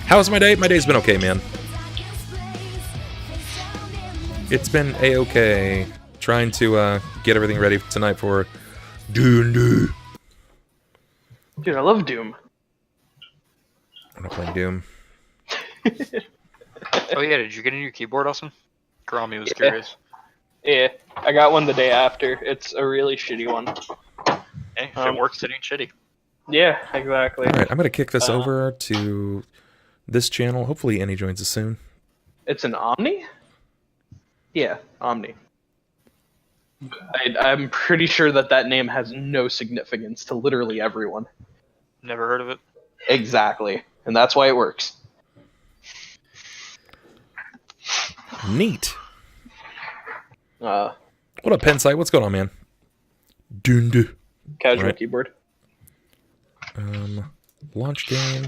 How's my day? My day's been okay, man. It's been a-okay. Trying to get everything ready tonight for Doom. Dude, I love Doom. I'm not playing Doom. Oh yeah, did you get a new keyboard, Austin? Karami was curious. Yeah, I got one the day after. It's a really shitty one. Hey, if it works, it ain't shitty. Yeah, exactly. Alright, I'm going to kick this over to this channel. Hopefully Annie joins us soon. It's an Omni? Yeah, Omni. I'm pretty sure that name has no significance to literally everyone. Never heard of it. Exactly. And that's why it works. Neat. What up, Pensight? What's going on, man? Doom. Casual keyboard. Launch game.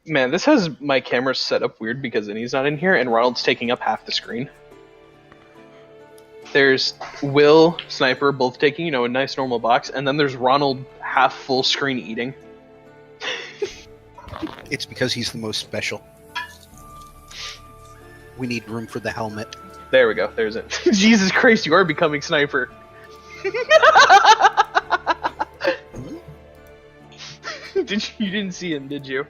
Man, this has my camera set up weird because Innie's not in here and Ronald's taking up half the screen. There's Will, Sniper, both taking, a nice normal box, and then there's Ronald half full screen eating. It's because he's the most special. We need room for the helmet. There we go, there's it. Jesus Christ, you are becoming Sniper. You didn't see him, did you?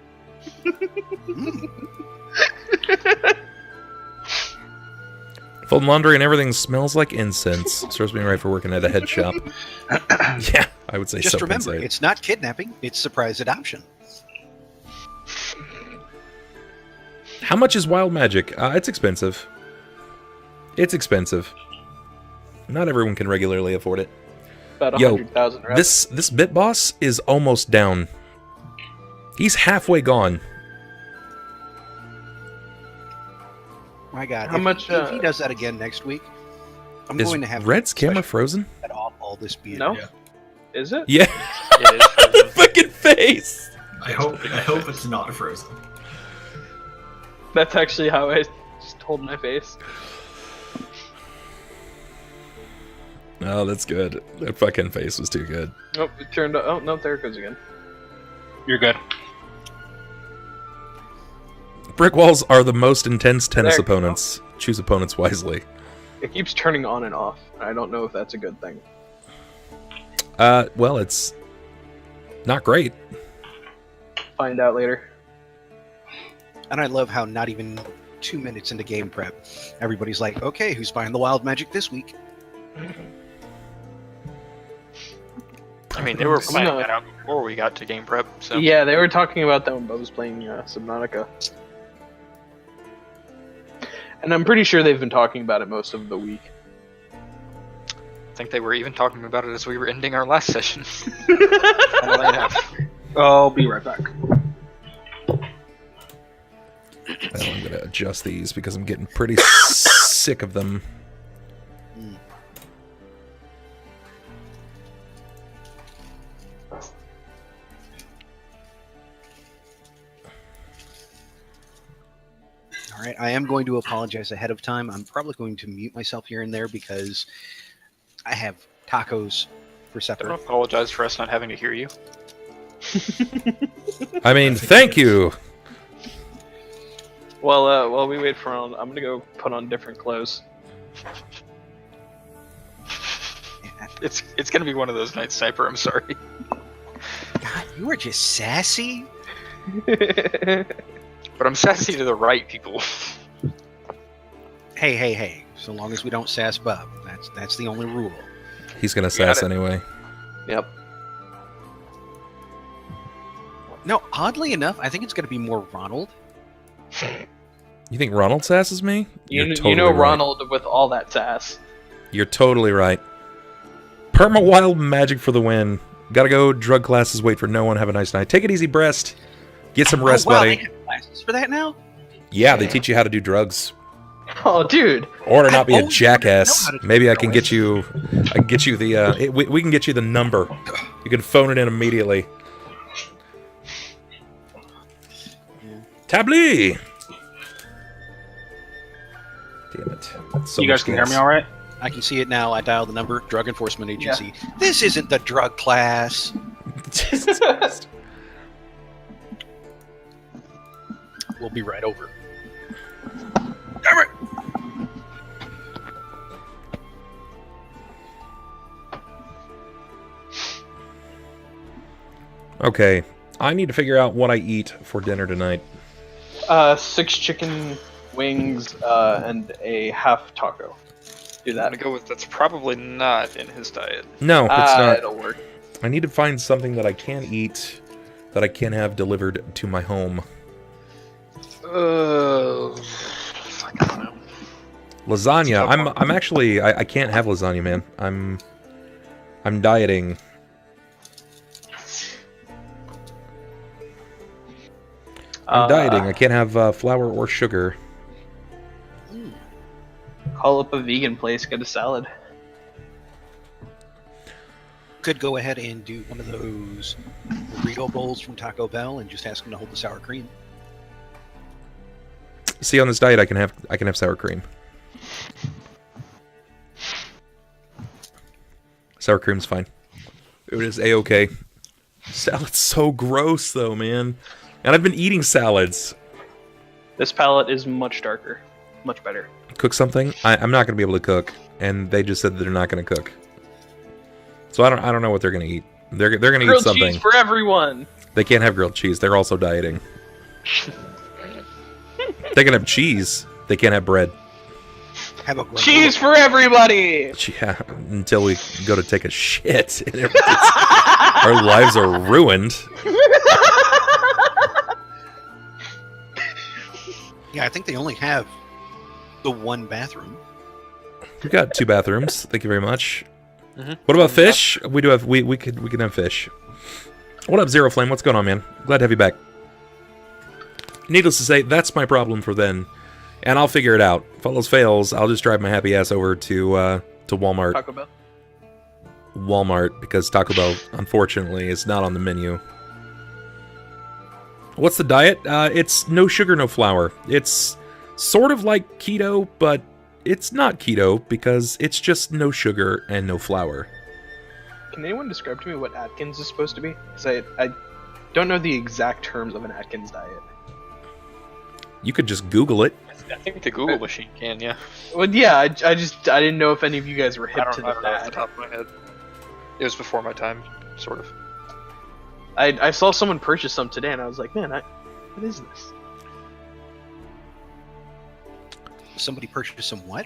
Folding laundry and everything smells like incense. Serves me right for working at a head shop. Yeah, I would say so. Just remember, Pensight. it's not kidnapping, it's surprise adoption. How much is wild magic? It's expensive. It's expensive. Not everyone can regularly afford it. About 100,000 reps. This bit boss is almost down. He's halfway gone. My God, How much, if he does that again next week, I'm Is going to have Red's camera frozen? at all this being. No? Yeah. Is it? Yeah. It is. Fucking face. I hope it's not frozen. That's actually how I just hold my face. Oh, that's good. That fucking face was too good. Oh, it turned out. Oh, no, there it goes again. You're good. Brick walls are the most intense tennis There you go. opponents. Choose opponents wisely. It keeps turning on and off. I don't know if that's a good thing. Well, it's not great. Find out later. And I love how not even 2 minutes into game prep, everybody's like, okay, who's buying the wild magic this week? I mean, they were planning that out before we got to game prep, so... Yeah, they were talking about that when Bo was playing Subnautica. And I'm pretty sure they've been talking about it most of the week. I think they were even talking about it as we were ending our last session. Kinda late half. I'll be right back. I'm gonna adjust these because I'm getting pretty sick of them. All right, I am going to apologize ahead of time. I'm probably going to mute myself here and there because I have tacos for supper. Don't apologize for us not having to hear you. I mean, thank you. Well, while we wait for Ronald, I'm gonna go put on different clothes. It's gonna be one of those nights, Sniper, I'm sorry. God, you are just sassy. But I'm sassy to the right people. Hey. So long as we don't sass Bub. That's the only rule. He's gonna sass anyway. Yep. No, oddly enough, I think it's going to be more Ronald. You think Ronald sasses me? You totally know right. Ronald with all that sass. You're totally right. Perma wild magic for the win. Gotta go. Drug classes wait for no one. Have a nice night. Take it easy, breast. Get some rest, wow, buddy. they have classes for that now? Yeah, they teach you how to do drugs. Oh, dude. Or to not be I've a always jackass. wanted to know how to do Maybe I can drugs. get you. I can get you the. We can get you the number. You can phone it in immediately. Tabli. Damn it! So You guys much can hear gas. me all right? I can see it now. I dialed the number. Drug Enforcement Agency. This isn't the drug class. Jesus Christ. We'll be right over. Damn it! Okay, I need to figure out what I eat for dinner tonight. 6 chicken wings and a half taco. Do I'm that. gonna go with that's probably not in his diet. No, it's not. It'll work. I need to find something that I can eat that I can have delivered to my home. Fuck, I don't know. Lasagna. I'm actually I can't have lasagna, man. I'm dieting. I'm dieting. I can't have flour or sugar. Call up a vegan place, get a salad. Could go ahead and do one of those burrito bowls from Taco Bell and just ask them to hold the sour cream. See, on this diet, I can have sour cream. Sour cream's fine. It is a-okay. Salad's so gross, though, man. And I've been eating salads. This palette is much darker. Much better. Cook something? I'm not going to be able to cook. And they just said they're not going to cook. So I don't know what they're going to eat. They're going to eat Grilled something. cheese for everyone! They can't have grilled cheese. They're also dieting. They can have cheese. They can't have bread. Have a granola. Cheese for everybody! Yeah, until we go to take a shit. And our lives are ruined. Yeah, I think they only have the one bathroom. We've got 2 bathrooms. Thank you very much. Mm-hmm. What about fish? We do have we can have fish. What up, Zero Flame? What's going on, man? Glad to have you back. Needless to say, that's my problem for then, and I'll figure it out. If all else fails, I'll just drive my happy ass over to Walmart. Taco Bell. Walmart, because Taco Bell, unfortunately, is not on the menu. What's the diet? It's no sugar, no flour. It's sort of like keto, but it's not keto because it's just no sugar and no flour. Can anyone describe to me what Atkins is supposed to be? Because I don't know the exact terms of an Atkins diet. You could just Google it. I think the Google machine can, yeah. Well, yeah, I didn't know if any of you guys were I hip don't to know off the that. top of my head. It was before my time, sort of. I saw someone purchase some today, and I was like, man, what is this? Somebody purchased some what?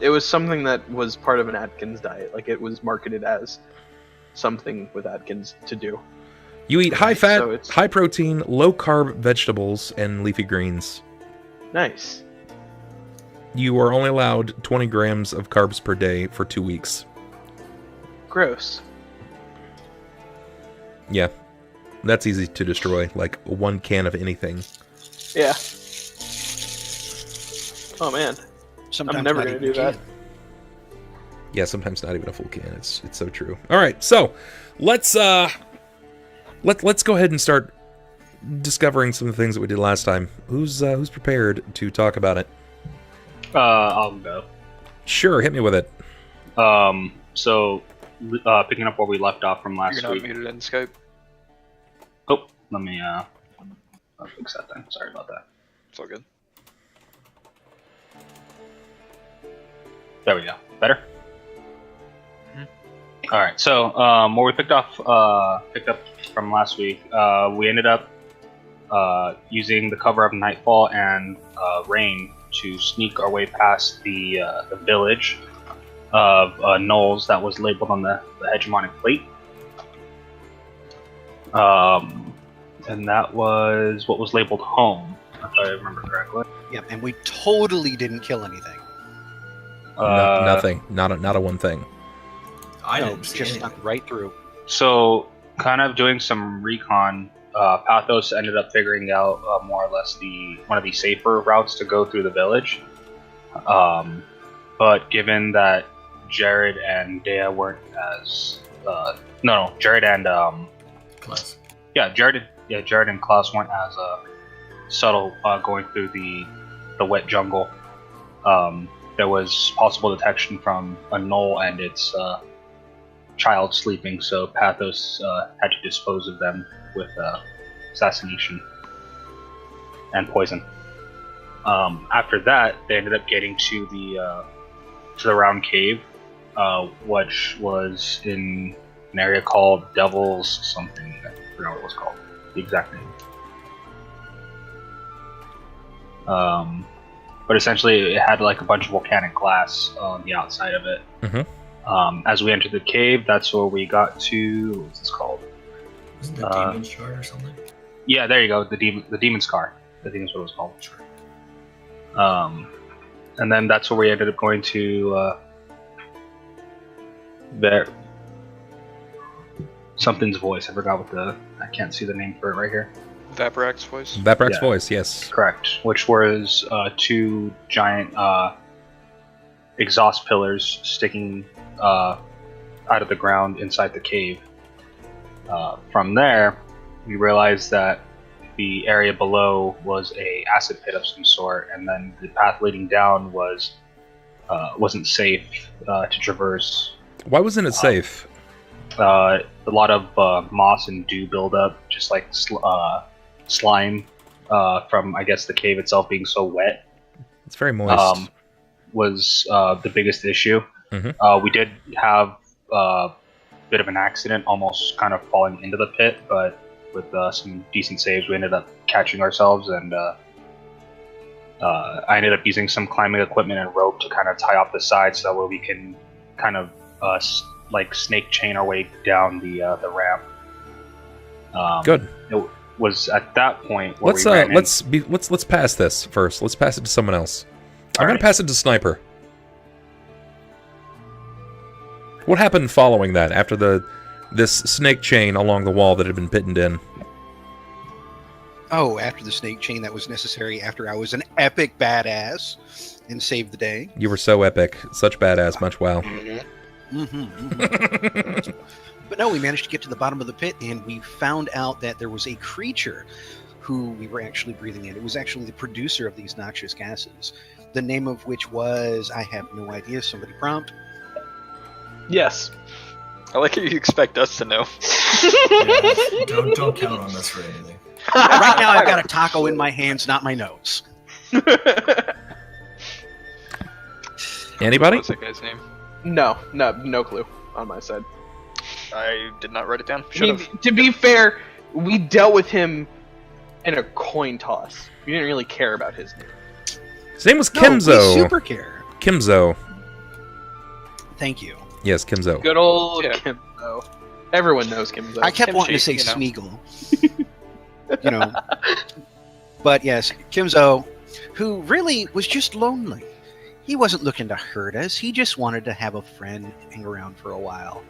It was something that was part of an Atkins diet. Like, it was marketed as something with Atkins to do. You eat high-fat, So it's- high-protein, low-carb vegetables and leafy greens. Nice. You are only allowed 20 grams of carbs per day for 2 weeks. Gross. Yeah. That's easy to destroy, like 1 can of anything. Yeah. Oh, man. Sometimes I'm never not gonna even do that. can. Yeah, sometimes not even a full can. It's so true. All right, so let's go ahead and start discovering some of the things that we did last time. Who's prepared to talk about it? I'll go. Sure, hit me with it. So, picking up where we left off from last You're not week. muted in Skype. Oh, let me I'll fix that then. Sorry about that. It's all good. There we go. Better? Mhm. Alright, so where we picked up from last week, we ended up using the cover of Nightfall and Rain to sneak our way past the village of gnolls that was labeled on the hegemonic plate. And that was what was labeled home, if I remember correctly. Yeah, and we totally didn't kill anything. Nothing. Not a one thing. I No, didn't see just anything. snuck right through. So, kind of doing some recon, Pathos ended up figuring out more or less one of the safer routes to go through the village. But given that Jerrod and Deia weren't as Jerrod and Klaus. Jerrod and Klaus weren't as subtle going through the wet jungle. There was possible detection from a gnoll and its child sleeping, so Pathos had to dispose of them with assassination and poison. After that, they ended up getting to the round cave, which was in an area called Devil's something. I forgot what it was called. The exact name. But essentially, it had like a bunch of volcanic glass on the outside of it. Mm-hmm. As we entered the cave, that's where we got to. What's this called? Isn't it Demon Shard or something? Yeah, there you go. The Demon's Scar. I think is what it was called. Sure. And then that's where we ended up going to. There. Something's voice. I forgot what I can't see the name for it right here. Vaporak's voice. Vaporak's Yeah. voice, yes. Correct. Which was two giant exhaust pillars sticking out of the ground inside the cave. From there, we realized that the area below was a acid pit of some sort, and then the path leading down wasn't safe to traverse. Why wasn't it safe? A lot of moss and dew buildup, just like slime from, I guess, the cave itself being so wet. It's very moist. Was the biggest issue. Mhm. We did have a bit of an accident, almost kind of falling into the pit, but with some decent saves, we ended up catching ourselves, and I ended up using some climbing equipment and rope to kind of tie off the sides, so that way we can kind of like snake chain our way down the ramp. Good. It was at that point where Let's we ran in- let's pass this first. Let's pass it to someone else. I'm gonna Alright. pass it to Sniper. What happened following that? After this snake chain along the wall that had been pitted in? Oh, after the snake chain that was necessary after I was an epic badass and saved the day. You were so epic, such badass, much wow. But no, we managed to get to the bottom of the pit, and we found out that there was a creature who we were actually breathing in. It was actually the producer of these noxious gases, the name of which was, I have no idea, somebody prompt. Yes. I like how you expect us to know. Yeah, don't count on this for anything. Right now I've got a taco in my hands, not my nose. Anybody? What's that guy's name? No clue on my side. I did not write it down. I Should mean, have. to be fair, we dealt with him in a coin toss. We didn't really care about his name. His name was No, Kimzo. we super care. Kimzo. Thank you. Yes, Kimzo. Good old Yeah. Kimzo. Everyone knows Kimzo. I kept wanting to say Kimchi, you know. Smeagol. You know. But yes, Kimzo, who really was just lonely. He wasn't looking to hurt us. He just wanted to have a friend hang around for a while.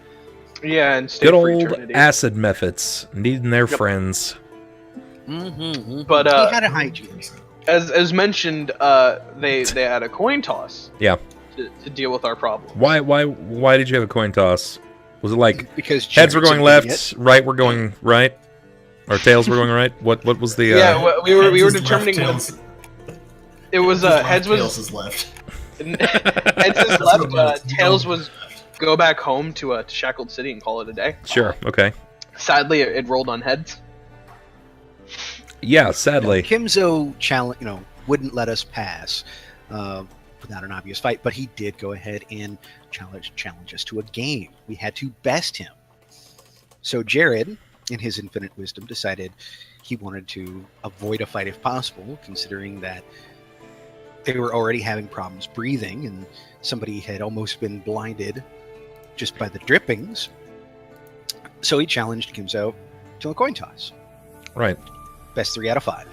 Yeah, and stay Good for old eternity. acid methods, needing their Yep. friends. But, he had a hygiene. As mentioned, they had a coin toss. Yeah. To deal with our problem. Why did you have a coin toss? Was it like Because heads were Jared's going an left, idiot. right were going right, or tails were going right? What was the? We were Heads is determining left, what it was. Heads Tails was is left. heads is That's what it left. was. Tails was go back home to Shackled City and call it a day. Sure. Okay. Sadly, it rolled on heads. Yeah. Sadly. Kimzo wouldn't let us pass without an obvious fight, but he did go ahead and challenge us to a game. We had to best him. So Jerrod, in his infinite wisdom, decided he wanted to avoid a fight if possible, considering that they were already having problems breathing and somebody had almost been blinded just by the drippings. So he challenged Kimzo to a coin toss. Right. Best 3 out of 5.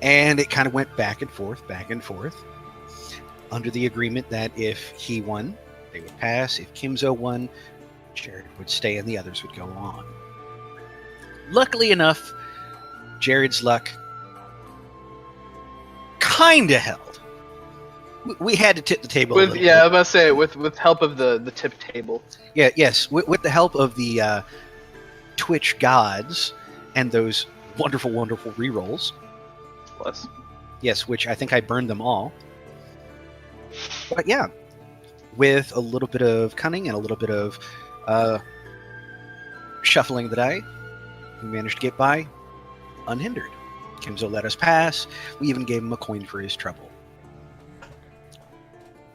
And it kind of went back and forth, under the agreement that if he won, they would pass. If Kimzo won, Jerrod would stay and the others would go on. Luckily enough, Jared's luck kind of held. We had to tip the table. With I was about to say with help of the tip table. Yeah, yes, with the help of the Twitch gods and those wonderful, wonderful rerolls. Plus, Yes, which I think I burned them all. But yeah, with a little bit of cunning and a little bit of shuffling the die, we managed to get by unhindered. Kimzo let us pass. We even gave him a coin for his trouble.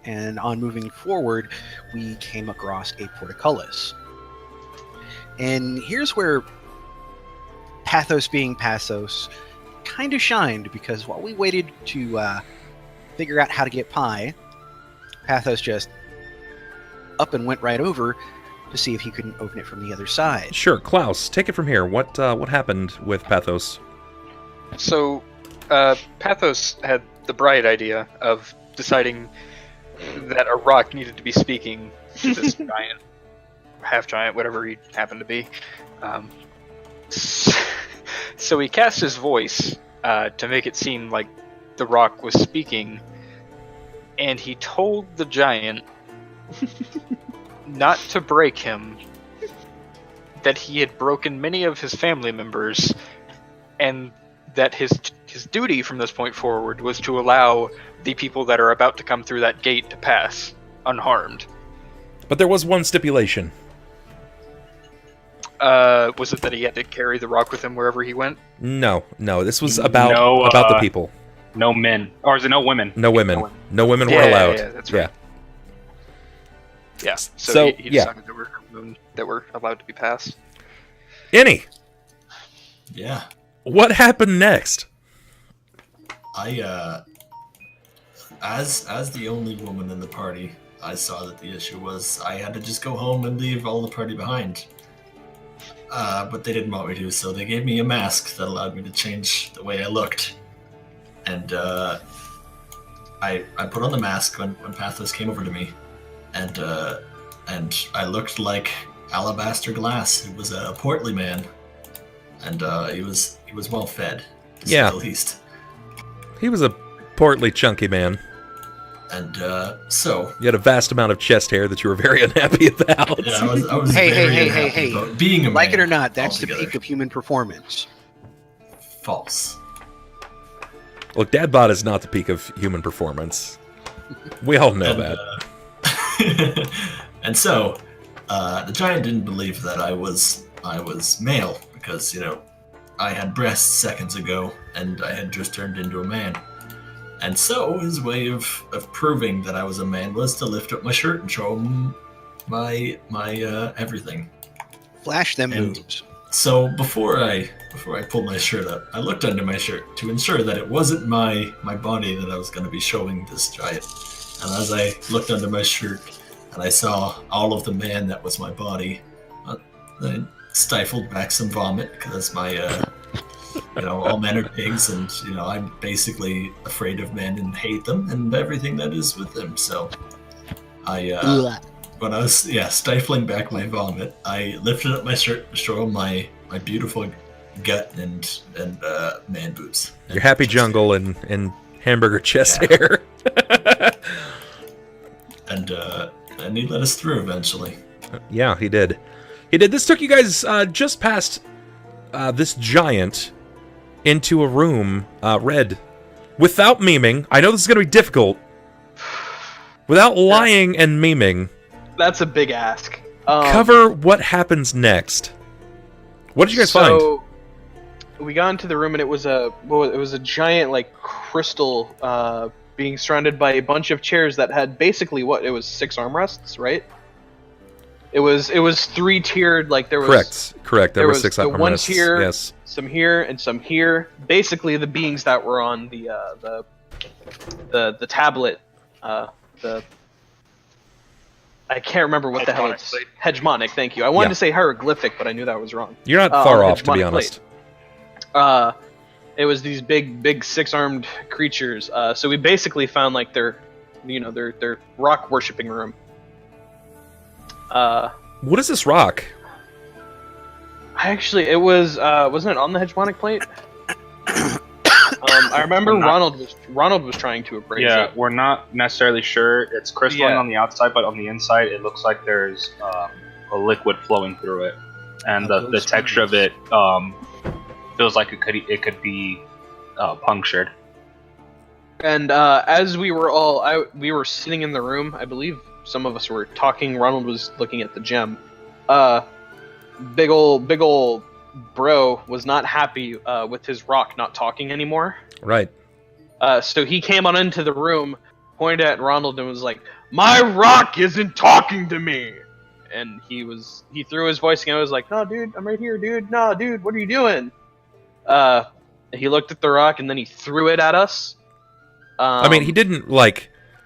And on moving forward, we came across a portcullis. And here's where Pathos being Pathos kind of shined, because while we waited to figure out how to get pie, Pathos just up and went right over to see if he couldn't open it from the other side. Sure, Klaus, take it from here. What happened with Pathos? So, Pathos had the bright idea of deciding that a rock needed to be speaking to this giant, half giant, whatever he happened to be. So he cast his voice to make it seem like the rock was speaking, and he told the giant not to break him, that he had broken many of his family members, and that his duty from this point forward was to allow the people that are about to come through that gate to pass unharmed. But there was one stipulation. Was it that he had to carry the rock with him wherever he went? No. This was about the people. No men. Or is it no women? No women. No women were allowed. Yeah, that's right. Yeah. So So, he decided that were allowed to be passed. Any, Yeah. what happened next? I, as the only woman in the party, I saw that the issue was I had to just go home and leave all the party behind. But they didn't want me to, so they gave me a mask that allowed me to change the way I looked. And I put on the mask when Pathos came over to me, and I looked like alabaster glass. He was a portly man, and he was well fed, to say the least. He was a portly, chunky man. And so You had a vast amount of chest hair that you were very unhappy about. yeah, I was Hey, very hey, unhappy hey. about being a man. Like it or not, that's altogether. the peak of human performance. False. Look, Dadbot is not the peak of human performance. We all know that. And so, the giant didn't believe that I was male because, I had breasts seconds ago and I had just turned into a man. And so his way of proving that I was a man was to lift up my shirt and show him my everything. Flash them And- moves. So before I pulled my shirt up, I looked under my shirt to ensure that it wasn't my body that I was going to be showing this giant. And as I looked under my shirt and I saw all of the man that was my body, I stifled back some vomit because my, all men are pigs, and I'm basically afraid of men and hate them and everything that is with them. So when I was stifling back my vomit, I lifted up my shirt to show him my beautiful gut and man boobs. Your happy jungle and hamburger chest hair. And he let us through eventually. Yeah, he did. This took you guys just past this giant into a room, Red. Without memeing, I know this is going to be difficult. Without lying and memeing, That's a big ask. cover what happens next. What did you guys find? So we got into the room and it was a giant crystal being surrounded by a bunch of chairs that had basically it was 6 armrests, right? It was 3-tiered, there was Correct. There were was 6 the one armrests. tier, Yes. some here and some here. Basically, the beings that were on the tablet, I can't remember what the hell Hegemonic it's. plate. Hegemonic, thank you. I wanted Yeah. to say hieroglyphic, but I knew that was wrong. You're not far on off, to be hegemonic honest. It was these big 6-armed creatures. So we basically found their rock worshipping room. What is this rock? It was wasn't it on the hegemonic plate? I remember Ronald was trying to appraise it. We're not necessarily sure. It's crystalline Yeah. on the outside, but on the inside, it looks like there's a liquid flowing through it, and the texture of it feels like it could be punctured. And as we were we were sitting in the room, I believe some of us were talking. Ronald was looking at the gem. Big ol' bro was not happy with his rock not talking anymore. Right. So he came on into the room, pointed at Ronald, and was like, "My rock isn't talking to me." And he threw his voice again. I was like, "No, dude, I'm right here, dude. No, dude, what are you doing?" He looked at the rock and then he threw it at us. I mean, he didn't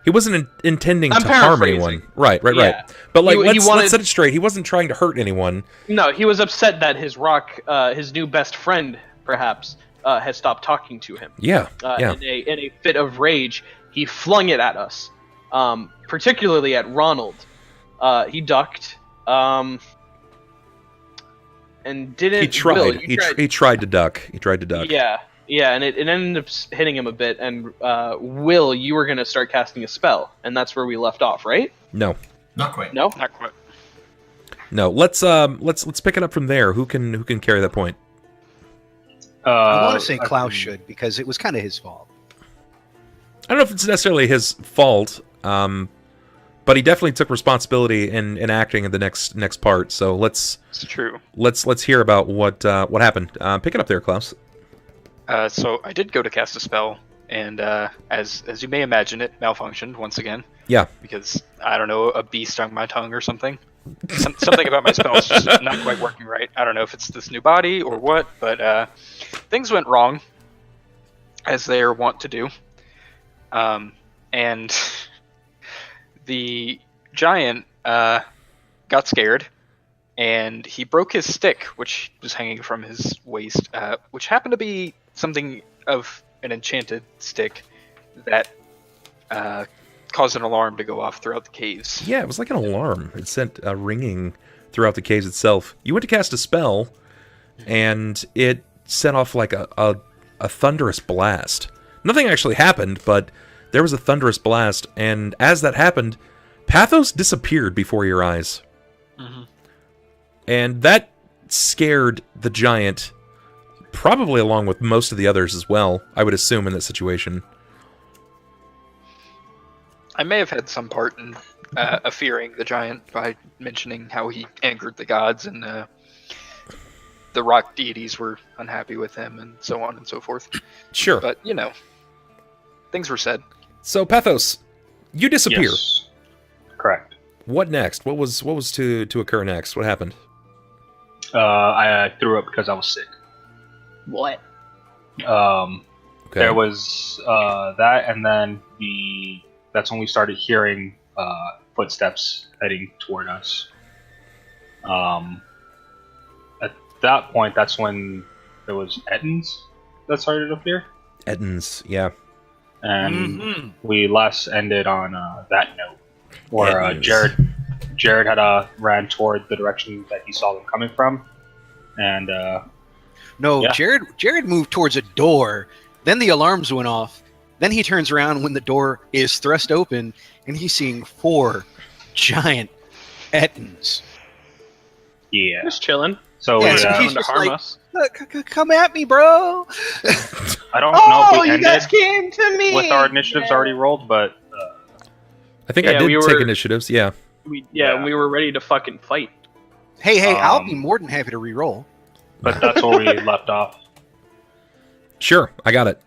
he wasn't intending I'm to harm paraphrasing. anyone. Right. Yeah. But He wanted- let's set it straight. He wasn't trying to hurt anyone. No, he was upset that his rock, his new best friend, perhaps, had stopped talking to him. Yeah. In a fit of rage, he flung it at us, particularly at Ronald. He ducked, and didn't. He tried. Will, He tried to duck. He tried to duck. Yeah, and it ended up hitting him a bit. And Will, you were gonna start casting a spell, and that's where we left off, right? No. Not quite. No. Not quite. No. Let's pick it up from there. Who can carry that point? I want to say Klaus should, because it was kind of his fault. I don't know if it's necessarily his fault, but he definitely took responsibility in acting in the next part. So It's true. let's hear about what happened. Pick it up there, Klaus. So I did go to cast a spell, and as you may imagine, it malfunctioned once again. Yeah. Because I don't know, a bee stung my tongue or something. Something about my spells just not quite working right. I don't know if it's this new body or what, but things went wrong, as they are wont to do. And the giant got scared, and he broke his stick, which was hanging from his waist, which happened to be something of an enchanted stick that caused an alarm to go off throughout the caves. Yeah, it was like an alarm. It sent a ringing throughout the caves itself. You went to cast a spell, and it set off like a thunderous blast. Nothing actually happened, but there was a thunderous blast, and as that happened, Pathos disappeared before your eyes. Mm-hmm. And that scared the giant, probably along with most of the others as well, I would assume, in that situation. I may have had some part in fearing the giant by mentioning how he angered the gods, and the rock deities were unhappy with him, and so on and so forth. Sure. But, things were said. So, Pathos, you disappear. Yes. Correct. What next? What was to occur next? What happened? I threw up because I was sick. What? Okay. There was that, and then that's when we started hearing footsteps heading toward us. At that point, that's when there was Ettins that started to appear. Ettins, yeah. And we last ended on that note, where Ettins. Jerrod had ran toward the direction that he saw them coming from, and No, yeah. Jerrod moved towards a door. Then the alarms went off. Then he turns around when the door is thrust open, and he's seeing 4 giant Ettins. yeah. Just chilling. So Yeah, we, so he's to just harm like, us. Come at me, bro. I don't know if we you ended guys came to me with our initiatives already rolled, but I think I Yeah, did we take were- initiatives, yeah. We Yeah. we were ready to fucking fight. Hey, I'll Um, be more than happy to re-roll. that's where we left off. Sure, I got it.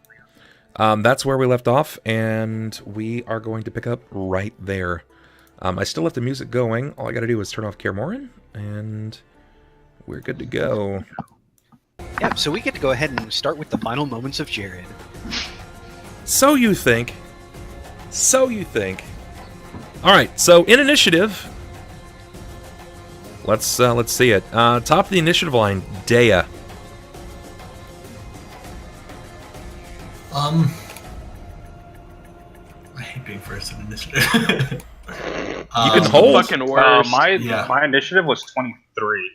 That's where we left off, and we are going to pick up right there. I still left the music going. All I gotta do is turn off Kaer Morhen, and we're good to go. Yeah, so we get to go ahead and start with the final moments of Jerrod. So you think. So you think. Alright, so in initiative... Let's see it. Top of the initiative line, Deia. I hate being first in initiative. You can hold. Fucking worst. My initiative was 23.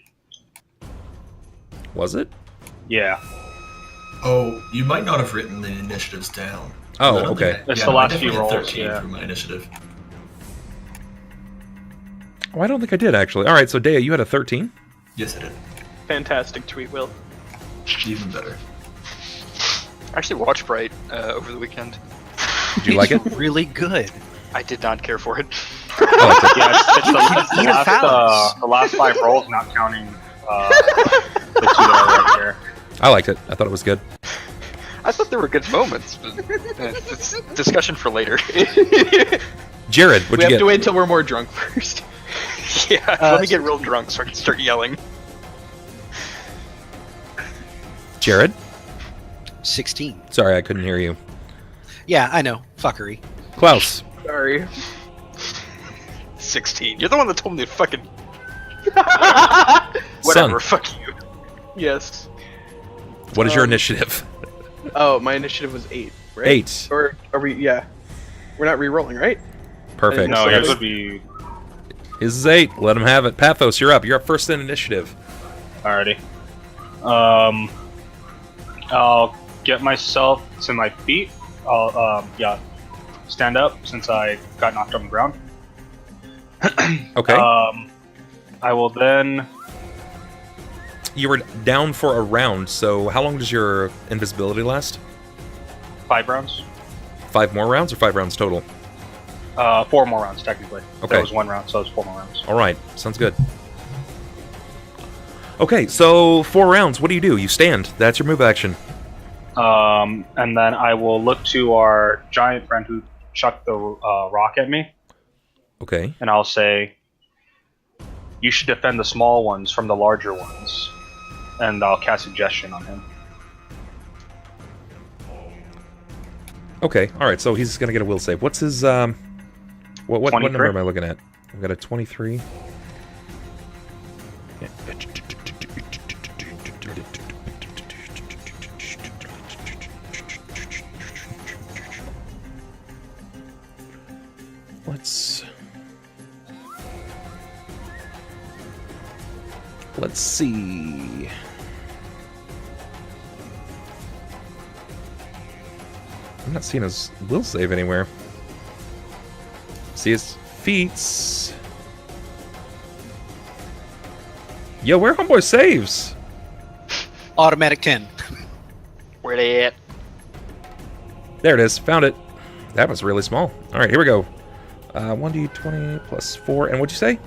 Was it? Yeah. Oh, you might not have written the initiatives down. Oh, I don't okay. think I- It's yeah, the I last definitely few had rolls, 13 yeah. for my initiative. Oh, I don't think I did, actually. Alright, so Deia, you had a 13? Yes, I did. Fantastic tweet, Will. Even better. I actually watched Bright over the weekend. Did you like it? Really good. I did not care for it. I liked it. Yeah, it's Eat a phallus. the last 5 rolls, not counting the 2 that are right there. I liked it. I thought it was good. I thought there were good moments, but it's discussion for later. Jerrod, We what'd have you to get? wait until we're more drunk first. Yeah, let me get real drunk so I can start yelling. Jerrod? 16. Sorry, I couldn't hear you. Yeah, I know. Fuckery. Klaus. Sorry. 16. You're the one that told me to fucking... Sunn. Whatever, fuck you. Yes. What is your initiative? Oh, my initiative was 8, right? 8. Or are we? Yeah. We're not re-rolling, right? Perfect. No, So yours that's- would be His is 8. Let him have it. Pathos, you're up. You're up first in initiative. already. I'll get myself to my feet. I'll stand up since I got knocked on the ground. Okay. I will then. You were down for a round, so how long does your invisibility last? 5 rounds. 5 more rounds or 5 rounds total? 4 more rounds, technically. Okay. That was 1 round, so it was 4 more rounds. Alright, sounds good. Okay, so 4 rounds. What do? You stand. That's your move action. And then I will look to our giant friend who chucked the rock at me, Okay. and I'll say, "You should defend the small ones from the larger ones." And I'll cast suggestion on him. Okay, alright, so he's gonna get a will save. What's his, what number 23? am I looking at? I've got a 23. Let's see. I'm not seeing his will save anywhere. See his feats. Yo, where homeboy saves? Automatic 10. Where they at? There it is. Found it. That was really small. All right, here we go. 1d20 plus 4. And what'd you say?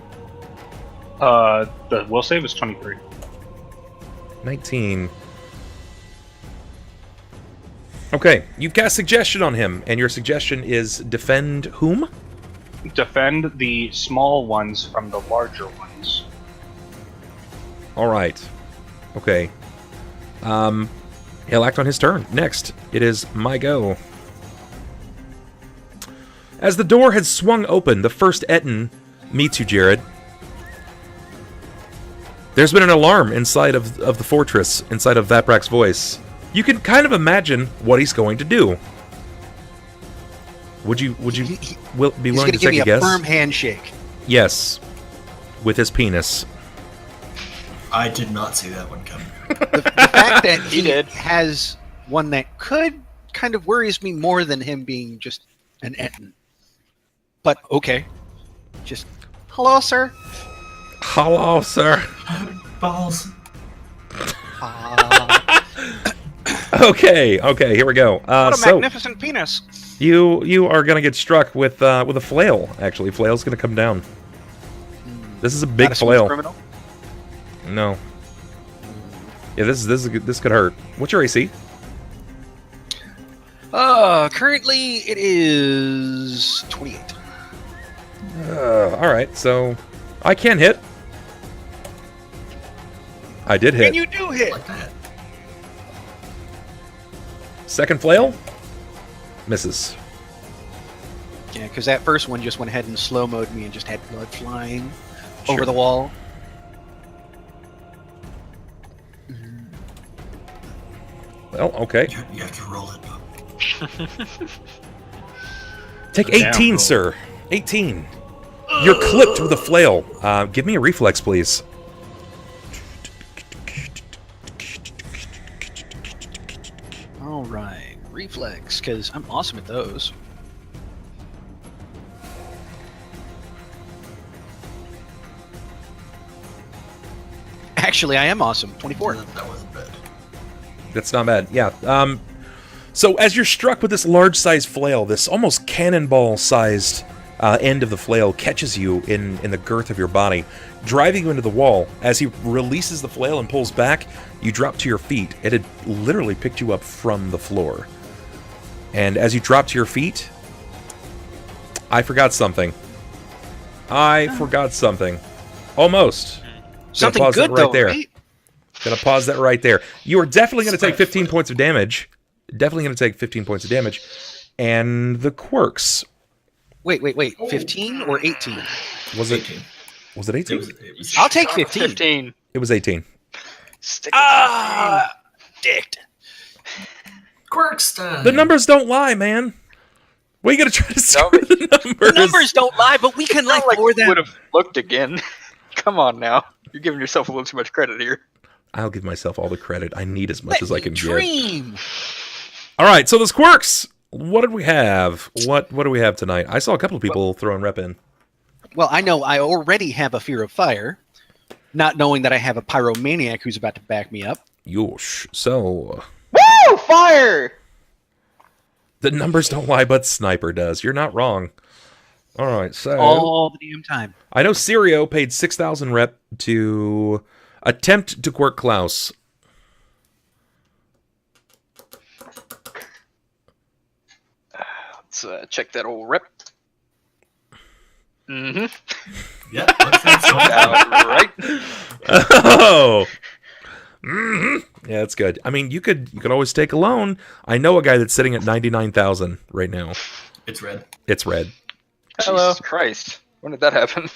The will save is 23. 19. Okay, you've cast suggestion on him, and your suggestion is defend whom? Defend the small ones from the larger ones. All right. Okay. He'll act on his turn. Next, it is my go. As the door has swung open, the first Etten meets you, Jerrod. There's been an alarm inside of the fortress, inside of Vaprak's voice. You can kind of imagine what he's going to do. Would you be He's willing going to to give take me a a guess? firm handshake. Yes, with his penis. I did not see that one coming. The fact that He did. has one that could kind of worries me more than him being just an Etten. But okay. Just, hello, sir. Hello, sir. Balls. Okay, here we go. What a So magnificent penis. you are gonna get struck with a flail. Actually, flail's gonna come down. This is a big Not a smooth flail. criminal. No. Yeah, this could hurt. What's your AC? Currently it is 28. All right, so I can hit. I did hit. And you do hit. Like that. Second flail misses. Yeah, because that first one just went ahead and slow-mode me and just had blood flying Sure. over the wall. Well, okay. You have to roll it. Take Damn. 18, sir. 18. You're clipped with a flail. Give me a reflex, please. All right, reflex, because I'm awesome at those. Actually, I am awesome. 24. That wasn't bad. That's not bad. Yeah. So as you're struck with this large-sized flail, this almost cannonball-sized end of the flail catches you in the girth of your body, driving you into the wall. As he releases the flail and pulls back, you drop to your feet. It had literally picked you up from the floor. And as you drop to your feet, I forgot something. Almost. Something pause good that right though, there. right? Gonna pause that right there. You are definitely gonna take 15 points of damage. Definitely gonna take 15 points of damage. And the quirks. Wait. 15 or 18? Was it 18. Was it 18? It was I'll take 15. 15. It was 18. Stick Dicked. Quirks time. The numbers don't lie, man. What are you gonna try to screw but- the numbers? The numbers don't lie, but we can Not like like more you than would have looked again. Come on now. You're giving yourself a little too much credit here. I'll give myself all the credit. I need as much as I can give. dream. All right, so those quirks. What did we have? What do we have tonight? I saw a couple of people throwing rep in. Well, I know I already have a fear of fire, not knowing that I have a pyromaniac who's about to back me up. Yosh. So Woo! Fire! the numbers don't lie, but Sniper does. You're not wrong. All right, so All the damn time. I know Sirio paid 6,000 rep to attempt to quirk Klaus. Let's check that old rep. Mm-hmm. Yeah, looks like so. Right. Oh. Yeah, that's good. I mean, you could always take a loan. I know a guy that's sitting at 99,000 right now. It's red. It's red. Hello. Jesus Christ. When did that happen?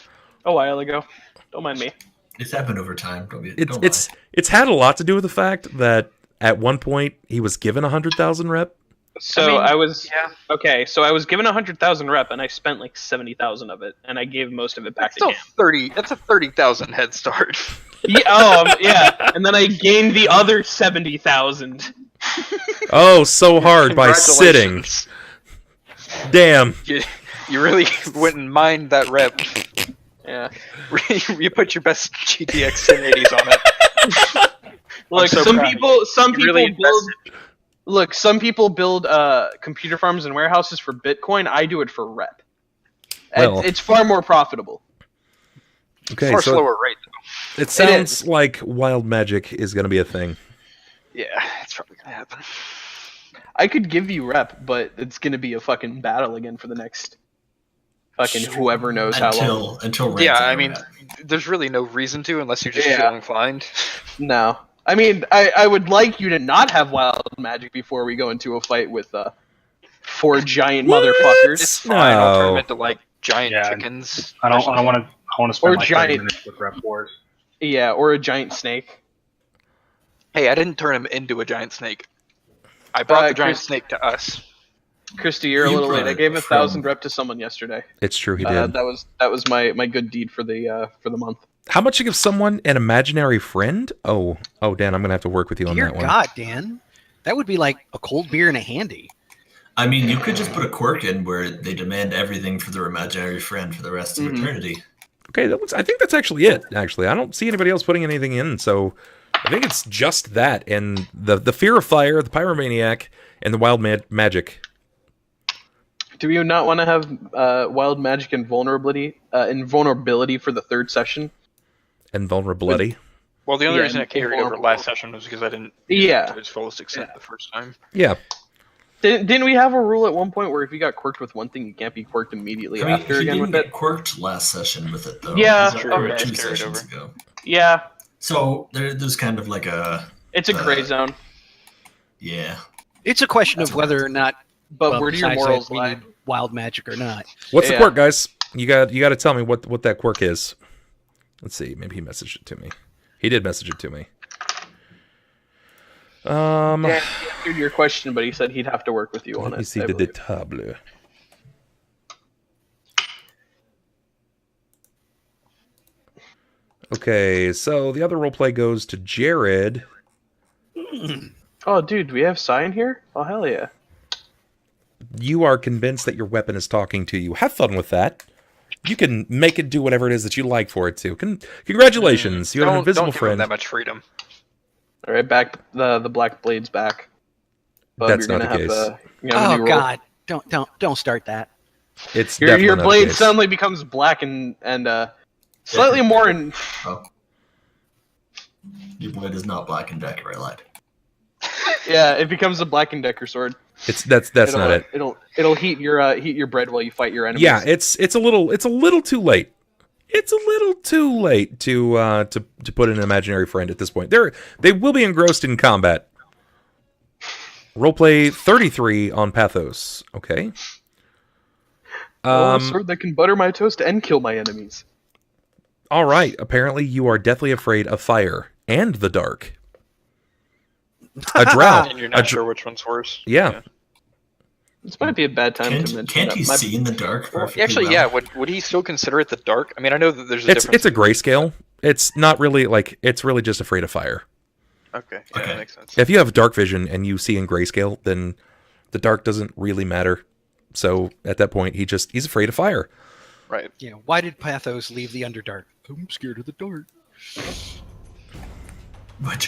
A while ago. Don't mind me. It's happened over time. Don't It's had a lot to do with the fact that at one point he was given 100,000 rep. So I mean, I was yeah. okay. So I was given 100,000 rep, and I spent like 70,000 of it, and I gave most of it back That's to still him. 30. That's a 30,000 head start. Yeah, yeah, and then I gained the other 70,000. Oh, so hard by sitting. Congratulations. Damn. You really went and mined that rep. Yeah. You put your best GTX 1080s on it. Look, so some proud. people You really build. Look, some people build computer farms and warehouses for Bitcoin. I do it for rep. Well. It's far more profitable. Okay, Far so slower rate, though. it sounds like wild magic is going to be a thing. Yeah, it's probably gonna happen. I could give you rep, but it's gonna be a fucking battle again for the next fucking whoever knows how long. Until red's Yeah, over I mean, red. there's really no reason to unless you're just Yeah. feeling inclined. No. I mean, I would like you to not have wild magic before we go into a fight with 4 giant motherfuckers. It's fine. I'll turn them No. into like giant Yeah, chickens. I want to. I want to spend Or like 30 giant. minutes with rep wars. Yeah, or a giant snake. Hey, I didn't turn him into a giant snake. I brought the giant Chris- snake to us. Christy, you're a You little late. brought I it gave 1,000 from- rep to someone yesterday. It's true, he did. That was my good deed for the month. How much to give someone an imaginary friend? Oh, Dan, I'm going to have to work with you on Dear that one. God, Dan. That would be like a cold beer and a handy. I mean, you could just put a quirk in where they demand everything for their imaginary friend for the rest of eternity. Okay, I think that's actually it, actually. I don't see anybody else putting anything in, so I think it's just that. And the fear of fire, the pyromaniac, and the wild magic. Do we not want to have wild magic and vulnerability for the third session? And vulnerability. Well, the only Yeah, reason it carried over last session was because I didn't Yeah. to its fullest extent the first time. Yeah. Didn't we have a rule at one point where if you got quirked with one thing, you can't be quirked immediately I mean, after he again didn't with get it? quirked last session with it, though. Yeah, That true. were Okay. 2 Carried sessions over. ago. Yeah, So there's kind of like a... it's a gray zone. Yeah. It's a question That's of whether or not. But well, where do your besides morals that, we lie? need wild magic or not. What's the Yeah. quirk, guys? You got to tell me what that quirk is. Let's see. Maybe he messaged it to me. He did message it to me. Yeah, he answered your question, but he said he'd have to work with you on Let it. me see I the believe. table. Okay, so the other roleplay goes to Jerrod. Oh, dude, we have Sign here? Oh, hell yeah. You are convinced that your weapon is talking to you. Have fun with that. You can make it do whatever it is that you like for it to. Congratulations, you have an invisible don't give him friend. that much freedom. All right, back the black blade's back. Bub, That's you're not gonna the have case. you're gonna have a Oh new roll. God! Don't start that. It's Your definitely not blade the case. suddenly becomes black and slightly more in. Oh. Your blade is not Black and Decker, I lied. Yeah, it becomes a Black and Decker sword. That's not it. It'll heat your bread while you fight your enemies. Yeah, it's a little too late. It's a little too late to put an imaginary friend at this point. They will be engrossed in combat. Roleplay 33 on Pathos. Okay. A sword that can butter my toast and kill my enemies. All right. Apparently, you are deathly afraid of fire and the dark. A drought. And you're not sure which one's worse. Yeah. This might be a bad time to mention Can't that. he see in the dark perfectly Actually, well? yeah. Would he still consider it the dark? I mean, I know that there's a difference. It's a grayscale. It's not really it's really just afraid of fire. Okay, yeah, Okay. that makes sense. If you have dark vision and you see in grayscale, then the dark doesn't really matter. So at that point, he's afraid of fire. Right. Yeah. Why did Pathos leave the Underdark? I'm scared of the dark.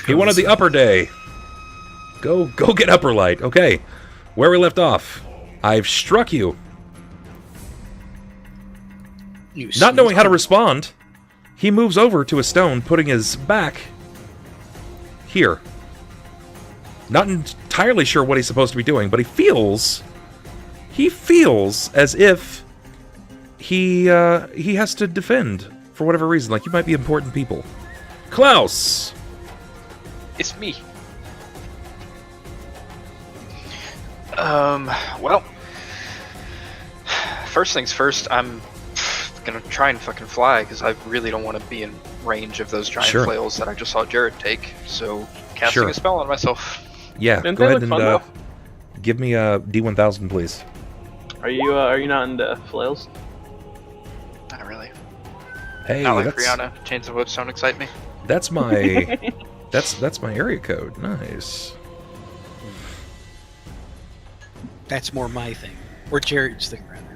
He wanted the upper day. Go get upper light. Okay, where we left off. I've struck you. Not knowing how to respond, he moves over to a stone, putting his back here. Not entirely sure what he's supposed to be doing, but he feels as if he has to defend for whatever reason. Like, you might be important people. Klaus! It's me. Well, first things first, I'm gonna try and fucking fly, because I really don't want to be in range of those giant Sure. flails that I just saw Jerrod take, so casting Sure. a spell on myself. Yeah, Didn't go they ahead look and fun, give me a D1000, please. Are you not into flails? Not really. Hey, Not like that's Rihanna. Chains of Woods don't excite me. that's my that's my area code. Nice. That's more my thing, or Jared's thing rather.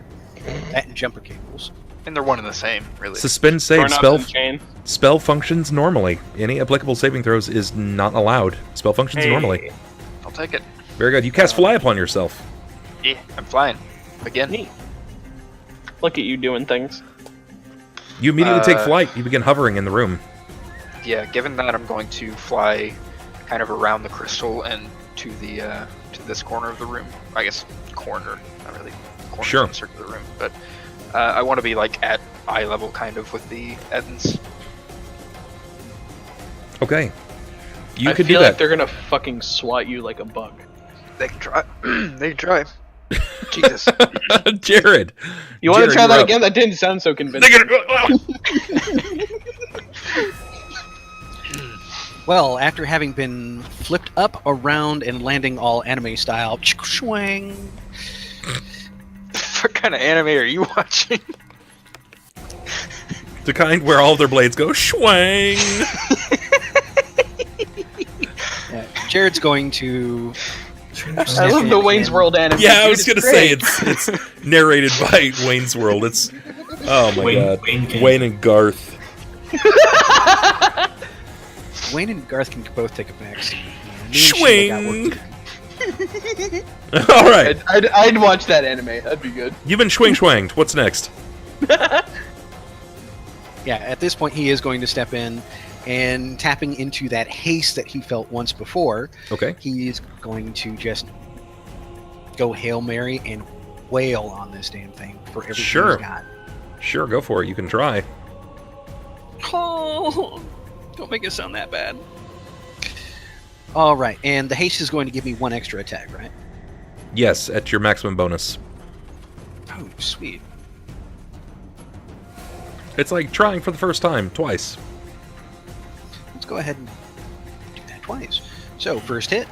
That and jumper cables. And they're one and the same, really. Suspend save Torn up spell. in chain. Spell functions normally. Any applicable saving throws is not allowed. Spell functions Hey. normally. I'll take it. Very good. You cast fly upon yourself. Yeah, I'm flying. Again. Neat. Look at you doing things. You immediately take flight. You begin hovering in the room. Yeah, given that, I'm going to fly kind of around the crystal and to the to this corner of the room. I guess corner, not really corner, Sure. circular room, but I want to be like at eye level, kind of, with the Ethans. Okay. You I could feel do like that. they're gonna fucking swat you like a bug. They can try. They can try. Jesus. Jerrod. You want Jerrod, to try you're that up. again? That didn't sound so convincing. Well, after having been flipped up, around, and landing all anime style, swing. What kind of anime are you watching? The kind where all their blades go swang. Jared's going to. I love the Wayne's World anime. Yeah, I dude, was it's gonna say great. it's narrated by Wayne's World. It's oh my god, Wayne Wayne and Garth. Wayne and Garth can both take a back seat. Swing. All right, I'd watch that anime. That'd be good. you've been swanged. What's next? Yeah, at this point, he is going to step in and tapping into that haste that he felt once before. Okay. He's going to just go Hail Mary and wail on this damn thing for everything Sure. he's got. Sure, go for it. You can try. Oh, don't make it sound that bad. All right, and the haste is going to give me one extra attack, right? Yes, at your maximum bonus. Oh, sweet. It's like trying for the first time, twice. Let's go ahead and do that twice. So, first hit.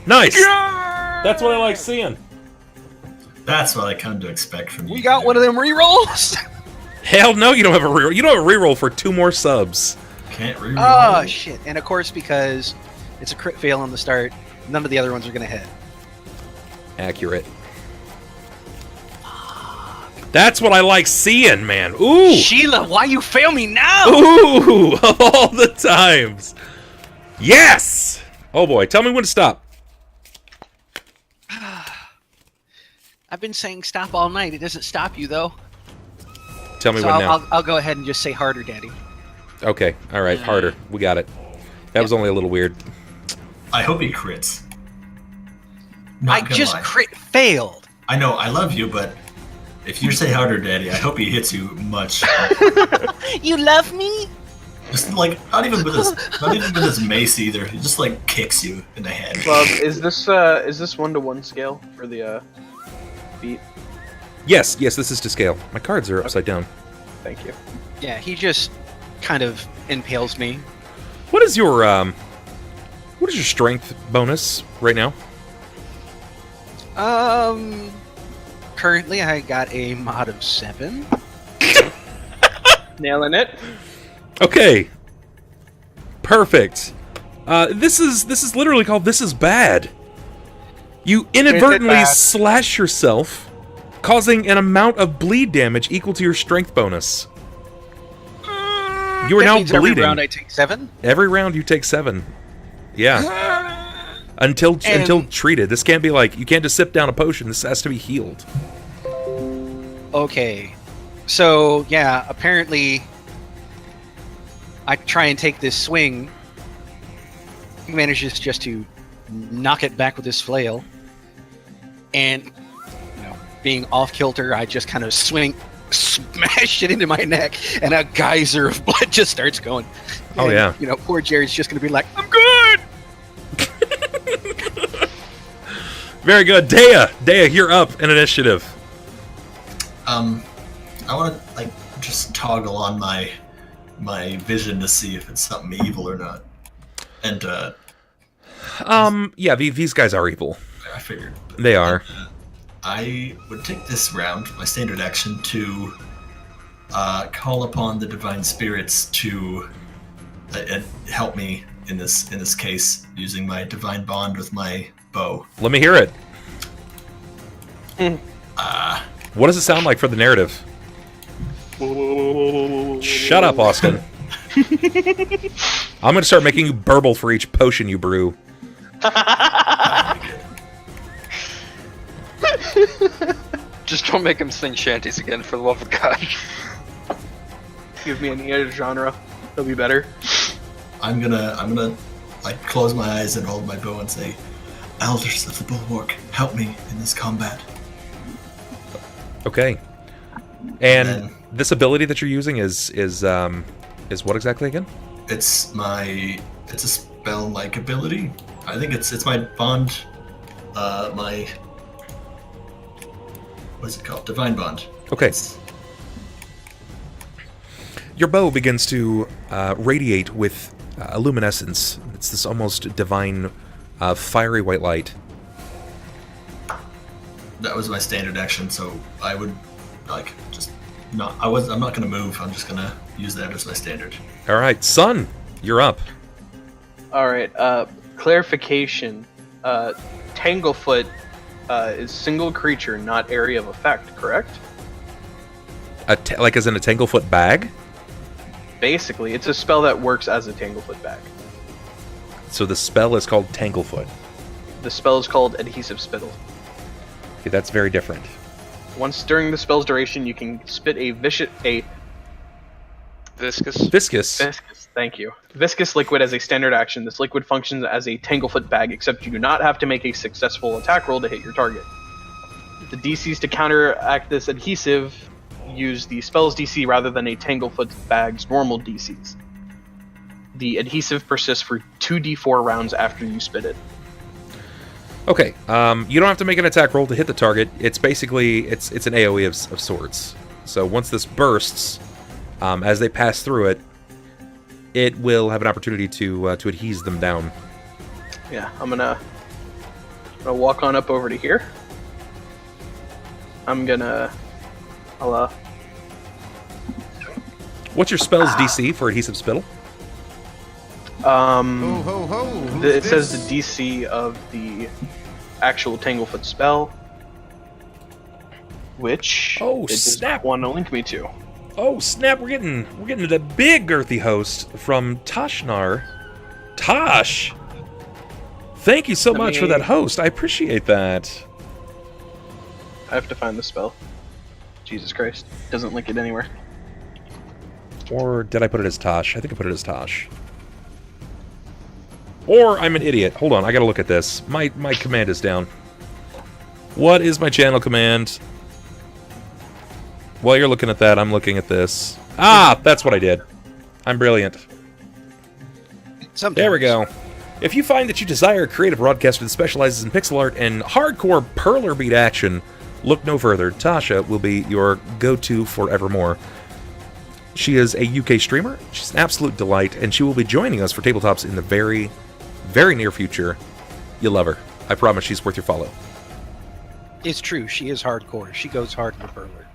Nice! That's what I like seeing. That's what I come to expect from you. We got one of them rerolls. Hell no, you don't have a reroll. You don't have a reroll for 2 more subs. Can't reroll. Oh, shit. And of course, because it's a crit fail on the start, none of the other ones are going to hit. Accurate. That's what I like seeing, man. Ooh! Sheila, why you fail me now? Ooh! All the times. Yes! Oh boy, tell me when to stop. I've been saying stop all night. It doesn't stop you, though. Tell me So when now. I'll go ahead and just say harder, Daddy. Okay, all right, harder. We got it. That was only a little weird. I hope he crits. I just crit failed. I know, I love you, but if you say harder, Daddy, I hope he hits you much. You love me? Just like not even with his mace either. He just like kicks you in the head. Bob, is this 1-to-1 scale for the beat? Yes, this is to scale. My cards are upside down. Thank you. Yeah, he just kind of impales me. What is your strength bonus right now? Currently I got a mod of 7. Nailing it. Okay. Perfect. This is literally called This Is Bad. You inadvertently slash yourself, causing an amount of bleed damage equal to your strength bonus. You are now bleeding. Every round I take 7? Every round you take 7. Yeah. Until treated. This can't be like, you can't just sip down a potion. This has to be healed. Okay. So, yeah, apparently I try and take this swing. He manages just to knock it back with his flail. And, being off kilter, I just kind of smash it into my neck, and a geyser of blood just starts going. Oh, yeah. Poor Jerry's just going to be like, I'm good! Very good. Deia, you're up in initiative. I want to just toggle on my vision to see if it's something evil or not. And yeah, these guys are evil. I figured. They are. I would take this round, my standard action, to call upon the divine spirits to help me in this case, using my divine bond with my bow. Let me hear it. What does it sound like for the narrative? Shut up, Austin. I'm going to start making you burble for each potion you brew. Just don't make him sing shanties again, for the love of God. Give me any other genre. That'll be better. I'm gonna close my eyes and hold my bow and say, "Elders of the Bulwark, help me in this combat." Okay. And this ability that you're using is what exactly again? It's a spell-like ability. I think it's my bond, my what's it called? Divine bond. Okay. Your bow begins to radiate with luminescence. It's this almost divine, fiery white light. That was my standard action, so I would I'm not gonna move. I'm just gonna use that as my standard. All right, Sunn, you're up. All right. Clarification. Tanglefoot is single creature, not area of effect. Correct? Like as in a Tanglefoot bag? Basically, it's a spell that works as a Tanglefoot bag. So the spell is called Tanglefoot. The spell is called Adhesive Spittle. Okay, that's very different. Once during the spell's duration, you can spit a viscous. Viscous. Thank you. Viscous liquid as a standard action. This liquid functions as a Tanglefoot bag, except you do not have to make a successful attack roll to hit your target. The DCs to counteract this adhesive use the spell's DC rather than a Tanglefoot bag's normal DCs. The adhesive persists for 2d4 rounds after you spit it. Okay, you don't have to make an attack roll to hit the target. It's basically, it's an AoE of sorts. So once this bursts, as they pass through it, it will have an opportunity to adhese them down. Yeah, I'm gonna walk on up over to here. What's your spell's DC for Adhesive Spittle? It says the DC of the actual Tanglefoot spell, which it does not want to link me to. Oh snap! We're getting to the big girthy host from Tashnar. Tosh, thank you so much for that host. I appreciate that. I have to find the spell. Jesus Christ. Doesn't link it anywhere. Or did I put it as Tosh? I think I put it as Tosh. Or I'm an idiot. Hold on, I gotta look at this. My command is down. What is my channel command? While you're looking at that, I'm looking at this. Ah, that's what I did. I'm brilliant. Sometimes. There we go. If you find that you desire a creative broadcaster that specializes in pixel art and hardcore perler beat action, look no further. Tasha will be your go-to forevermore. She is a UK streamer. She's an absolute delight, and she will be joining us for tabletops in the very, very near future. You'll love her. I promise she's worth your follow. It's true. She is hardcore. She goes hard in the perler.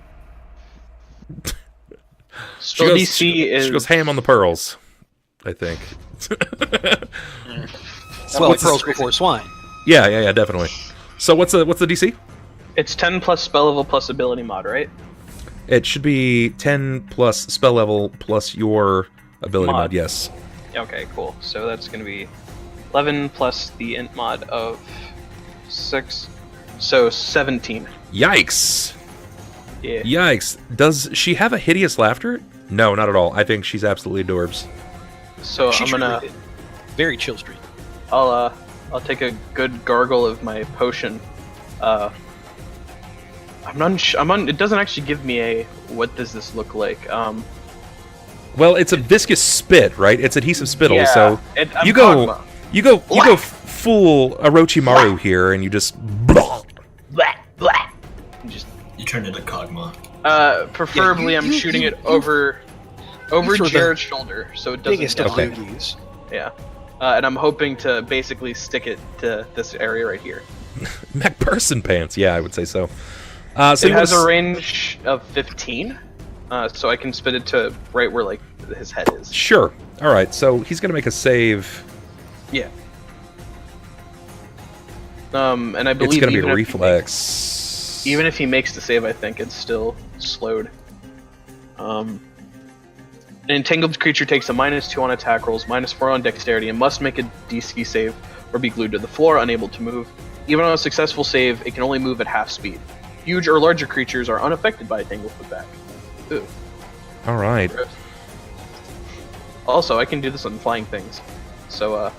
So DC is... She goes ham on the pearls, I think. Well, pearls before swine. Yeah, definitely. So what's the DC? It's 10 plus spell level plus ability mod, right? It should be 10 plus spell level plus your ability mod, yes. Okay, cool. So that's going to be 11 plus the int mod of 6. So 17. Yikes. Yeah. Yikes. Does she have a hideous laughter? No, not at all. I think she's absolutely adorbs. So She's I'm gonna... very chill streak. I'll take a good gargle of my potion. It doesn't actually give me a what does this look like. Well, it's a viscous spit, right? It's adhesive spittle, yeah, so I'm you go Kog'Maw. you go full Orochimaru here, and you just Blah, blah. Just You turned into Kog'Maw. preferably I'm shooting it over Jerrod's shoulder, so it doesn't. Biggest of Okay. loogies. Yeah. And I'm hoping to basically stick it to this area right here. MacPherson pants. Yeah, I would say so. So It you has wanna a range of 15, so I can spit it to right where like his head is. Sure. All right. So he's gonna make a save. Yeah. And I believe It's gonna be even a if reflex. even if he makes the save, I think it's still slowed. An entangled creature takes a -2 on attack rolls, -4 on dexterity, and must make a DC save or be glued to the floor, unable to move. Even on a successful save, it can only move at half speed. Huge or larger creatures are unaffected by Tangled Putback. Ooh. All right. Also, I can do this on flying things. So,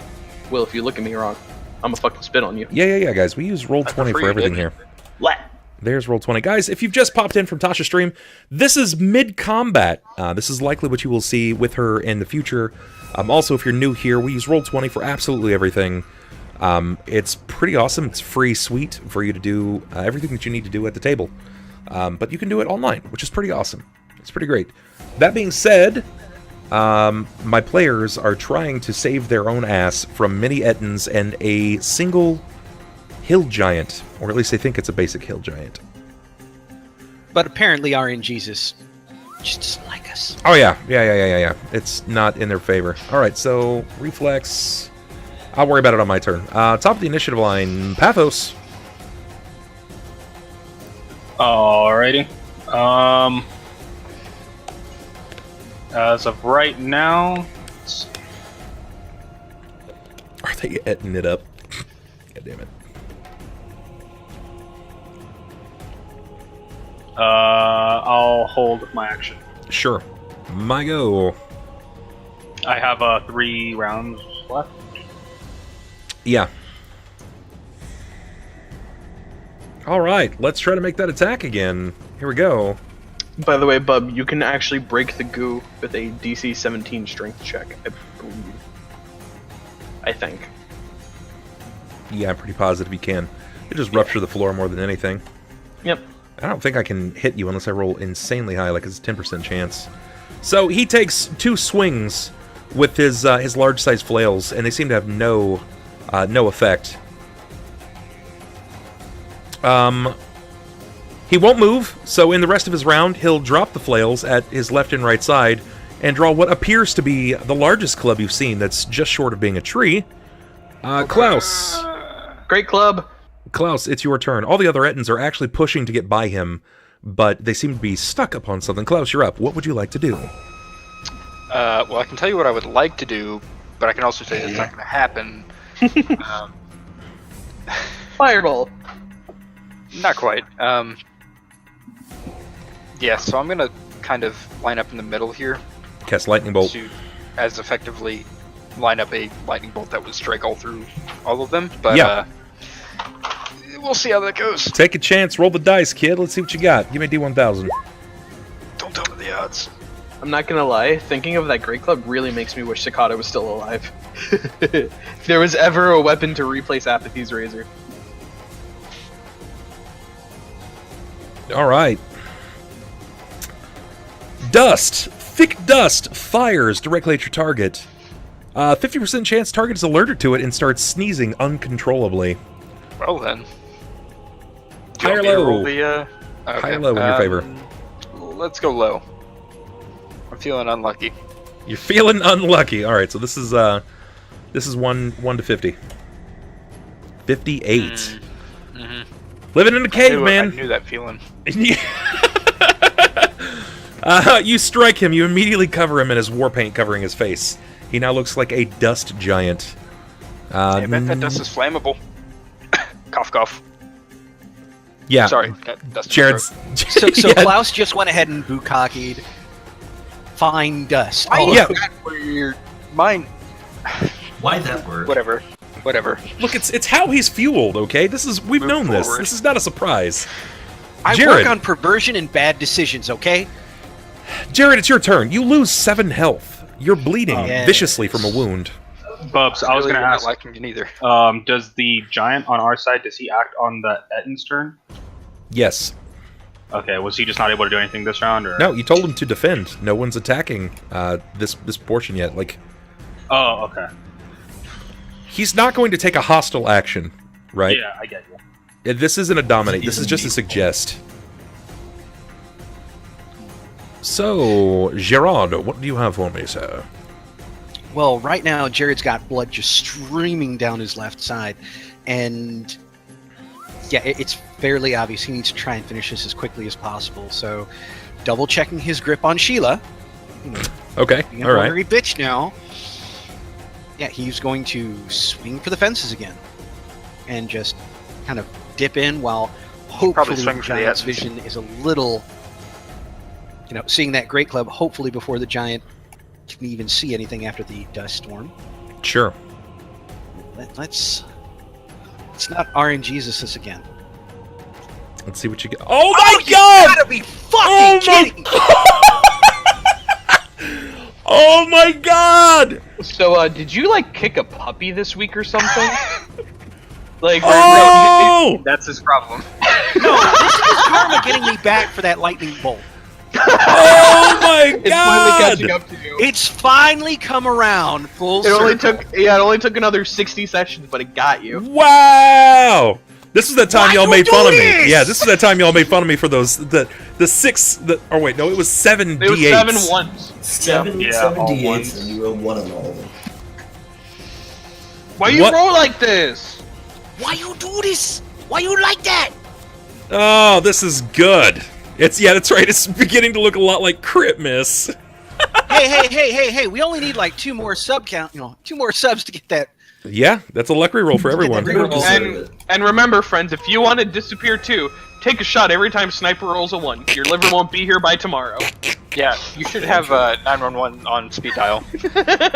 Will, if you look at me wrong, I'm gonna fucking spit on you. Yeah, guys. We use Roll20 for free, everything dude. here. What? There's Roll20. Guys, if you've just popped in from Tasha's stream, this is mid-combat. This is likely what you will see with her in the future. Also, if you're new here, we use Roll20 for absolutely everything. It's pretty awesome. It's free, sweet for you to do everything that you need to do at the table. But you can do it online, which is pretty awesome. It's pretty great. That being said, my players are trying to save their own ass from mini Ettins and a single hill giant, or at least they think it's a basic hill giant. But apparently RNG's is just like us. Oh yeah. It's not in their favor. All right, so reflex. I'll worry about it on my turn. Top of the initiative line, Pathos. Alrighty. As of right now, let's see. Are they etting it up? God damn it. I'll hold my action. Sure. My go. I have 3 rounds left. Yeah. All right, let's try to make that attack again. Here we go. By the way, Bub, you can actually break the goo with a DC 17 strength check, I believe. I think. Yeah, I'm pretty positive you can. It just rupture the floor more than anything. Yep. I don't think I can hit you unless I roll insanely high, like it's a 10% chance. So he takes 2 swings with his large-sized flails, and they seem to have no effect. He won't move, so in the rest of his round, he'll drop the flails at his left and right side and draw what appears to be the largest club you've seen that's just short of being a tree. Klaus. Great club! Klaus, it's your turn. All the other Ettins are actually pushing to get by him, but they seem to be stuck upon something. Klaus, you're up. What would you like to do? Well, I can tell you what I would like to do, but I can also say it's not going to happen. Fireball! Not quite. Yeah, so I'm gonna kind of line up in the middle here Cast lightning bolt. to as effectively line up a lightning bolt that would strike all through all of them. But Yeah. We'll see how that goes. Take a chance. Roll the dice, kid. Let's see what you got. Give me a D1000. Don't tell me the odds. I'm not gonna lie, thinking of that Great Club really makes me wish Cicada was still alive. If there was ever a weapon to replace Apathy's razor. All right. Dust. Thick dust fires directly at your target. 50% chance target is alerted to it and starts sneezing uncontrollably. Well then. High Do or you want me to low? roll the, okay. High or low in your favor? Let's go low. I'm feeling unlucky. You're feeling unlucky. All right, so this is 1 to 50. 58. Living in a cave, I man. knew that feeling. You strike him. You immediately cover him in his war paint covering his face. He now looks like a dust giant. I bet that dust is flammable. Cough, cough. Yeah. Sorry, dust. Jared's. So Yeah. Klaus just went ahead and bukkakied fine dust. Oh, Yeah. that weird. Mine. Why that word? Whatever. Look, it's how he's fueled. Okay, we've Move known this. forward. This is not a surprise. I Jerrod. work on perversion and bad decisions, okay? Jared, it's your turn. You lose 7 health. You're bleeding Yes. viciously from a wound. Bubs, I was Really gonna not ask. liking you neither. Does the giant on our side? Does he act on the Ettin's turn? Yes. Okay. Was he just not able to do anything this round, or? No, you told him to defend. No one's attacking this portion yet. Like, Oh, okay. he's not going to take a hostile action, right? Yeah, I get you. This isn't a dominate. He's This is just a immutable. suggest. So, Jerrod, what do you have for me, sir? Well, right now, Jared's got blood just streaming down his left side. And, yeah, it's fairly obvious he needs to try and finish this as quickly as possible. So, double-checking his grip on Sheila. Okay, Being all a right. hungry bitch now. Yeah, he's going to swing for the fences again. And just kind of dip in while hopefully swing the for the Giant's edge. vision is a little... seeing that Great Club, hopefully before the Giant can even see anything after the dust storm. Sure. Let's not RNGesus this again. Let's see what you get. Oh my god! You gotta be fucking Oh my- kidding! Oh my god! So, did you, like, kick a puppy this week or something? Like, Oh! That's his problem. No, this is karma getting me back for that lightning bolt. Oh my it's finally catching god! up to you. It's finally come around full It only circle. took another 60 sessions, but it got you. Wow! This is that time Why y'all you made do fun of this? me. Yeah, this is that time y'all made fun of me for those the 6. Oh wait, no, it was 7 It was D8s. 7 ones. Seven all D8s, ones. and you rolled 1 on all of them. Why you What? roll like this? Why you do this? Why you like that? Oh, this is good. That's right. It's beginning to look a lot like Crit Miss. Hey, we only need like 2 more subs to get that. Yeah, that's a luck reroll for everyone. They don't deserve it. And remember, friends, if you want to disappear too, take a shot every time Sniper rolls a 1. Your liver won't be here by tomorrow. Yeah, you should have 911 on speed dial.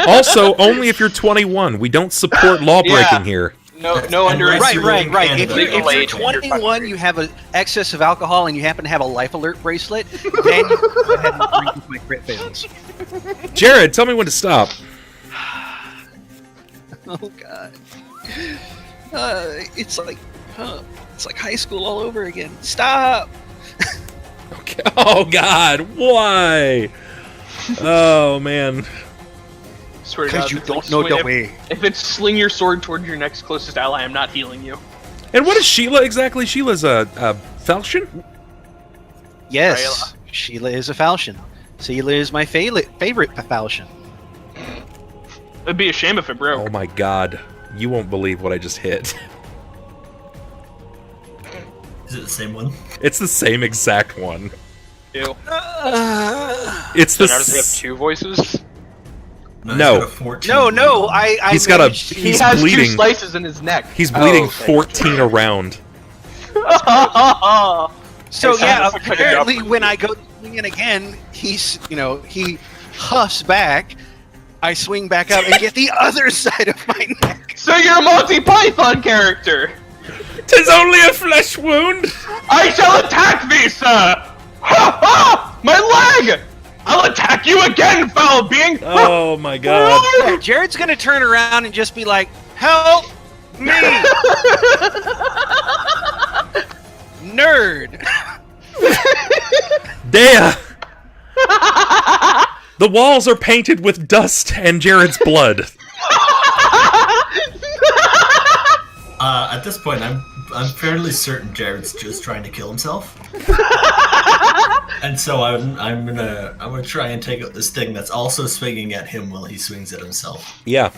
Also, only if you're 21. We don't support law breaking Yeah. here. No And underage. right- Right. Canada. If you're Age, you're 21, you have an excess of alcohol, and you happen to have a life alert bracelet, then you go ahead and drink with my crit fails. Jared, tell me when to stop. Oh god. It's like high school all over again. Stop. Okay. Oh God, why? Oh man. Swear to Because God, you if it's don't like know swing- the way. If it's sling your sword toward your next closest ally, I'm not healing you. And what is Sheila exactly? Sheil's a falchion? Yes, Sheila is a falchion. Sheila is my favorite falchion. It'd be a shame if it broke. Oh my God, you won't believe what I just hit. Is it the same one? It's the same exact one. Ew. It's So the. now does he have 2 voices? No. He's got a 14. No, He's got a. managed- He He's has 2 bleeding. slices in his neck. He's bleeding okay. 14 around. So yeah, That's a good apparently job. when I go to swing in again, he huffs back. I swing back up and get the other side of my neck. So you're a Monty Python character. 'Tis only a flesh wound. I shall attack thee, sir. Ha ha! My leg! I'll attack you again, foul being. Oh my god. Yeah, Jared's gonna turn around and just be like, "Help me, nerd!" Deia! The walls are painted with dust and Jerrod's blood. At this point, I'm fairly certain Jared's just trying to kill himself. And so I'm gonna try and take out this thing that's also swinging at him while he swings at himself. Yeah.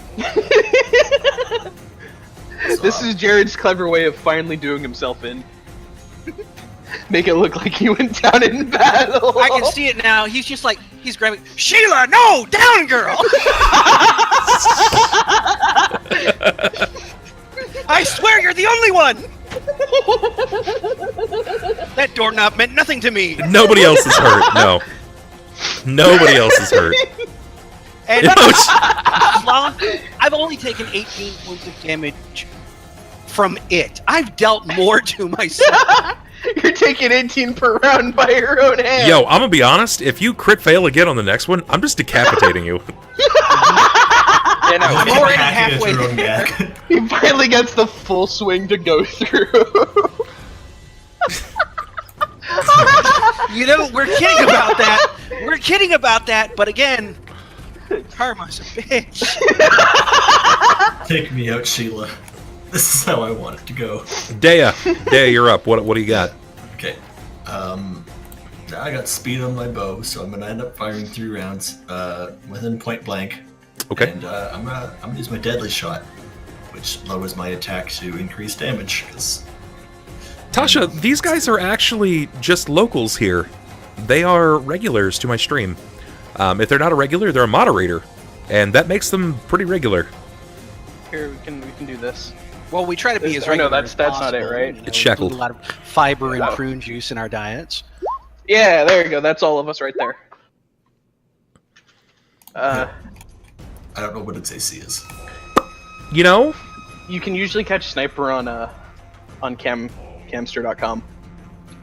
This is Jared's clever way of finally doing himself in. Make it look like he went down in battle. I can see it now. He's just like he's grabbing Sheila. No, down, girl. I swear you're the only one. That doorknob meant nothing to me. Nobody else is hurt. No. Nobody else is hurt. And Ouch. I've only taken 18 points of damage from it. I've dealt more to myself. You're taking 18 per round by your own hand. Yo, I'm gonna be honest. If you crit fail again on the next one, I'm just decapitating you. Yeah, no, I'm You're already hacking at halfway your own there. neck. He finally gets the full swing to go through. You know, we're kidding about that. We're kidding about that, but again, karma's a bitch. Take me out, Sheila. This is how I want it to go. Deia, you're up. What do you got? Okay. I got speed on my bow, so I'm gonna end up firing 3 rounds within point blank. Okay. And I'm gonna use my deadly shot, which lowers my attack to increase damage. Cause Tasha, these guys are actually just locals here. They are regulars to my stream. If they're not a regular, they're a moderator, and that makes them pretty regular. Here, we can do this. Well, we try to be This- as or no, regular that's- as that's not it, possible, right? you know, It's shackled. include a lot of fiber and Oh. prune juice in our diets. Yeah, there you go. That's all of us right there. I don't know what its AC is. You know, You can usually catch sniper on camster.com.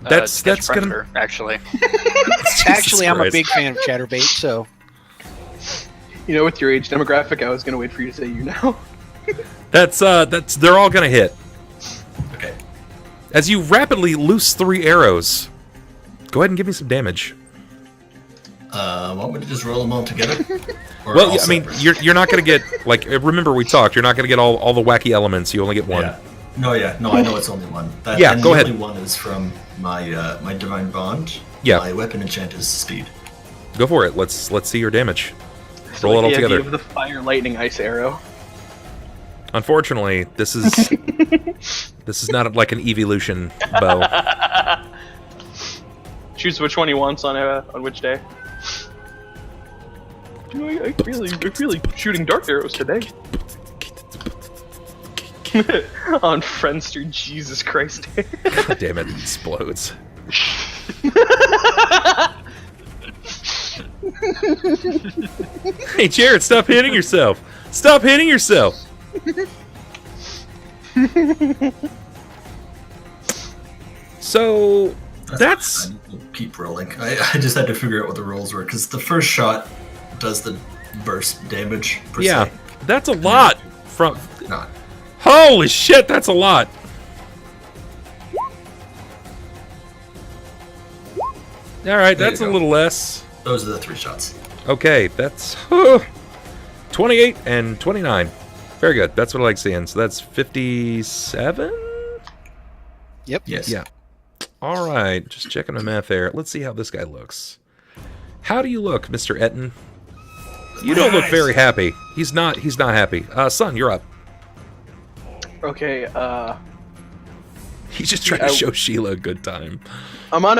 that's Catch gonna. Predator, actually. Actually, I'm a Christ. big fan of Chatterbait, so You know, with your age demographic, I was gonna wait for you to say you know. That's they're all gonna hit. Okay. As you rapidly loose 3 arrows, go ahead and give me some damage. Want me to just roll them all together? Or Well, all yeah, I mean, separate? you're not gonna get like. Remember, we talked. You're not gonna get all the wacky elements. You only get one. Yeah. No, I know it's only one. Yeah, and go the ahead. only one is from my my divine bond. Yeah. My weapon enchant is speed. Go for it. Let's see your damage. So Roll it all the idea together. of the fire, lightning, ice arrow. Unfortunately, this is this is not like an evolution bow. Choose which one he wants on which day. You know, I really shooting dark arrows today. On Friendster, Jesus Christ. God damn it! It explodes. Hey, Jerrod, stop hitting yourself! Stop hitting yourself! So that's I keep rolling. I just had to figure out what the rolls were because the first shot does the burst damage. Per yeah, se. that's a lot. From Not. holy shit, that's a lot. All right, There that's you a go. little less. Those are the 3 shots. Okay, that's 28 and 29. Very good. That's what I like seeing. So that's 57? Yes. Yeah. All right, just checking my math there. Let's see how this guy looks. How do you look, Mr. Etten? You don't look very happy. He's not happy. Sunn, you're up. Okay, He's just trying to show Sheila a good time. I'm at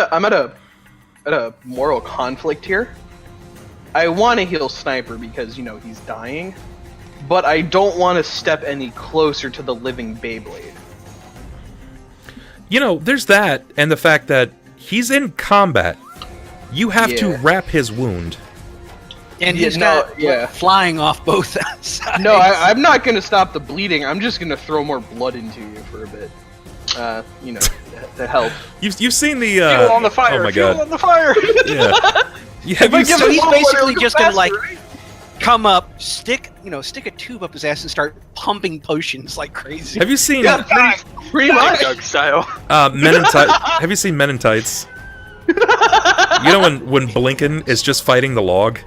a moral conflict here. I want to heal Sniper because, you know, he's dying, but I don't want to step any closer to the living Beyblade. You know, there's that, and the fact that he's in combat. You have to wrap his wound. And he's got flying off both sides. No, I'm not going to stop the bleeding. I'm just going to throw more blood into you for a bit. You know, to help. You've seen the... Fuel on the fire! Oh my Fuel God. on the fire! Yeah. So he's basically just going to, like, come up, stick a tube up his ass and start pumping potions like crazy. Have you seen... Pretty much. Doug style. Men in Tights? Have you seen Men in Tights? You know when Blinken is just fighting the log?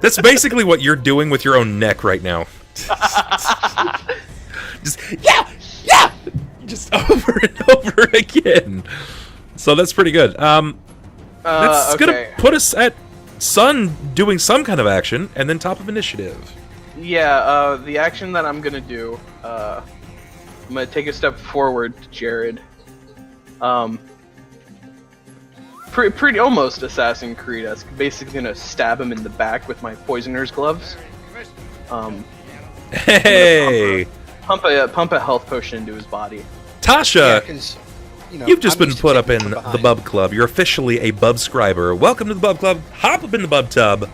That's basically what you're doing with your own neck right now. Just just over and over again. So that's pretty good. That's gonna put us at Sunn doing some kind of action, and then top of initiative. Yeah, the action that I'm gonna do, I'm gonna take a step forward to Jerrod. Pretty almost Assassin's Creed-esque. Basically gonna stab him in the back with my poisoner's gloves. Hey! Pump a health potion into his body. Tasha! You've just been put up in the Bub Club. You're officially a Bubscriber. Welcome to the Bub Club. Hop up in the Bub Tub.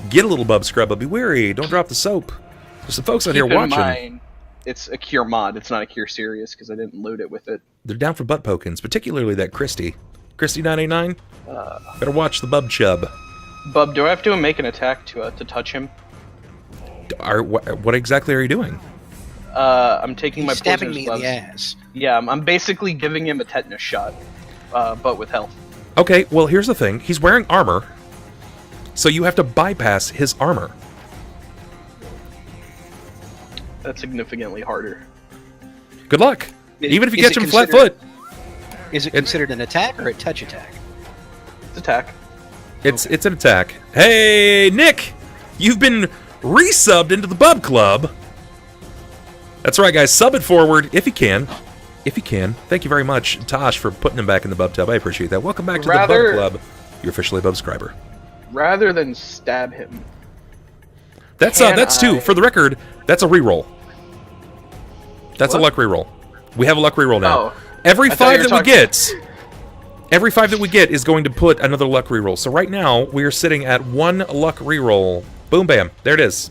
Get a little Bub Scrub, but be wary. Don't drop the soap. There's some folks out here watching. Keep in mind, it's a cure mod. It's not a cure serious because I didn't load it with it. They're down for butt pokins, particularly that Christy. Christy989? Better watch the Bub Chub. Bub, do I have to make an attack to touch him? What exactly are you doing? I'm taking my stabbing me gloves. in the ass. Yeah, I'm basically giving him a tetanus shot, but with health. Okay, well, here's the thing. He's wearing armor, so you have to bypass his armor. That's significantly harder. Good luck. Even if you catch him flat foot. Is it considered an attack or a touch attack? It's attack. It's an attack. Hey, Nick! You've been resubbed into the Bub Club. That's right, guys. Sub it forward if you can. If you can. Thank you very much, Tosh, for putting him back in the Bub Tub. I appreciate that. Welcome back to the Bub Club. You're officially a Bubscriber. Rather than stab him. That's two. For the record, that's a reroll. That's a luck reroll. We have a luck reroll now. Oh. Every 5 that we get is going to put another luck reroll. So right now, we are sitting at 1 luck reroll. Boom, bam. There it is.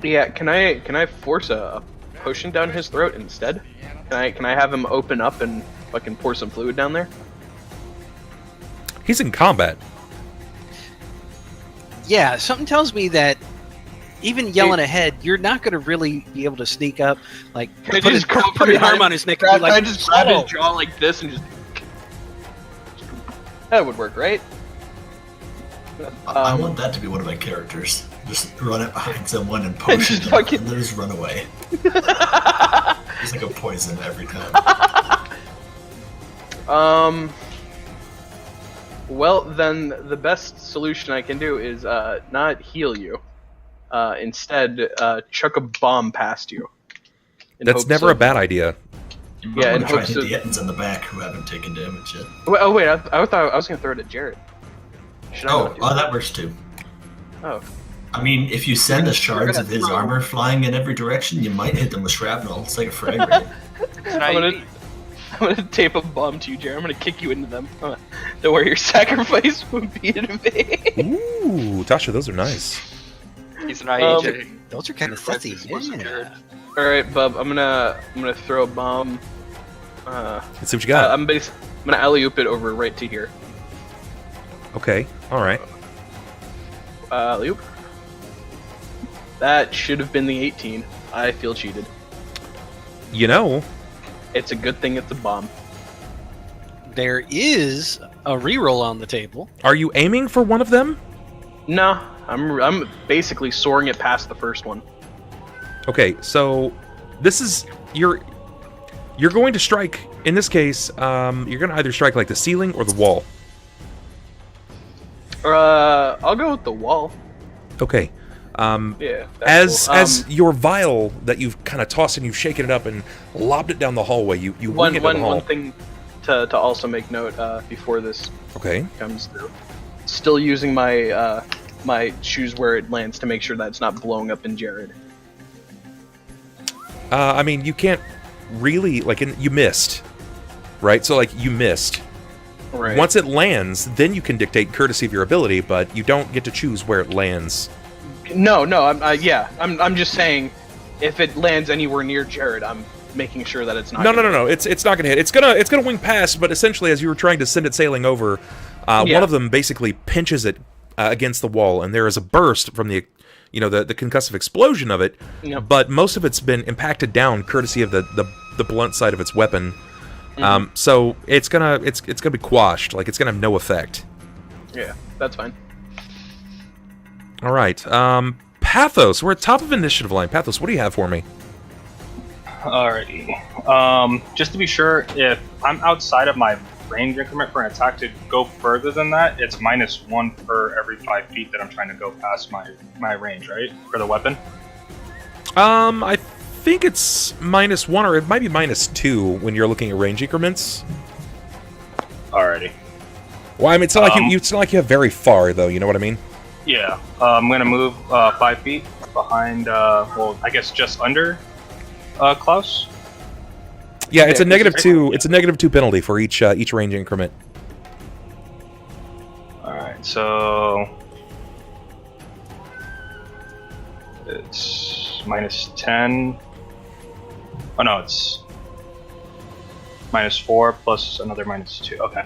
Yeah, can I force a potion down his throat instead? Can I have him open up and fucking pour some fluid down there? He's in combat. Yeah, something tells me that even yelling ahead, you're not going to really be able to sneak up, like, put an arm on his neck and be like, I just grab his jaw like this and just... That would work, right? I want that to be one of my characters. Just run it behind someone and potion them, and then just run away. It's like a poison every time. Well, then the best solution I can do is not heal you. Instead, chuck a bomb past you. That's never a bad idea. Yeah, and try to hit the Ettins in the back who haven't taken damage yet. Oh wait, I thought I was gonna throw it at Jerrod. That works too. Oh. I mean, if you send the shards of his armor flying in every direction, you might hit them with shrapnel. It's like a frag grenade. I'm gonna tape a bomb to you, Jerrod. I'm gonna kick you into them. Don't worry, your sacrifice won't be in vain. Ooh, Tasha, those are nice. He's an IAJ. Those are kind of fussy. Yeah. All right, Bub. I'm gonna throw a bomb. Let's see what you got. I'm gonna alley-oop it over right to here. Okay. All right. Alley-oop. That should have been the 18. I feel cheated. You know, it's a good thing it's a bomb. There is a reroll on the table. Are you aiming for one of them? No, I'm basically soaring it past the first one. Okay, so this is you're going to strike. In this case, you're going to either strike like the ceiling or the wall. I'll go with the wall. Okay. Yeah. As your vial that you've kind of tossed and you've shaken it up and lobbed it down the hallway, you wing it down the hall. One thing to also make note before this comes through. Still using my my shoes where it lands to make sure that it's not blowing up in Jerrod. I mean, you can't really like you missed, right? So like you missed. Right. Once it lands, then you can dictate courtesy of your ability, but you don't get to choose where it lands. No, I'm just saying, if it lands anywhere near Jerrod, I'm making sure that it's not. No. It's not gonna hit. It's gonna wing past, but essentially, as you were trying to send it sailing over, one of them basically pinches it against the wall, and there is a burst from the concussive explosion of it. Yep. But most of it's been impacted down, courtesy of the blunt side of its weapon. So it's gonna be quashed. Like it's gonna have no effect. Yeah, that's fine. All right, Pathos. We're at top of initiative line. Pathos, what do you have for me? Alrighty. Just to be sure, if I'm outside of my range increment for an attack to go further than that, it's -1 per every 5 feet that I'm trying to go past my range, right? For the weapon. I think it's -1, or it might be -2 when you're looking at range increments. Alrighty. Well, I mean, it's not like you have very far, though. You know what I mean? Yeah. I'm gonna move 5 feet behind. Well, I guess just under Klaus. Yeah, it's a -2. It's a -2 penalty for each range increment. All right, so it's -10. Oh no, it's -4 plus another -2. Okay.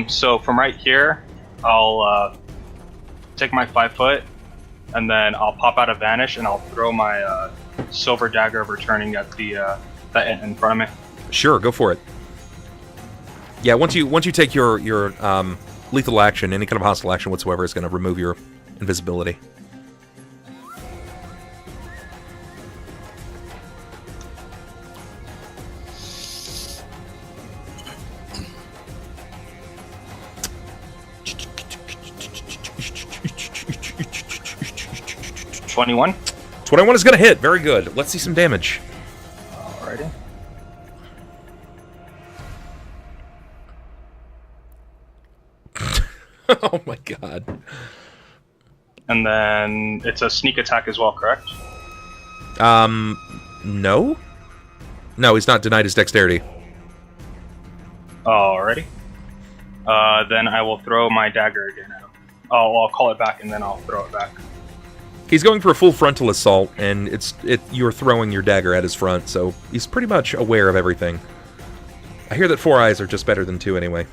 So from right here, I'll take my 5 foot, and then I'll pop out of vanish, and I'll throw my silver dagger of returning at the that in front of me. Sure, go for it. Yeah, once you take your lethal action, any kind of hostile action whatsoever is going to remove your invisibility. $21. 21 is going to hit. Very good. Let's see some damage. Alrighty. Oh my god. And then it's a sneak attack as well, correct? No? No, he's not denied his dexterity. Alrighty. Then I will throw my dagger again at him. I'll call it back and then I'll throw it back. He's going for a full frontal assault, and you're throwing your dagger at his front, so he's pretty much aware of everything. I hear that 4 eyes are just better than 2 anyway.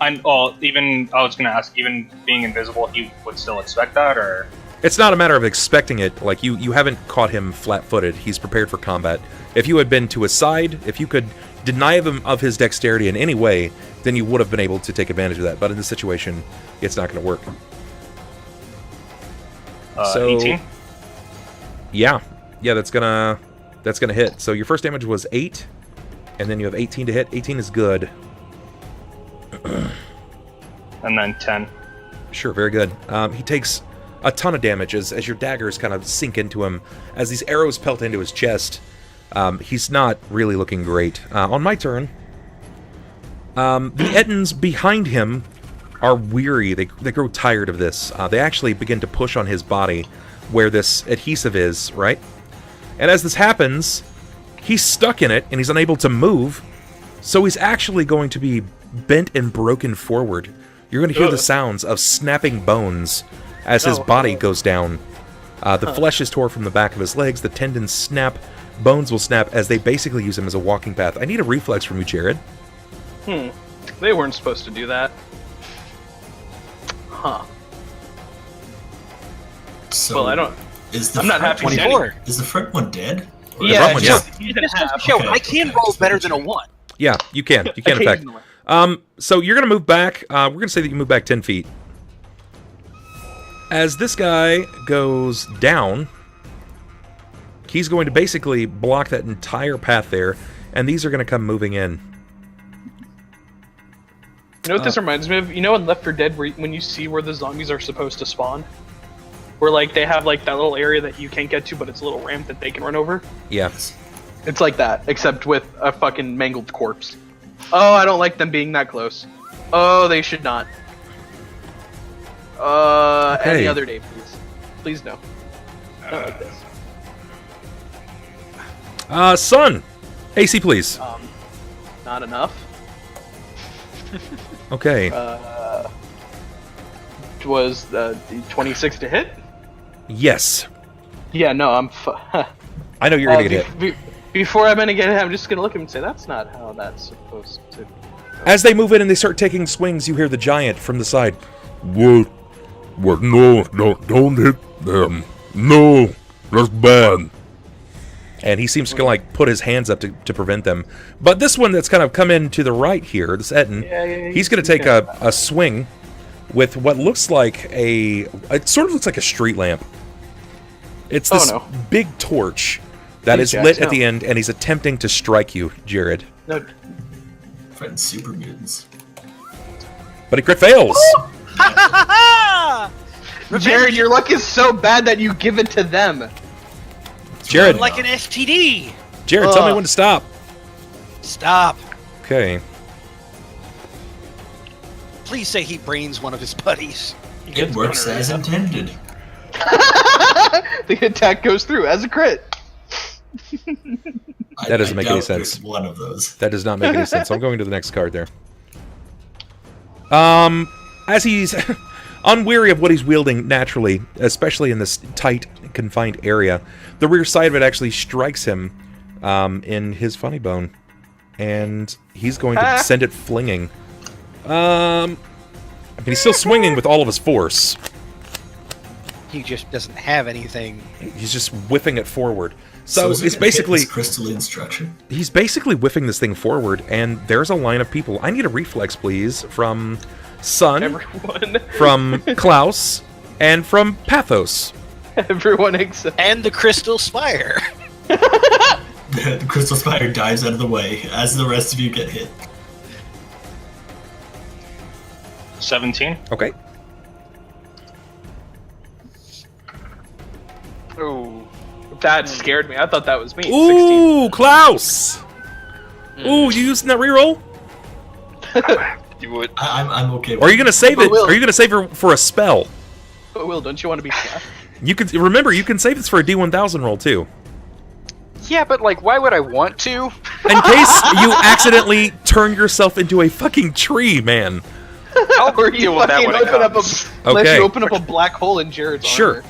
I was gonna ask, even being invisible, he would still expect that, or? It's not a matter of expecting it. Like, you haven't caught him flat-footed. He's prepared for combat. If you had been to his side, if you could deny him of his dexterity in any way, then you would have been able to take advantage of that. But in this situation, it's not going to work. 18? Yeah, that's gonna hit. So your first damage was 8, and then you have 18 to hit. 18 is good. And then 10. Sure, very good. He takes a ton of damage as your daggers kind of sink into him. As these arrows pelt into his chest, he's not really looking great. On my turn, the Ettins behind him are weary. They grow tired of this. They actually begin to push on his body where this adhesive is, right? And as this happens, he's stuck in it, and he's unable to move, so he's actually going to be bent and broken forward. You're going to hear the sounds of snapping bones as his body goes down. The flesh is tore from the back of his legs, the tendons snap, bones will snap as they basically use him as a walking path. I need a reflex from you, Jerrod. They weren't supposed to do that. Huh. So Well, I don't. I'm not happy. 24. Is the front one dead? Or Yeah, front one, yeah. you can have. Show, Okay. I can roll better than a 1. Yeah, you can. You can, in fact. Occasionally. So you're going to move back. We're going to say that you move back 10 feet. As this guy goes down, he's going to basically block that entire path there, and these are going to come moving in. You know what this reminds me of? You know in Left 4 Dead when you see where the zombies are supposed to spawn? Where like they have like that little area that you can't get to, but it's a little ramp that they can run over? Yeah. It's like that, except with a fucking mangled corpse. Oh, I don't like them being that close. Oh, they should not. Any other day, please. Please no. I don't like this. Sunn! AC, please. Not enough. Okay. Was 26 to hit? Yes. Yeah, no, I'm. I know you're gonna get hit. Before I'm gonna get hit, I'm just gonna look at him and say, "That's not how that's supposed to." As they move in and they start taking swings, you hear the giant from the side. What? No, don't hit them. No, that's bad. And he seems to like put his hands up to prevent them. But this one that's kind of come in to the right here, this Etten, he's going to take a swing with what looks like it sort of looks like a street lamp. It's this big torch that is lit at the end, and he's attempting to strike you, Jerrod. No. Friends, super mutants. But he crit fails! Jerrod, your luck is so bad that you give it to them. Jerrod, Like an STD. Jerrod, tell me when to stop. Stop. Okay. Please say he brains one of his buddies. It works as intended. The attack goes through as a crit. That doesn't make any sense. There's one of those. That does not make any sense. So I'm going to the next card there. As he's unweary of what he's wielding naturally, especially in this tight, confined area, the rear side of it actually strikes him in his funny bone. And he's going to send it flinging. I mean, he's still swinging with all of his force. He just doesn't have anything. He's just whipping it forward. So it's it's basically crystalline structure. he's basically whipping this thing forward, and there's a line of people. I need a reflex, please, from Sunn, Everyone. from Klaus, and from Pathos. Everyone except. And the Crystal Spire. The crystal spire dives out of the way as the rest of you get hit. 17. Okay. Ooh. That scared me. I thought that was me. 16. Ooh, Klaus! Ooh, you using that reroll? You would. I'm okay with Or are you gonna save But it? Will- Are you gonna save it for a spell? But Will, don't you want to be Scott? You can remember you can save this for a D1000 roll too, Yeah, but like, why would I want to? in case you accidentally turn yourself into a fucking tree, man. I'll Or deal you with that fucking when it open up comes. unless Okay. you open up a black hole in Jerrod's Sure.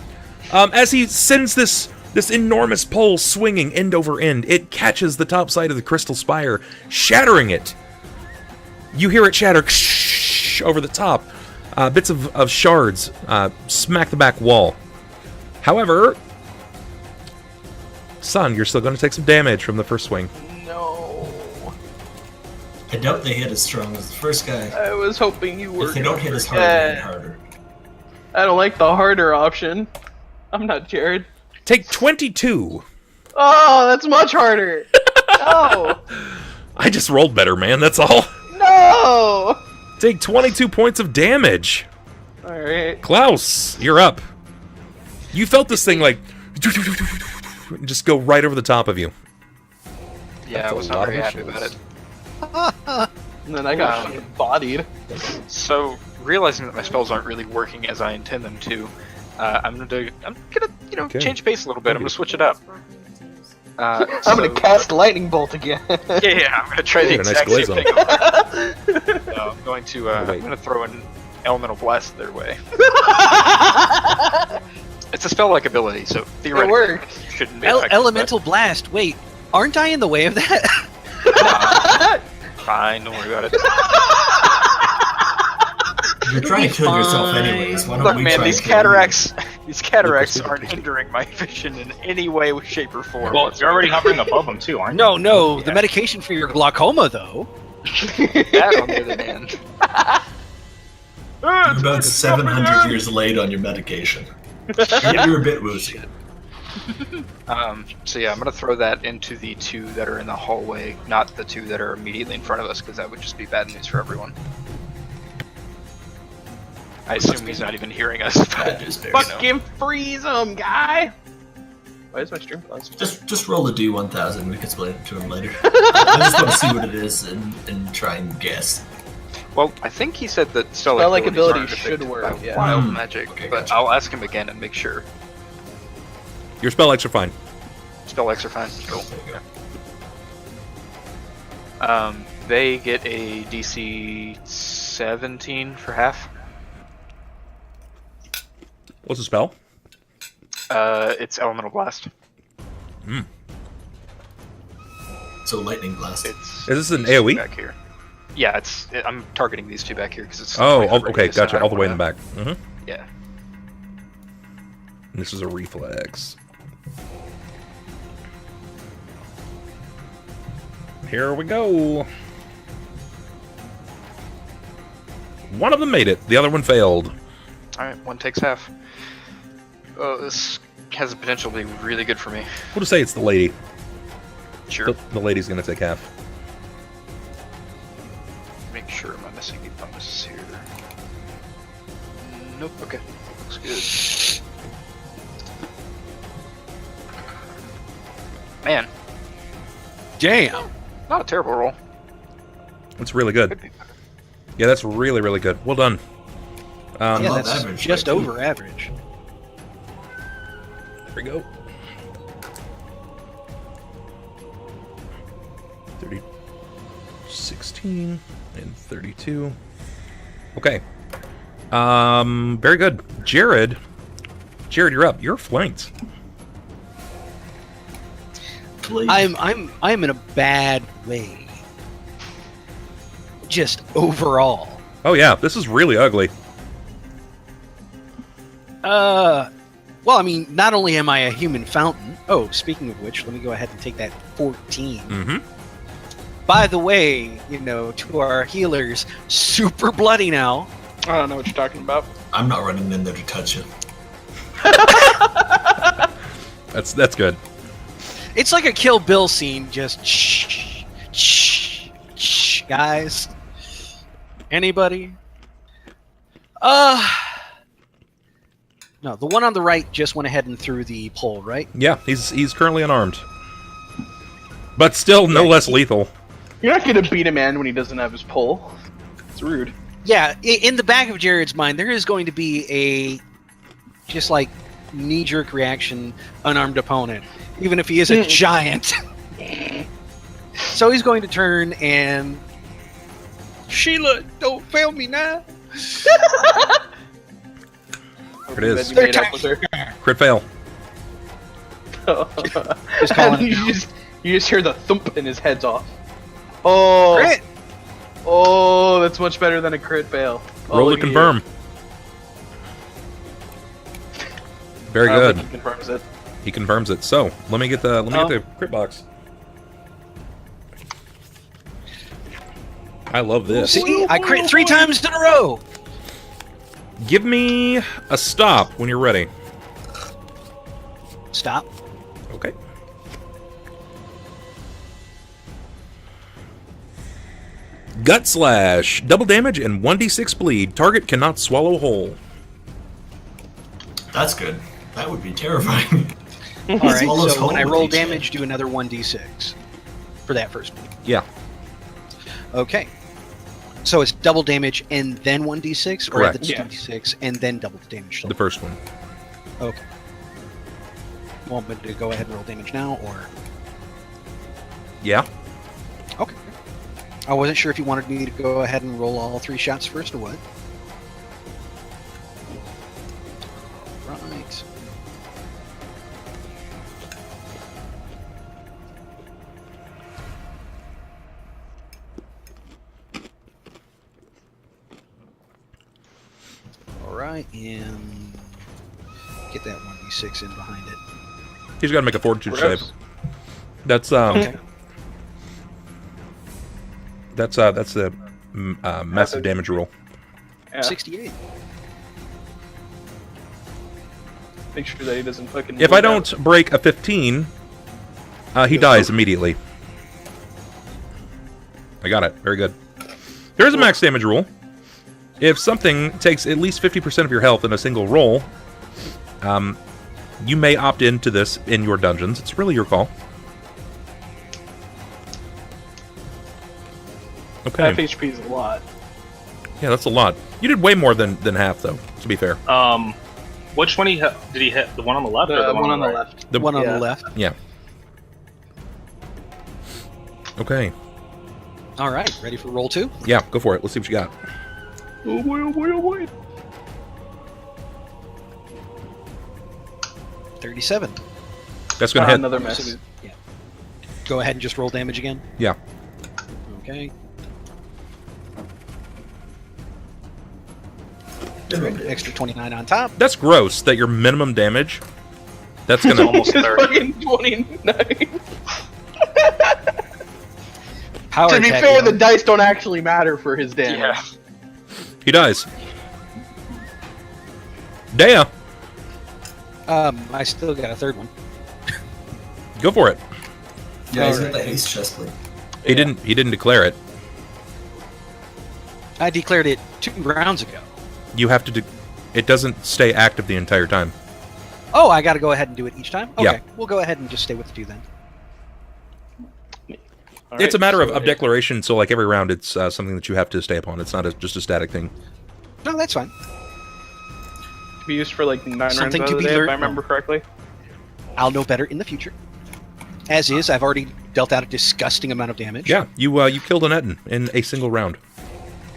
armor. As he sends this enormous pole swinging end over end, it catches the top side of the crystal spire, shattering it. You hear it shatter over the top. Bits of shards smack the back wall. However, Sunn, you're still going to take some damage from the first swing. No. I doubt they hit as strong as the first guy. I was hoping you were. If they don't hit as hard, they hit harder. I don't like the harder option. I'm not Jerrod. Take 22. Oh, that's much harder. No. I just rolled better, man, that's all. No. Take 22 points of damage. All right. Klaus, you're up. You felt this thing like just go right over the top of you. Yeah, That's I a was lot not of very happy initials. about it. And then I got fucking bodied. So, realizing that my spells aren't really working as I intend them to, I'm gonna Okay. change pace a little bit. I'm gonna switch it up. I'm gonna cast lightning bolt again. Yeah, I'm gonna try the Got a nice exact same glaze thing. So I'm going to. I'm gonna throw an elemental blast their way. It's a spell-like ability, so theoretically It works. it shouldn't be effective, Elemental Blast. Wait, aren't I in the way of that? but fine, don't worry about it. You're trying to kill yourself anyways. Why don't Look, we man, try these and kill you? cataracts aren't hindering my vision in any way, shape, or form. Well, you're already hovering above them too, aren't you? No, the medication for your glaucoma, though. That on the other hand. You're about 700 years late on your medication. You're a bit woozy. So yeah, I'm gonna throw that into the two that are in the hallway, not the two that are immediately in front of us, because that would just be bad news for everyone. I assume he's not even hearing us. Bad news bears. Fucking freeze him, guy! Why is my stream closed? Just roll a D1000. We can explain it to him later. I just want to see what it is and try and guess. Well, I think he said that Spell-like abilities aren't should affected work, by yeah. wild Hmm. magic, Okay, but gotcha. I'll ask him again and make sure. Your spell likes are fine. Spell X are fine. Cool. There you go. They get a DC 17 for half. What's the spell? It's Elemental Blast. So lightning blast. It's Is this an these two AoE? back here? Yeah, I'm targeting these two back here because it's. Oh, 25 okay, radius, and gotcha. I All the don't way in the wanna- back. Mm-hmm. Yeah. And this is a reflex. Here we go. One of them made it. The other one failed. All right, one takes half. Oh, this has the potential to be really good for me. We'll just say it's the lady. Sure. The lady's gonna take half. Make sure I'm not missing any bonuses here. Nope. Okay. Looks good. Man, Damn. not a terrible roll. It's really good. Yeah, that's really, really good. Well done. Yeah, Above that's average, just right? over average. There we go. 30, 16 and 32. Okay. Very good. Jerrod, you're up. You're flanked. I'm in a bad way. Just overall. Oh yeah, this is really ugly. Well, I mean, not only am I a human fountain. Oh, speaking of which, let me go ahead and take that 14. Mm-hmm. By the way, to our healers, super bloody now. I don't know what you're talking about. I'm not running in there to touch it. That's good. It's like a Kill Bill scene. Just shh, shh, shh, guys. Anybody? No, the one on the right just went ahead and threw the pole, right? Yeah, he's currently unarmed, but still no less lethal. You're not gonna beat a man when he doesn't have his pole. It's rude. Yeah, in the back of Jerrod's mind, there is going to be a just like knee-jerk reaction, unarmed opponent, even if he is a giant. So he's going to turn and Sheila, don't fail me now. There it is. You made up with her. Crit fail. Just calling it you just hear the thump and his head's off. Oh, crit. Oh, that's much better than a crit fail. Roll to confirm. Very good. He confirms it. He confirms it. So let me get the crit box. I love this. See, I crit 3 times in a row. Give me a stop when you're ready. Stop. Okay. Gut slash. Double damage and 1d6 bleed. Target cannot swallow whole. That's good. That would be terrifying. All right, Swallows so when I whole roll with each damage, do another 1d6 for that first one. Yeah. Okay. So it's double damage and then 1d6? Or Correct. it's 2d6 and then double the damage? The first one. Okay. Want me to go ahead and roll damage now, or? Yeah. Okay. I wasn't sure if you wanted me to go ahead and roll all 3 shots first, or what? Right. Alright, and get that 1d6 in behind it. He's got to make a fortitude Gross. save. That's that's the massive damage roll. Yeah. 68. Make sure that he doesn't fucking. If I don't break a 15, he dies immediately. I got it. Very good. There is a max damage rule. If something takes at least 50% of your health in a single roll, you may opt into this in your dungeons. It's really your call. Okay. half HP is a lot. Yeah, that's a lot. You did way more than half, though, to be fair. Which one did he hit? The one on the left or The the one on the right? left. The One on yeah. the left. Yeah. Okay. All right, ready for roll 2? Yeah, go for it. Let's see what you got. Oh boy, oh boy, oh boy. 37. That's going to hit. Another miss. Yeah. Go ahead and just roll damage again. Yeah. Okay. Extra 29 on top. That's gross that your minimum damage. That's going to Almost It's 30. fucking 29. Power To be attack, fair, you know. the dice don't actually matter for his damage. Yeah. He dies. Deia, I still got a third one. go for it. Yeah, he's got Alright. the haste chestplate. He didn't declare it. I declared it 2 rounds ago. You have to it doesn't stay active the entire time. Oh, I got to go ahead and do it each time? Okay, Yeah. we'll go ahead and just stay with the 2 then. All It's a right, matter so of declaration, so like every round it's something that you have to stay upon. It's not just a static thing. No, that's fine. to be used for like 9 rounds Something out to of be the day, if learned. I remember correctly. I'll know better in the future. As is, I've already dealt out a disgusting amount of damage. Yeah, you killed an Etten in a single round.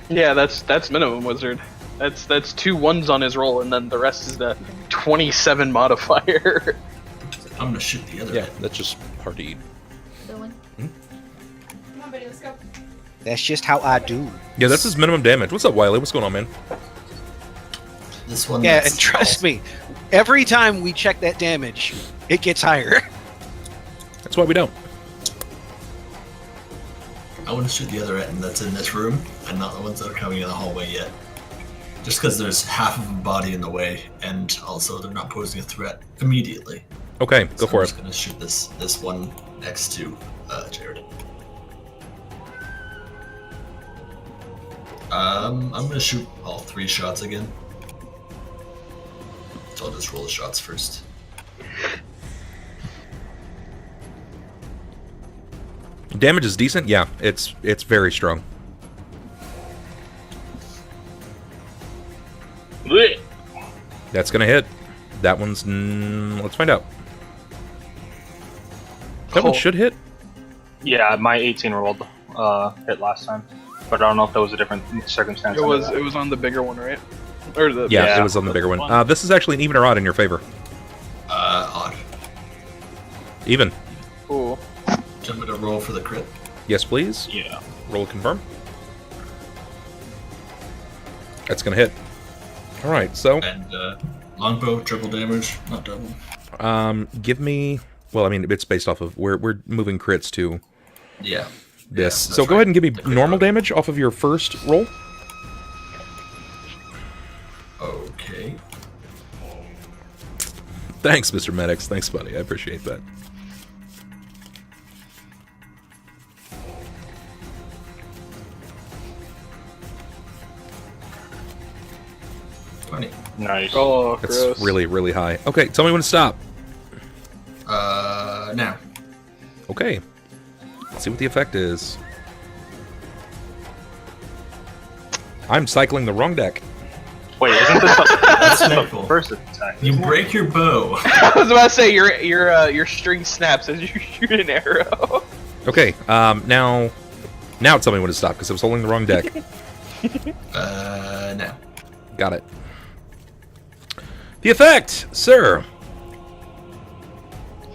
Yeah, that's minimum wizard. That's 2 1s on his roll, and then the rest is the 27 modifier. I'm gonna shoot the other Yeah, end. that's just hard to eat. Dylan. Come on, buddy, let's go. That's just how I do. Yeah, that's his minimum damage. What's up, Wiley? What's going on, man? This one. Yeah, that's and trust me, every time we check that damage, it gets higher. That's why we don't. I want to shoot the other end that's in this room, and not the ones that are coming in the hallway yet. Just because there's half of a body in the way, and also they're not posing a threat immediately. Okay, go So for I'm it. just gonna shoot this one next to Jerrod. I'm gonna shoot all 3 shots again. So I'll just roll the shots first. Damage is decent. Yeah, it's very strong. Blech. That's gonna hit. That one's. Let's find out. That one Oh. should hit. Yeah, my 18 rolled hit last time, but I don't know if that was a different circumstance. It was on the bigger one, right? Or the Yeah, Yeah. it was on the bigger one. This is actually an even or odd in your favor. Odd. Even. Ooh. Jump to roll for the crit. Yes, please. Yeah. Roll confirm. That's gonna hit. All right, so And longbow, triple damage, not double. give me. Well, I mean, it's based off of we're moving crits to Yeah. this. Yeah, So that's go ahead and give me right. The crit normal roll. damage off of your first roll. Okay. Thanks, Mr. Medics. Thanks, buddy. I appreciate that. Nice. Oh, That's gross. really, really high. Okay, tell me when to stop. Now. Okay. Let's see what the effect is. I'm cycling the wrong deck. Wait, isn't this That's the painful. first attack? You break your bow. I was about to say your string snaps as you shoot an arrow. Okay, now tell me when to stop, because I was holding the wrong deck. Now. Got it. The effect, sir.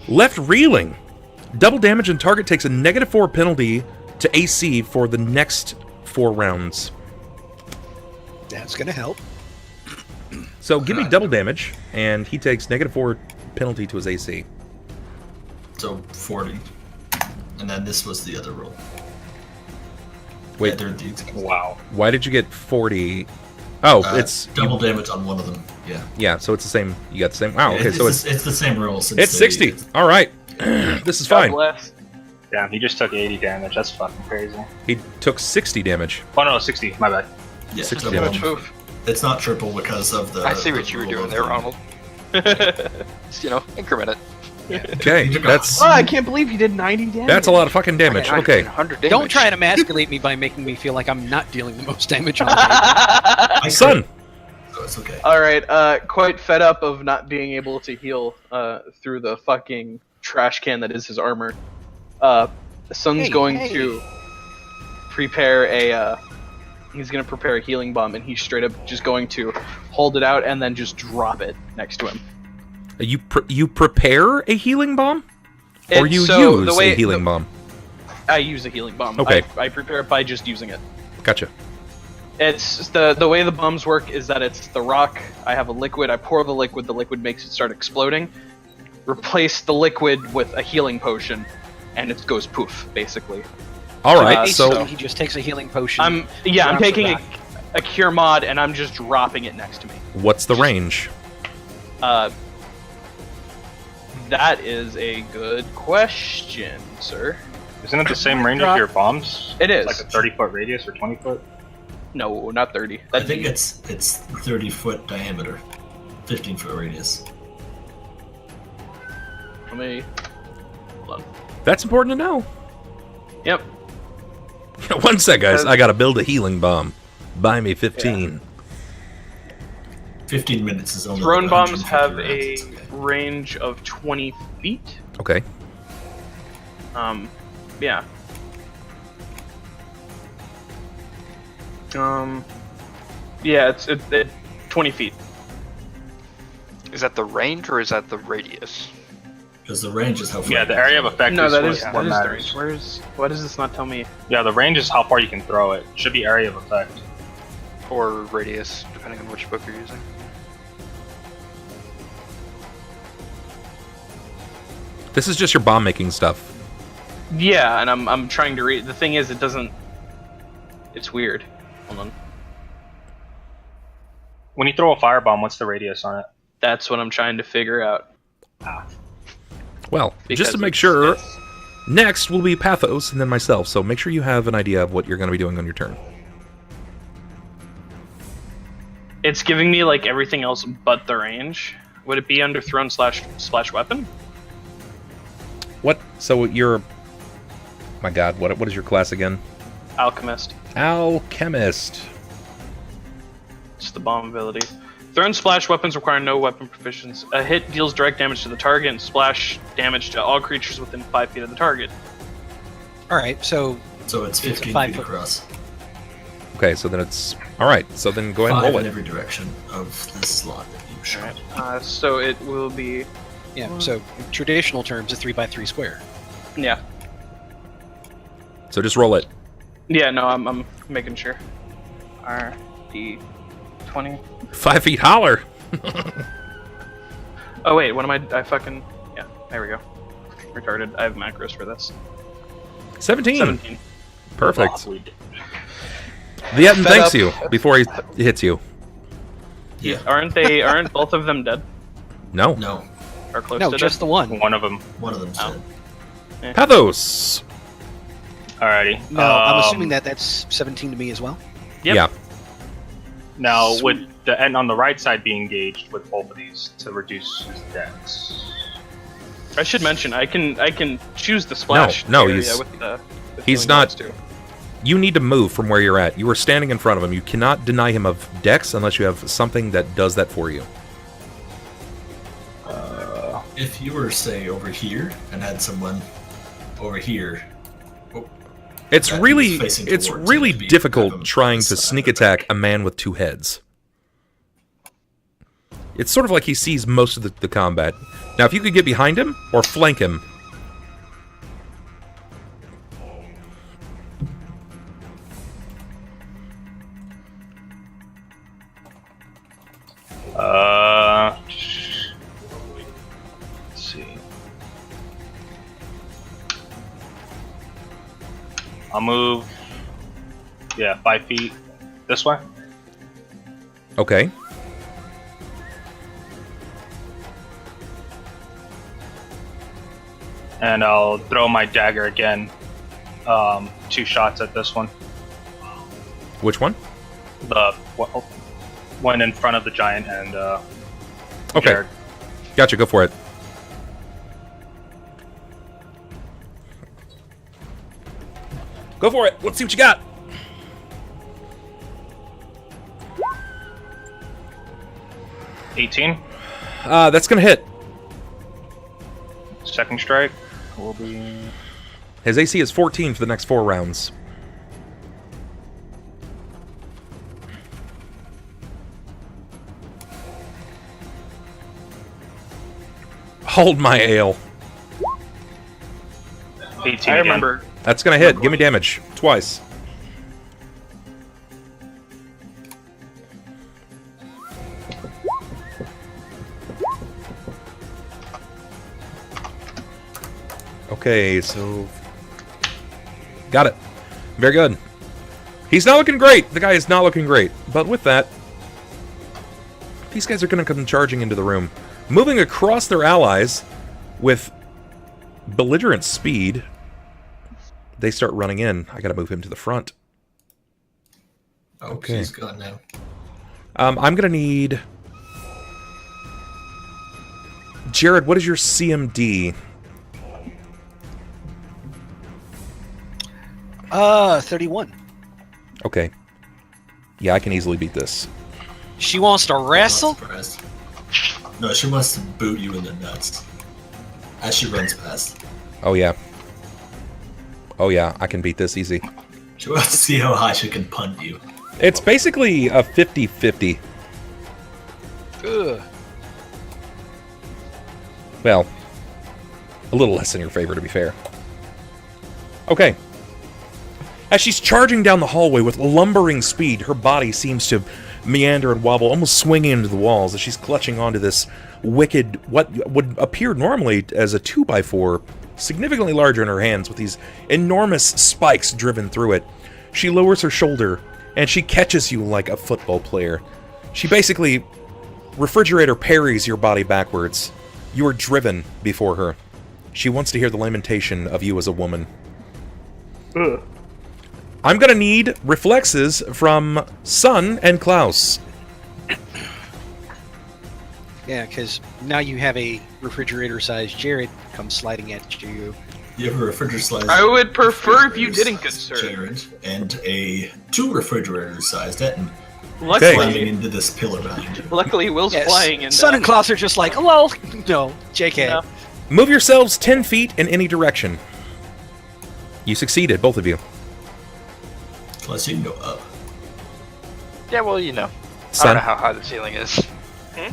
Left reeling. Double damage and target takes a -4 penalty to AC for the next 4 rounds. That's going to help. So give me double damage, and he takes -4 penalty to his AC. So 40. And then this was the other roll. Wait, Yeah, they're the exact- Wow. why did you get 40? Oh, it's double damage on one of them. Yeah. yeah. So it's the same. You got the same. Wow. Yeah, Okay, so it's the same roll. Since it's 60. All right. This is God fine. bless. Damn, he just took 80 damage. That's fucking crazy. He took 60 damage. Oh no, 60. My bad. Yeah, 60 double. damage. Oof. It's not triple because of the. I see what the you were roll doing of there, the- Ronald. Just, increment it. Okay, You took that's Oh, I can't believe he did 90 damage. that's a lot of fucking damage. Okay. 100 damage. Don't try to emasculate me by making me feel like I'm not dealing the most damage on the game. I Sunn. crit, so it's okay. All right, quite fed up of not being able to heal through the fucking trash can that is his armor. Sunn's going to prepare a. He's going to prepare a healing bomb, and he's straight up just going to hold it out and then just drop it next to him. You prepare a healing bomm, or you use a healing bomb? I use a healing bomb. Okay. I prepare it by just using it. Gotcha. It's the way the bombs work is that it's the rock. I have a liquid. I pour the liquid makes it start exploding. Replace the liquid with a healing potion, and it goes poof, basically. All right, so he just takes a healing potion. I'm taking a cure mod, and I'm just dropping it next to me. What's the range? That is a good question, sir. Isn't it the same range as your bombs? It is. Like a 30-foot radius or 20-foot? No, not 30. I think it's 30-foot diameter, 15-foot radius. Let me. Hold on. That's important to know. Yep. 1 sec, guys. I gotta build a healing bomb. Buy me 15. Yeah. 15 minutes is only. Thrown like bombs have 150 a rounds, it's okay. range of 20 feet. Okay. Yeah. Yeah, it's 20 feet. Is that the range or is that the radius? Because the range is how far. Yeah, the area of effect No, is that what is what the matters. range. Why does this not tell me? Yeah, the range is how far you can throw it. Should be area of effect. Or radius, depending on which book you're using. This is just your bomb making stuff. Yeah, and I'm trying to read. The thing is, it doesn't. It's weird. Hold on. When you throw a firebomb, what's the radius on it? That's what I'm trying to figure out. Well, Because just to make it's- sure, it's- next will be Pathos and then myself, so make sure you have an idea of what you're going to be doing on your turn. It's giving me like everything else but the range. Would it be under thrown slash weapon? What? So you're... My god, what is your class again? Alchemist. Alchemist. It's the bomb ability. Thrown splash weapons require no weapon proficiency. A hit deals direct damage to the target and splash damage to all creatures within 5 feet of the target. All right, so So it's 15 5 feet foot. across. Okay, so then it's... Alright, so then go ahead and 5 roll in it. every direction of the slot that you shot. Alright. So it will be... yeah, so in traditional terms, a 3x3 square. Yeah. So just roll it. Yeah, no, I'm making sure. RD 20. 5 feet holler! Oh wait, what am I fucking... Yeah, there we go. Retarded. I have macros for this. 17. 17. Perfect. Oh, we did. The Etten Fed thanks up. you before he hits you. Yeah. Aren't both of them dead? No. No, Or close No, to just dead? the one. One of them. one of them's Oh. dead. Pathos! Alrighty. No, I'm assuming that's 17 to me as well. Yep. Yeah. Now, Sweet. would the end on the right side be engaged with both of these to reduce his dex? I should mention, I can choose the splash No, area he's- with the he's healing not- dots, too. You need to move from where you're at. You are standing in front of him. You cannot deny him of dex unless you have something that does that for you. If you were, say, over here and had someone over here, It's that he really, was facing it's towards, really it'd be difficult kind of trying to side sneak or attack back. a man with two heads. It's sort of like he sees most of the combat. Now, if you could get behind him or flank him. Let's see. I'll move. Yeah, 5 feet this way. Okay. And I'll throw my dagger again. 2 shots at this one. Which one? The one in front of the giant and Okay. Jerrod. Gotcha, go for it. Go for it. Let's see what you got. $18. That's gonna hit. Second strike will be His AC is 14 for the next 4 rounds. Hold my ale. 18 I again. remember. That's gonna hit. Give me damage. Twice. Okay, so... Got it. Very good. He's not looking great. The guy is not looking great. But with that, these guys are going to come charging into the room. Moving across their allies with belligerent speed, they start running in. I got to move him to the front. Okay. He's gone now. I'm going to need... Jerrod, what is your CMD? 31. Okay. Yeah, I can easily beat this. She wants to wrestle? I'm not surprised. No, she wants to boot you in the nuts as she runs past. Oh, yeah. Oh, yeah, I can beat this easy. She wants to see how high she can punt you. It's basically a 50-50. Ugh. Well, a little less in your favor, to be fair. Okay. As she's charging down the hallway with lumbering speed, her body seems to meander and wobble, almost swinging into the walls as she's clutching onto this wicked, what would appear normally as a 2x4, significantly larger in her hands with these enormous spikes driven through it. She lowers her shoulder, and she catches you like a football player. She basically refrigerator parries your body backwards. You are driven before her. She wants to hear the lamentation of you as a woman. Ugh. I'm gonna need reflexes from Sunn and Klaus. Yeah, because now you have a refrigerator-sized Jerrod come sliding at you. You have a refrigerator-sized... I would prefer if you didn't, good sir. Jerrod, and a 2 refrigerator-sized Etten Luckily, climbing into this pillar behind you. luckily Will's Yes. flying and Sun and Klaus are just like, oh, well, no, JK. No. Move yourselves 10 feet in any direction. You succeeded, both of you. Plus you can go up. Yeah, well, you know. I Sunn, don't know how high the ceiling is.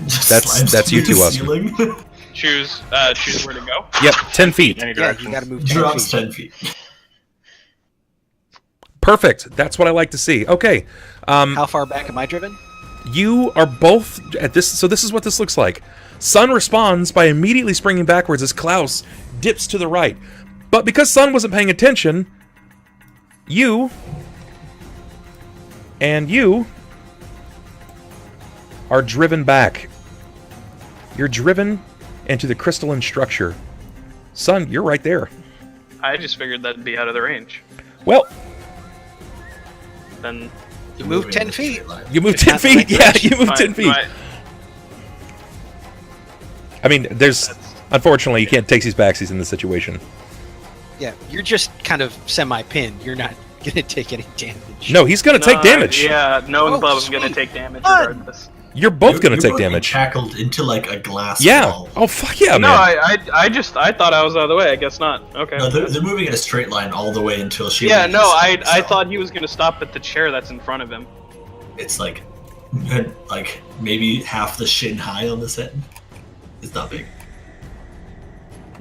Just That's- slides that's you through two, the Austin. ceiling. choose where to go. Yep, 10 feet. Any Yeah, direction. you gotta move 10 Drops feet. 10 feet. Perfect. That's what I like to see. Okay. How far back am I driven? You are both at this. So this is what this looks like. Sunn responds by immediately springing backwards as Klaus dips to the right. But because Sunn wasn't paying attention, you and you are driven back. You're driven into the crystalline structure. Sunn, you're right there. I just figured that'd be out of the range. Well, Then You move Moving 10 in a feet. straight line. you moved It's 10 not the feet. right Yeah, direction. you moved fine, 10 feet. fine. I mean, there's... Unfortunately, you can't take these backsies in this situation. Yeah, you're just kind of semi-pinned. You're not gonna take any damage. No, he's going to take damage. Yeah, no Oh, club. I'm gonna sweet. take damage Fun. regardless. You're both You're- going to you're take both being damage. Shackled into like a glass Yeah. wall. Oh, fuck yeah, No, man. I thought I was out of the way. I guess not. Okay. No, they're moving in a straight line all the way until she. Yeah, leaves, no, I so thought he was gonna stop at the chair that's in front of him. it's like maybe half the shin high on this end. It's not big.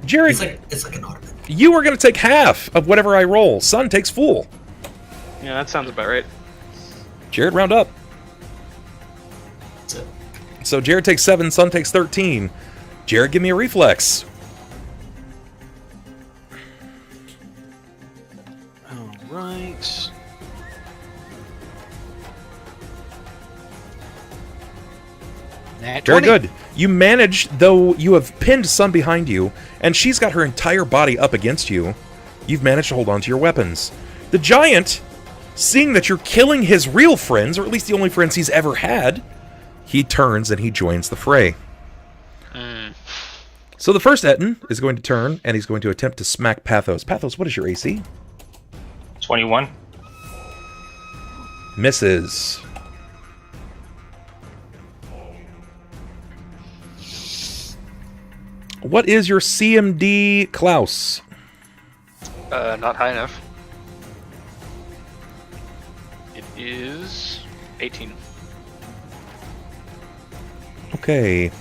Jerrod, It's like an ottoman. you are going to take half of whatever I roll. Sunn takes full. Yeah, that sounds about right. Jerrod, round up. That's it. So Jerrod takes 7, Sunn takes 13. Jerrod, give me a reflex. All right. Nat Very 20. good. You manage, though you have pinned Sunn behind you, and she's got her entire body up against you, you've managed to hold on to your weapons. The giant, seeing that you're killing his real friends, or at least the only friends he's ever had, he turns and he joins the fray. So the first Etten is going to turn, and he's going to attempt to smack Pathos. Pathos, what is your AC? 21. Misses. What is your CMD, Klaus? Not high enough. It is 18. Okay.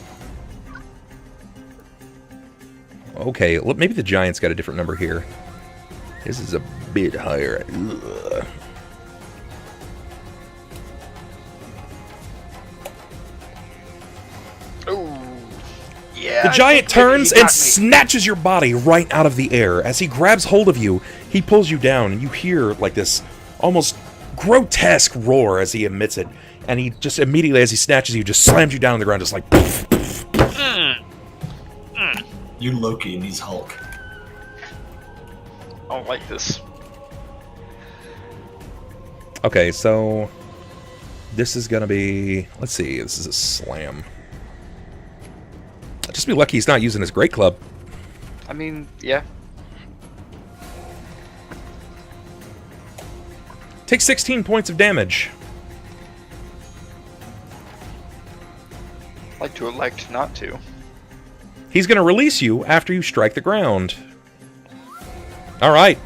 Okay, maybe the giant's got a different number here. This is a bit higher. Ugh. Oh, yeah. The giant turns he got and me. snatches your body right out of the air. As he grabs hold of you, he pulls you down, and you hear like this almost grotesque roar as he emits it. And he just immediately, as he snatches you, just slams you down on the ground, just like... Poof, poof, poof. You're Loki and he's Hulk. I don't like this. Okay, so... This is gonna be... Let's see, this is a slam. Just be lucky he's not using his great club. I mean, yeah. Take 16 points of damage. I'd like to elect not to. He's going to release you after you strike the ground. Alright.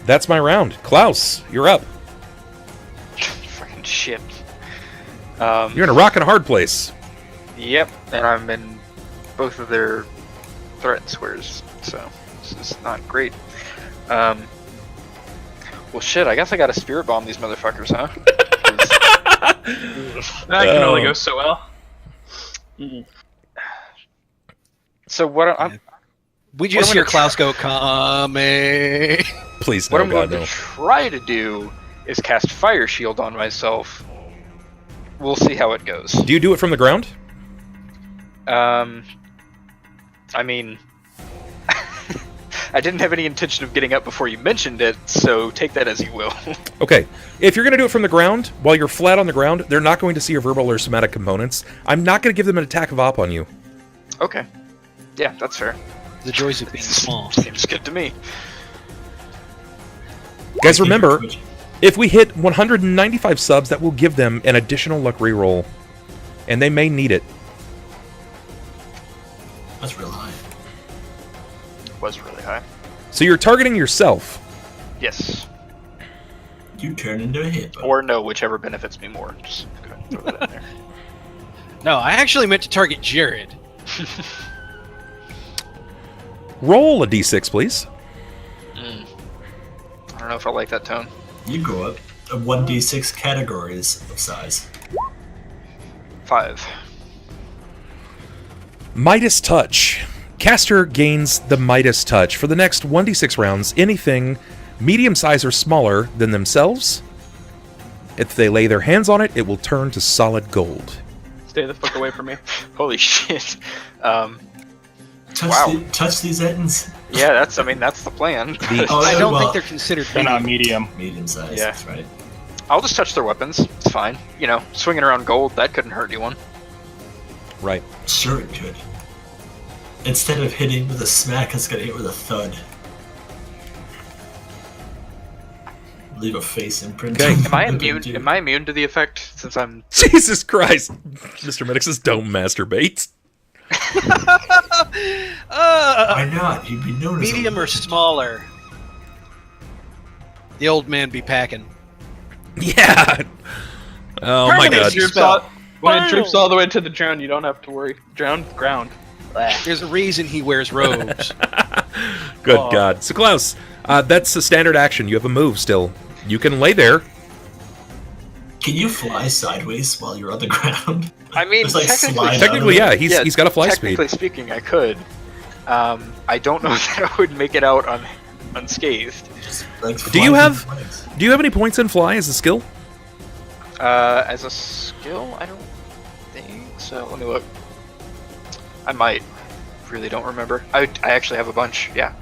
That's my round. Klaus, you're up. Fucking shit. You're in a rock and a hard place. Yep, and I'm in both of their threat squares, so this is not great. Well, shit, I guess I gotta spirit bomb these motherfuckers, huh? That can only go so well. So what I'm... We just I'm hear gonna Klaus go, coming. Please, no, What I'm God, going no. to try to do is cast Fire Shield on myself. We'll see how it goes. Do you do it from the ground? I mean... I didn't have any intention of getting up before you mentioned it, so take that as you will. Okay. If you're going to do it from the ground, while you're flat on the ground, they're not going to see your verbal or somatic components. I'm not going to give them an attack of op on you. Okay. Yeah, that's fair. The joys of being small. Seems good to me. Guys, remember, if we hit 195 subs, that will give them an additional luck reroll. And they may need it. That's real high. Was really high. So you're targeting yourself. Yes. You turn into a hippo. Or no, whichever benefits me more. Just go ahead and throw that in there. No, I actually meant to target Jerrod. Roll a d6, please. I don't know if I like that tone. You go up 1d6 categories of size. 5. Midas Touch. Caster gains the Midas Touch. For the next 1d6 rounds, anything medium size or smaller than themselves, if they lay their hands on it, it will turn to solid gold. Stay the fuck away from me. Holy shit. Touch these ends. Yeah, that's the plan. I don't think they're considered They're not medium. Medium size, Yeah. that's right. I'll just touch their weapons. It's fine. You know, swinging around gold, that couldn't hurt anyone. Right. Sure it could. Instead of hitting with a smack, it's gonna hit with a thud. Leave a face imprint. Okay. Am I immune? Am I immune to the effect since I'm... Jesus Christ! Mr. Medic says don't masturbate. Why not? You'd be known as medium a or smaller. The old man be packing. Yeah! Oh my god. When it droops all the way to the drown, you don't have to worry. Drown ground. There's a reason he wears robes. Good god. So Klaus, that's a standard action. You have a move still. You can lay there. Can you fly sideways while you're on the ground? I mean, Just, like, slide out of Technically, it? yeah, he's got a fly speed. Technically speaking, I could. I don't know that I would make it out unscathed. Just, like, Do fly you through have- the legs. Do you have any points in fly as a skill? As a skill, I don't think so. Let me look. I might. Really don't remember. I actually have a bunch, yeah.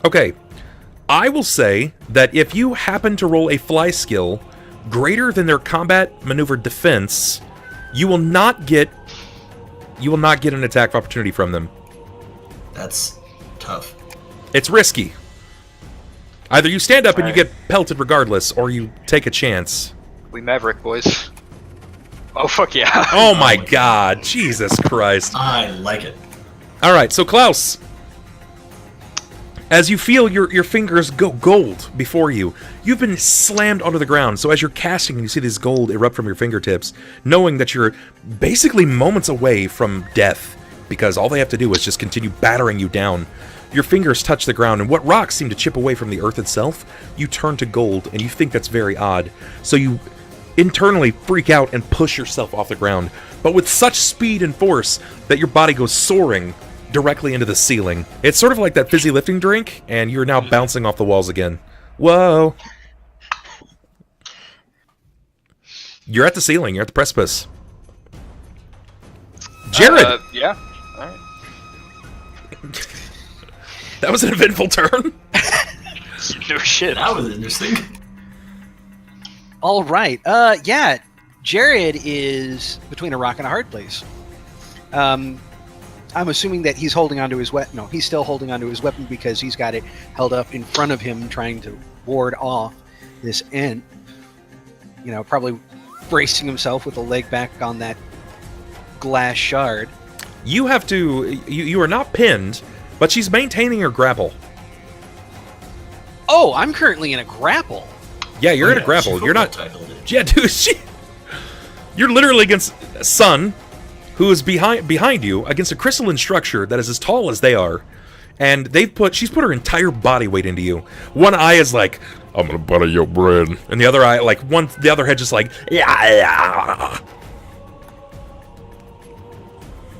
Okay. I will say that if you happen to roll a fly skill greater than their combat maneuver defense, you will not get an attack of opportunity from them. That's tough. It's risky. Either you stand up and you Alright. get pelted regardless, or you take a chance. We Maverick, boys. Oh, fuck yeah. Oh my god, Jesus Christ. I like it. Alright, so Klaus, As you feel your fingers go gold before you, you've been slammed onto the ground. So as you're casting and you see this gold erupt from your fingertips, knowing that you're basically moments away from death, because all they have to do is just continue battering you down. Your fingers touch the ground, and what rocks seem to chip away from the earth itself, you turn to gold, and you think that's very odd. So you internally freak out and push yourself off the ground, but with such speed and force that your body goes soaring directly into the ceiling. It's sort of like that fizzy lifting drink, and you're now bouncing off the walls again. Whoa! You're at the ceiling. You're at the precipice. Jerrod! Yeah. Alright. That was an eventful turn. No shit. That was interesting. All right. Yeah. Jerrod is between a rock and a hard place. I'm assuming that he's holding onto his weapon. No, he's still holding onto his weapon because he's got it held up in front of him, trying to ward off this ent. You know, probably bracing himself with a leg back on that glass shard. You have to... You are not pinned, but she's maintaining her grapple. Oh, I'm currently in a grapple. Yeah, you're in a grapple. You're not... Yeah, dude, you're literally against Sunn, who is behind you, against a crystalline structure that is as tall as they are. And she's put her entire body weight into you. One eye is like, I'm gonna butter your bread. And the other eye, the other head just like, yeah.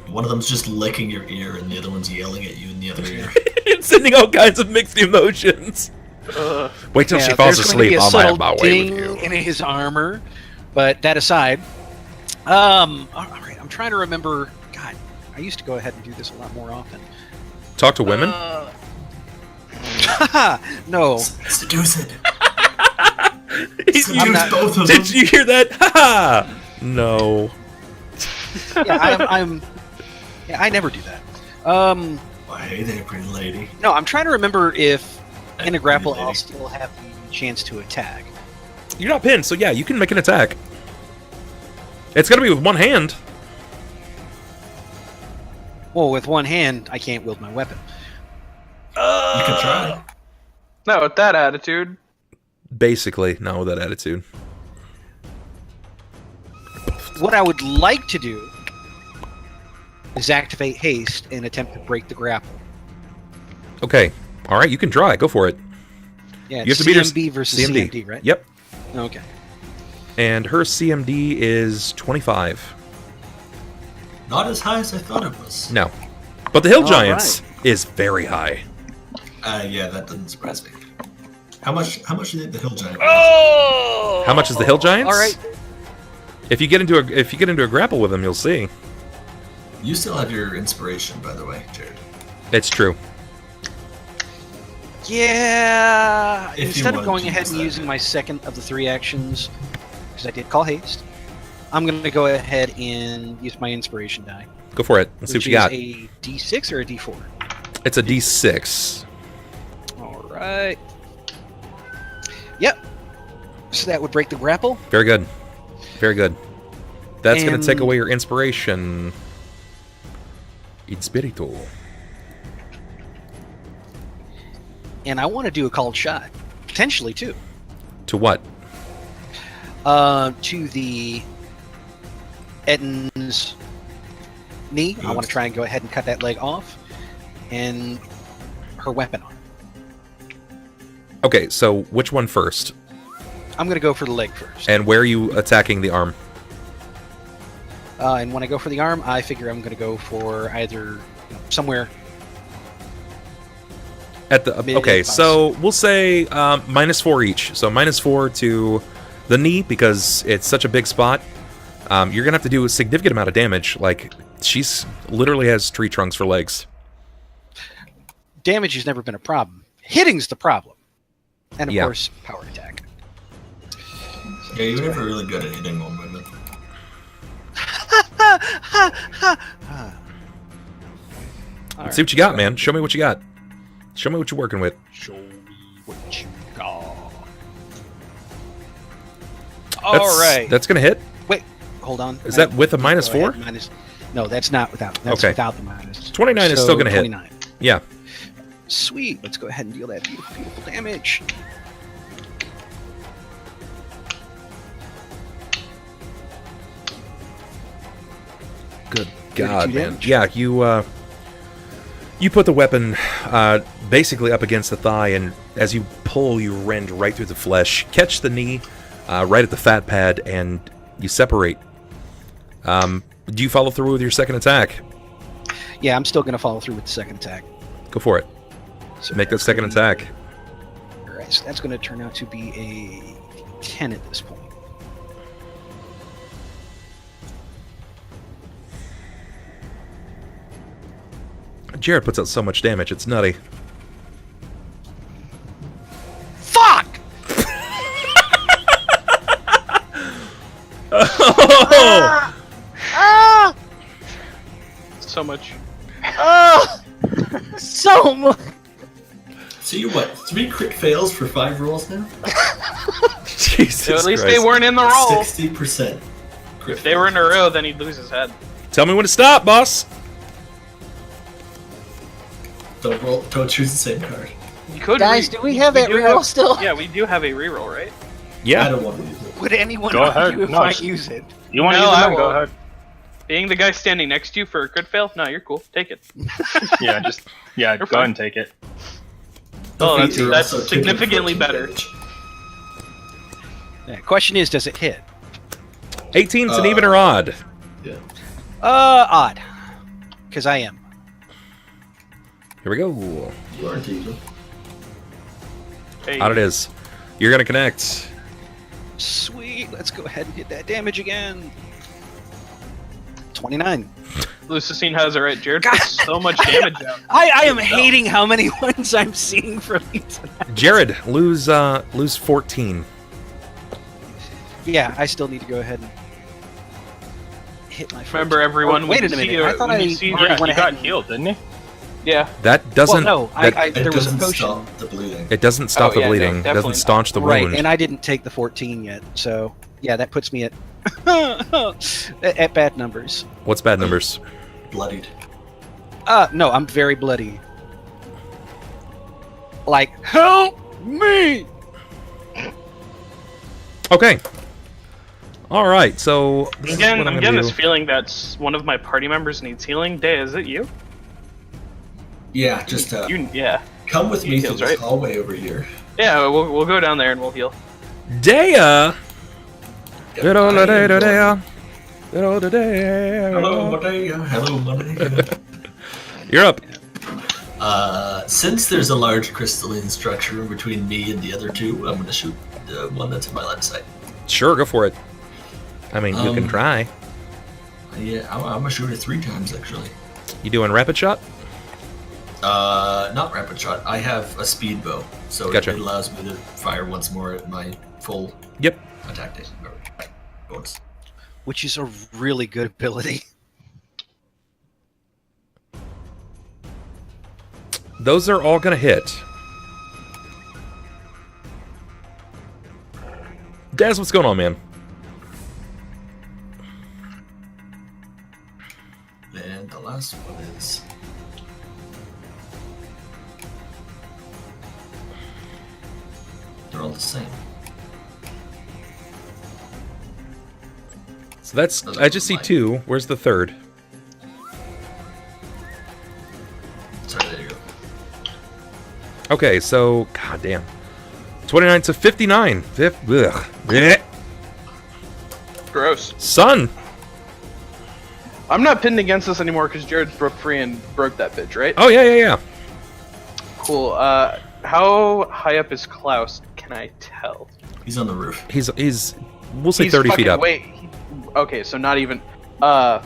One of them's just licking your ear, and the other one's yelling at you in the other ear. It's sending all kinds of mixed emotions. Wait till she falls asleep. I'll have my way with you. In his armor, but that aside, all right. I'm trying to remember. God, I used to go ahead and do this a lot more often. Talk to women? No. Seduce it. Both of them. Did you hear that? Ha! No. Yeah, I never do that. Well, hey there, pretty lady. No, I'm trying to remember if in a grapple I'll still have the chance to attack. You're not pinned, so yeah, you can make an attack. It's gonna be with one hand. Well, with one hand, I can't wield my weapon. You can try. No, with that attitude. Basically, not with that attitude. What I would like to do is activate haste and attempt to break the grapple. Okay. All right, you can try. Go for it. Yeah, you have to beat her CMD versus CMD, right? Yep. Okay. And her CMD is 25. Not as high as I thought it was. No. But the Hill Giants is very high. Yeah, that doesn't surprise me. How much do you think the Hill Giant? Oh! How much is the Hill Giants? All right. If you get into a grapple with them, you'll see. You still have your inspiration, by the way, Jerrod. It's true. Yeah. If Instead you of going wanted to ahead use and that. using my second of the 3 actions, because I did call haste, I'm going to go ahead and use my inspiration die. Go for it. Let's see what you got. Which is a D6 or a D4? It's a D6. All right. Yep. So that would break the grapple. Very good. Very good. That's going And- to take away your inspiration. Espiritu. And I want to do a called shot. Potentially, too. To what? To the Etten's knee. I want to try and go ahead and cut that leg off. And her weapon on. Okay, so which one first? I'm going to go for the leg first. And where are you attacking the arm? And when I go for the arm, I figure I'm going to go for either somewhere. At the okay, so we'll say -4 each. So -4 to the knee because it's such a big spot. You're gonna have to do a significant amount of damage. Like she's literally has tree trunks for legs. Damage has never been a problem. Hitting's the problem, and of Yeah. course, power attack. Yeah, you're never really good at hitting one women. Let's see what you got, man. Show me what you got. Show me what you're working with. Show me what you got. All right. That's gonna hit. Wait, hold on. Is that with a Go -4? ahead, no, that's not without. That's Okay. without the minus. 29 is So, still gonna hit. 29. Yeah. Sweet. Let's go ahead and deal that beautiful, beautiful damage. Good God, 32 man. damage. Yeah, you put the weapon basically up against the thigh, and as you pull, you rend right through the flesh, catch the knee right at the fat pad, and you separate. Do you follow through with your second attack? Yeah, I'm still going to follow through with the second attack. Go for it. So Make that that's second gonna attack. be- Alright, so that's going to turn out to be a 10 at this point. Jerrod puts out so much damage, it's nutty. Fuck! Oh! So much. So much. So you what? 3 crit fails for 5 rolls now? Jesus So at least Christ. they weren't in the roll. 60% crit. If they were in a row, then he'd lose his head. Tell me when to stop, boss! Don't roll. Don't choose the same card. You could Guys, do we have that do reroll still? Yeah, we do have a reroll, right? I Yeah. don't want to use it. Would anyone Go ahead. argue if No, I it's- use it? You want to No, use it I then? Go won't. ahead. Being the guy standing next to you for a crit fail? No, you're cool. Take it. Yeah, go ahead fine. and take it. Oh, The that's- feet are that's also taking significantly 14 better. damage. The question is, does it hit? 18's an even or odd. Yeah. Odd. Because I am. Here we go. You aren't even. Hey. Out it is. You're gonna connect. Sweet. Let's go ahead and hit that damage again. 29. Lucicine has it right. Jerrod God. puts so much damage out. I am hating how many ones I'm seeing from you tonight. Jerrod, lose 14. Yeah, I still need to go ahead and hit my. Remember, 14. everyone. Oh, wait a when you minute. see I thought when I you see- Yeah, went he ahead got and- healed, didn't he? Yeah. That doesn't. Well, no, that- there It was a doesn't potion. stop the bleeding. it doesn't stop Oh, the yeah, no, bleeding. It definitely doesn't staunch the Right, wound. and I didn't take the 14 yet, so yeah, that puts me at at bad numbers. What's bad numbers? Bloodied. No, I'm very bloody. Like, help me! Okay. All right. So this is Again, what I'm gonna getting do. this feeling that one of my party members needs healing. Deia, is it you? Yeah, just Yeah. come with me through Heals, this right? hallway over here. Yeah, we'll go down there and we'll heal. Deia. Yep, Good old I am Deia. going. Deia. Good old Deia. Hello, Deia. Hello, Deia. You're up. Since there's a large crystalline structure between me and the other two, I'm gonna shoot the one that's in my line of sight. Sure, go for it. I mean, you can Um, try. Yeah, I'm gonna shoot it 3 times actually. You doing rapid shot? Not rapid shot. I have a speed bow, so Gotcha. it allows me to fire once more at my full Yep. attack bonus. Which is a really good ability. Those are all gonna hit. Daz, what's going on, man? And the last one is they're all the same. So that's. I just see 2. Where's the third? Sorry, there you go. Okay, so god damn. 29 to 59. Ugh. Blech. Gross. Sunn. I'm not pinned against this anymore because Jerrod broke free and broke that bitch, right? Oh yeah. Cool. How high up is Klaus? Can I tell? He's on the roof. He's. We'll say He's 30 feet fucking- up. Wait. Okay, so not even. I'm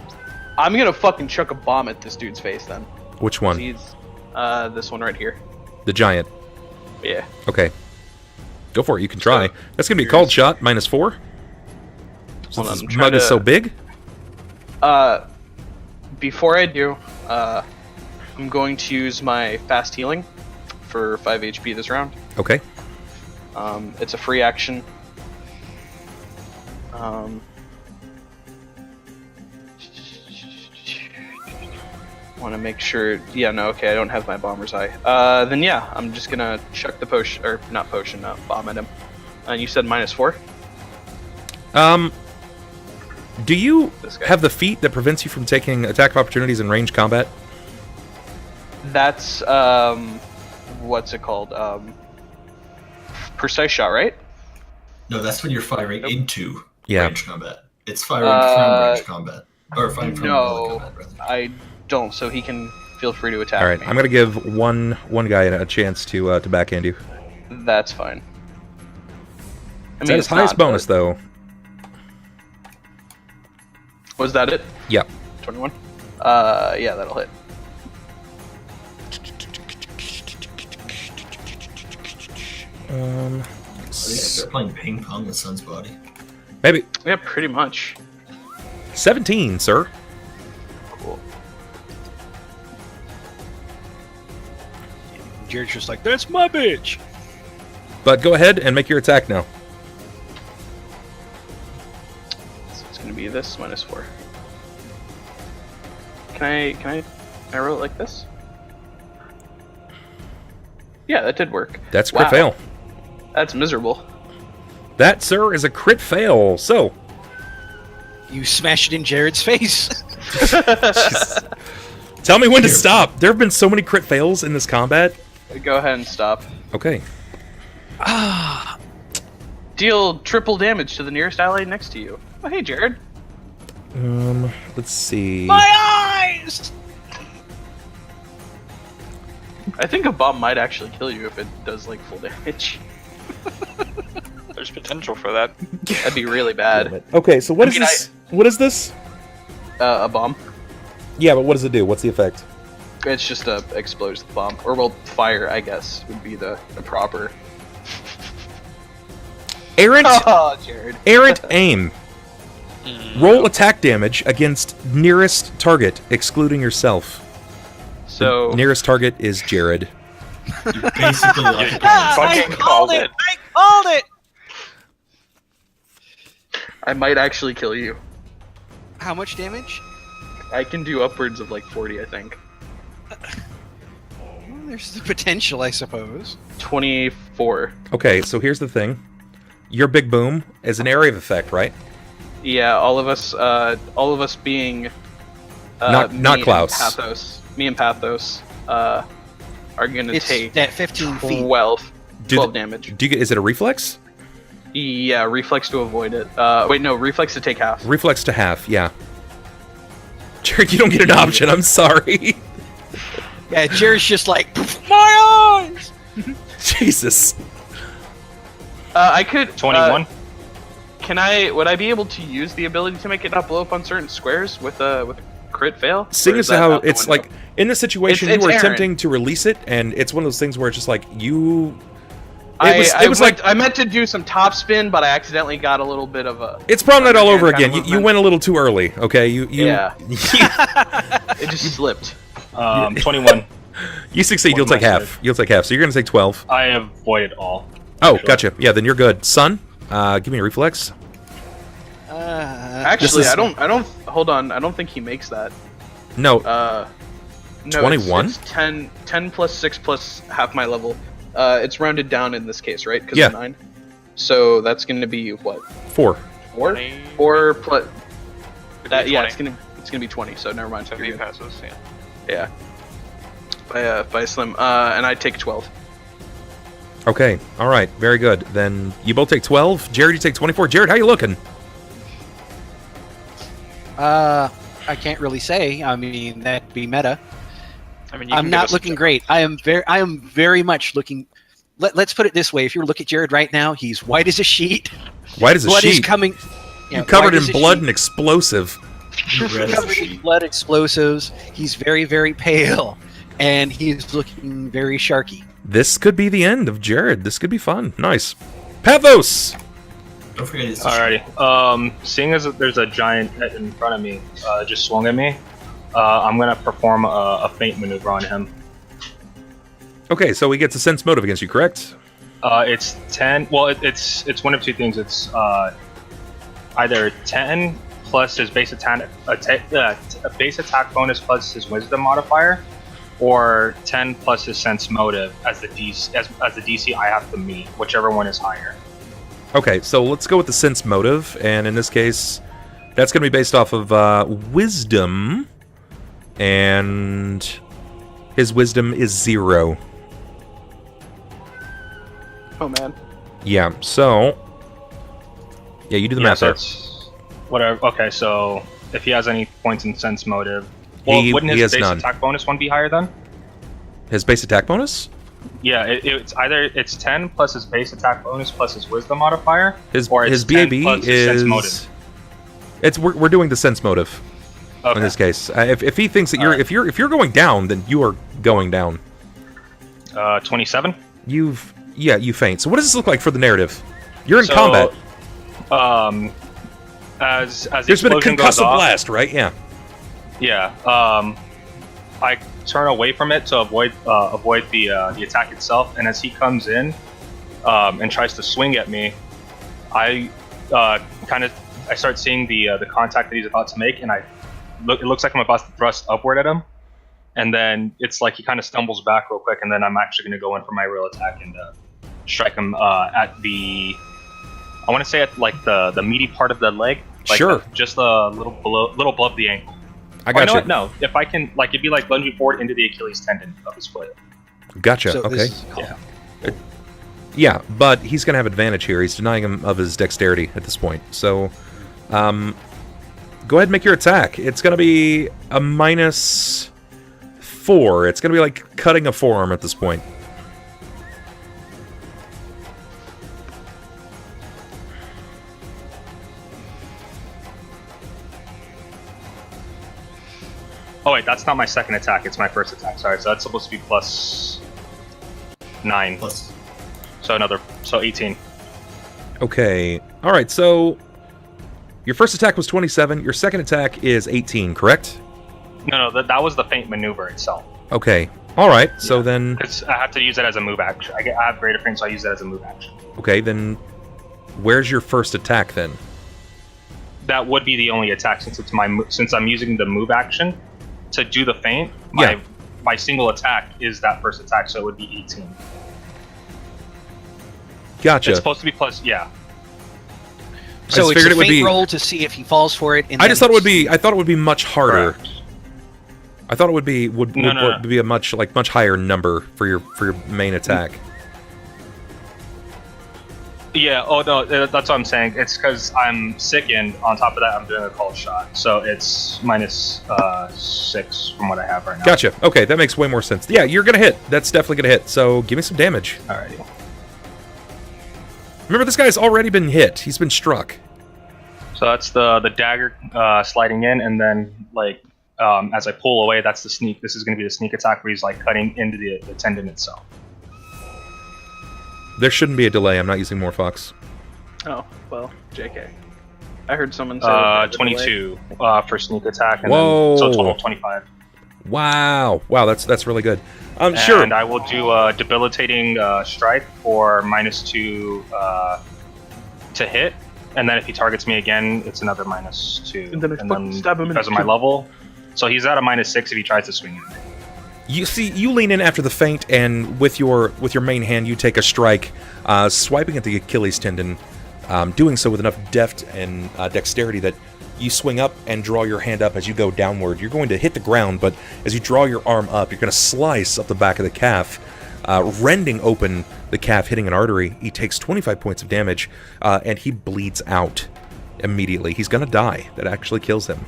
gonna fucking chuck a bomb at this dude's face then. Which one? He's this one right here. The giant. Yeah. Okay. Go for it. You can try. So, That's gonna be a cold shot. -4. Hold Since on, this I'm mug trying is to- so big. Before I do, I'm going to use my fast healing for 5 HP this round. Okay. It's a free action. want to make sure. Yeah, no, okay, I don't have my bomber's eye. Then yeah, I'm just gonna chuck the potion, or not potion, bomb at him. And you said -4? Do you This guy. have the feat that prevents you from taking attack opportunities in ranged combat? That's what's it called? Precise shot, right? No, that's when you're firing into Yeah. range combat. It's firing from range combat. Or firing from melee No, combat, rather. I don't. So he can feel free to attack All right, me. I'm gonna give one guy a chance to backhand you. That's fine. Is that his highest bonus, though? Was that it? Yep. 21. Yeah, that'll hit. They're playing ping pong with Sun's body. Maybe Yeah, pretty much. 17, sir. Cool. Jerrod's just like, that's my bitch. But go ahead and make your attack now. So it's gonna be this -4. Can I roll it like this? Yeah, that did work. That's a crit Wow. fail. That's miserable. That, sir, is a crit fail. So, You smash it in Jerrod's face. tell me when to stop. There have been so many crit fails in this combat. Go ahead and stop. Okay. Deal triple damage to the nearest ally next to you. Oh, hey, Jerrod. Let's see. My eyes! I think a bomb might actually kill you if it does like full damage. There's potential for that. That'd be really bad. Okay, so what is mean, this? What is this? A bomb. Yeah, but what does it do? What's the effect? It's just a explodes the bomb, or well, fire. I guess would be the proper. Errant, Oh, Jerrod. errant aim. Roll attack damage against nearest target, excluding yourself. So Nearest target is Jerrod. You're basically like a Fucking called it. I called it! I might actually kill you. How much damage? I can do upwards of like 40, I think. Well, there's the potential, I suppose. 24. Okay, so here's the thing. Your big boom is an area of effect, right? Yeah, all of us being Not me Klaus. And Pathos. Me and Pathos are gonna It's take at 15 feet. 12 Do damage. Do you get? Is it a reflex? Yeah, reflex to avoid it. Wait, no, reflex to take half. Reflex to half. Yeah. Jerrod, you don't get an option. I'm sorry. Yeah, Jerrod's just like, my eyes! Jesus. I could 21. Would I be able to use the ability to make it not blow up on certain squares with a crit fail? Seeing Or as is that how out the it's window? like in this situation, It's you were errant. attempting to release it, and it's one of those things where it's just like you. I meant to do some top spin, but I accidentally got a little bit of a. It's Prom Night all over Underhand again. kind of You movement. went a little too early. Okay, you Yeah. It just slipped. 21. you succeed. One You'll take myself. half. You'll take half. So you're gonna take 12. I avoided all. Oh, gotcha. Yeah, then you're good. Sunn, give me a reflex. Actually, is- I don't. Hold on. I don't think he makes that. No, No, 21? It's 10 plus 6 plus half my level. It's rounded down in this case, right? Because Yeah. of 9. So that's going to be what? 4. 4? 20. 4 plus. That, yeah, 20. it's gonna be 20. So never mind. So You're he good. passes, yeah. Yeah. By Slim. And I take 12. Okay. All right. Very good. Then you both take 12. Jerrod, you take 24. Jerrod, how you looking? I can't really say. I mean, that'd be meta. I mean, you I'm can give not us- looking great. I am very much looking. Let's put it this way: if you look at Jerrod right now, he's white as a sheet. White as a Blood is sheet. coming. You covered white in as a blood sheet, and explosive. red as a covered in sheet. blood, explosives. He's very, very pale, and he's looking very sharky. This could be the end of Jerrod. This could be fun. Nice. Pathos! Don't forget it's Alrighty. Seeing as there's a giant in front of me, just swung at me, I'm gonna perform a feint maneuver on him. Okay, so he gets a sense motive against you, correct? It's 10. Well, it's one of two things. It's either 10 plus his base attack bonus plus his wisdom modifier, or 10 plus his sense motive as the DC I have to meet, whichever one is higher. Okay, so let's go with the sense motive, and in this case, that's going to be based off of wisdom, and his wisdom is 0. Oh man. Yeah, so... Yeah, you do the math so there. it's whatever. Okay, so if he has any points in sense motive, well, wouldn't his base attack bonus one be higher then? His base attack bonus? Yeah, it's 10 plus his base attack bonus plus his wisdom modifier, His or it's BAB 10 plus his sense motive. We're doing the sense motive in this case. If he thinks that if you're going down, then you are going down. 27. You faint. So what does this look like for the narrative? You're in combat. As there's been a concussive blast, right? Yeah. Yeah. I turn away from it to avoid the attack itself, and as he comes in and tries to swing at me, I start seeing the contact that he's about to make, and it looks like I'm about to thrust upward at him, and then it's like he kind of stumbles back real quick, and then I'm actually going to go in for my real attack and strike him at the. I want to say at like the meaty part of the leg. Like sure. Just a little above the ankle. I got you. No, if I can, like, it'd be like lunging forward into the Achilles tendon of his foot. Gotcha. So okay. Yeah, but he's going to have advantage here. He's denying him of his dexterity at this point. So, go ahead and make your attack. It's going to be a -4. It's going to be like cutting a forearm at this point. Oh wait, that's not my second attack. It's my first attack. Sorry, so that's supposed to be +9. So 18. Okay. All right. So your first attack was 27. Your second attack is 18. Correct? No, that was the feint maneuver itself. Okay. All right. So then. Because I have to use it as a move action. I have greater feint, so I use that as a move action. Okay. Then, where's your first attack then? That would be the only attack since I'm using the move action to do the feint. My single attack is that first attack, so it would be 18. Gotcha. It's supposed to be plus, yeah. So it's a feint roll to see if he falls for it. And I thought it would be much harder. Correct. I thought it would be would be a much higher number for your main attack. Yeah. Oh no, that's what I'm saying. It's because I'm sickened. On top of that, I'm doing a cold shot, so it's -6 from what I have right now. Gotcha. Okay, that makes way more sense. Yeah, you're gonna hit. That's definitely gonna hit. So give me some damage. Alrighty. Remember, this guy's already been hit. He's been struck. So that's the dagger sliding in, and then as I pull away, that's the sneak. This is gonna be the sneak attack where he's like cutting into the tendon itself. There shouldn't be a delay. I'm not using Morphox. Oh, well, JK. I heard someone say 22 for sneak attack, and Whoa. then, so total 25. Wow, that's really good. And sure. I will do a debilitating strike for -2 to hit, and then if he targets me again, it's another -2. And then I fucking stab him because of my level. So he's at a -6 if he tries to swing at me. You see, you lean in after the feint, and with your main hand, you take a strike, swiping at the Achilles tendon, doing so with enough deft and dexterity that you swing up and draw your hand up as you go downward. You're going to hit the ground, but as you draw your arm up, you're going to slice up the back of the calf, rending open the calf, hitting an artery. He takes 25 points of damage, and he bleeds out immediately. He's going to die. That actually kills him.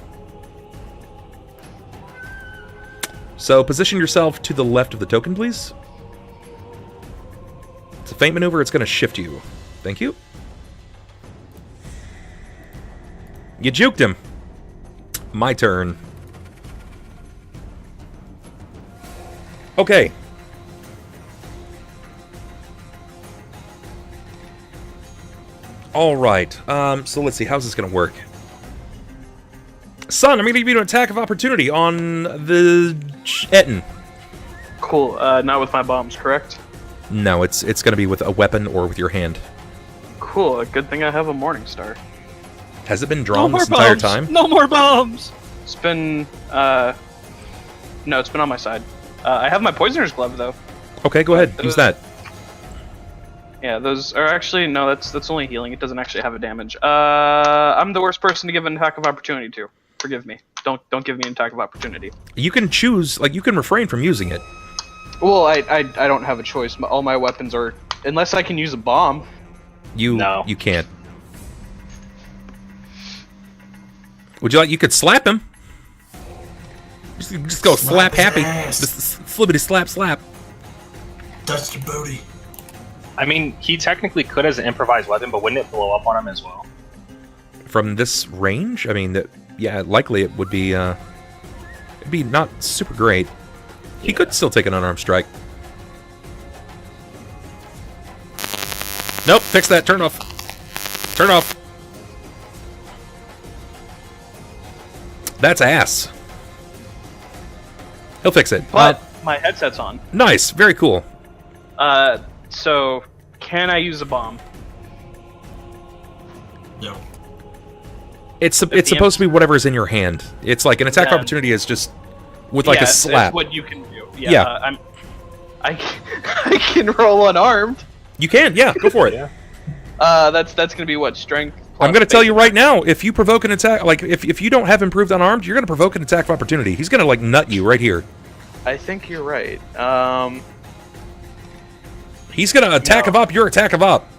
So position yourself to the left of the token, please. It's a feint maneuver. It's going to shift you. Thank you. You juked him. My turn. Okay. All right. So let's see. How's this going to work? Sunn, I'm going to give you an attack of opportunity on the Etten. Cool. Not with my bombs, correct? No, it's going to be with a weapon or with your hand. Cool. Good thing I have a Morning Star. Has it been drawn this entire time? No more bombs! It's been, no, it's been on my side. I have my Poisoner's Glove, though. Okay, go ahead. Use that. Yeah, those are actually, no, that's only healing. It doesn't actually have a damage. I'm the worst person to give an attack of opportunity to. Forgive me. Don't give me an attack of opportunity. You can choose, like, you can refrain from using it. Well, I don't have a choice. All my weapons are, unless I can use a bomb. You can't. Would you like? You could slap him. Just go slap happy. Just flippity slap. Touch the booty. I mean, he technically could as an improvised weapon, but wouldn't it blow up on him as well? From this range, I mean, yeah, likely it would be. It'd be not super great. He could still take an unarmed strike. Nope, fix that. Turn off. Turn off. That's ass. He'll fix it. But my headset's on. Nice. Very cool. So can I use a bomb? No. It's supposed to be whatever's in your hand. It's like an attack opportunity is just with like a slap. It's what you can do. Yeah. I can roll unarmed. You can, yeah. Go for it. Yeah. That's gonna be what, strength? I'm going to tell you right now, if you provoke an attack, like if you don't have improved unarmed, you're going to provoke an attack of opportunity. He's going to like nut you right here. I think you're right. He's going to attack of op your attack of op.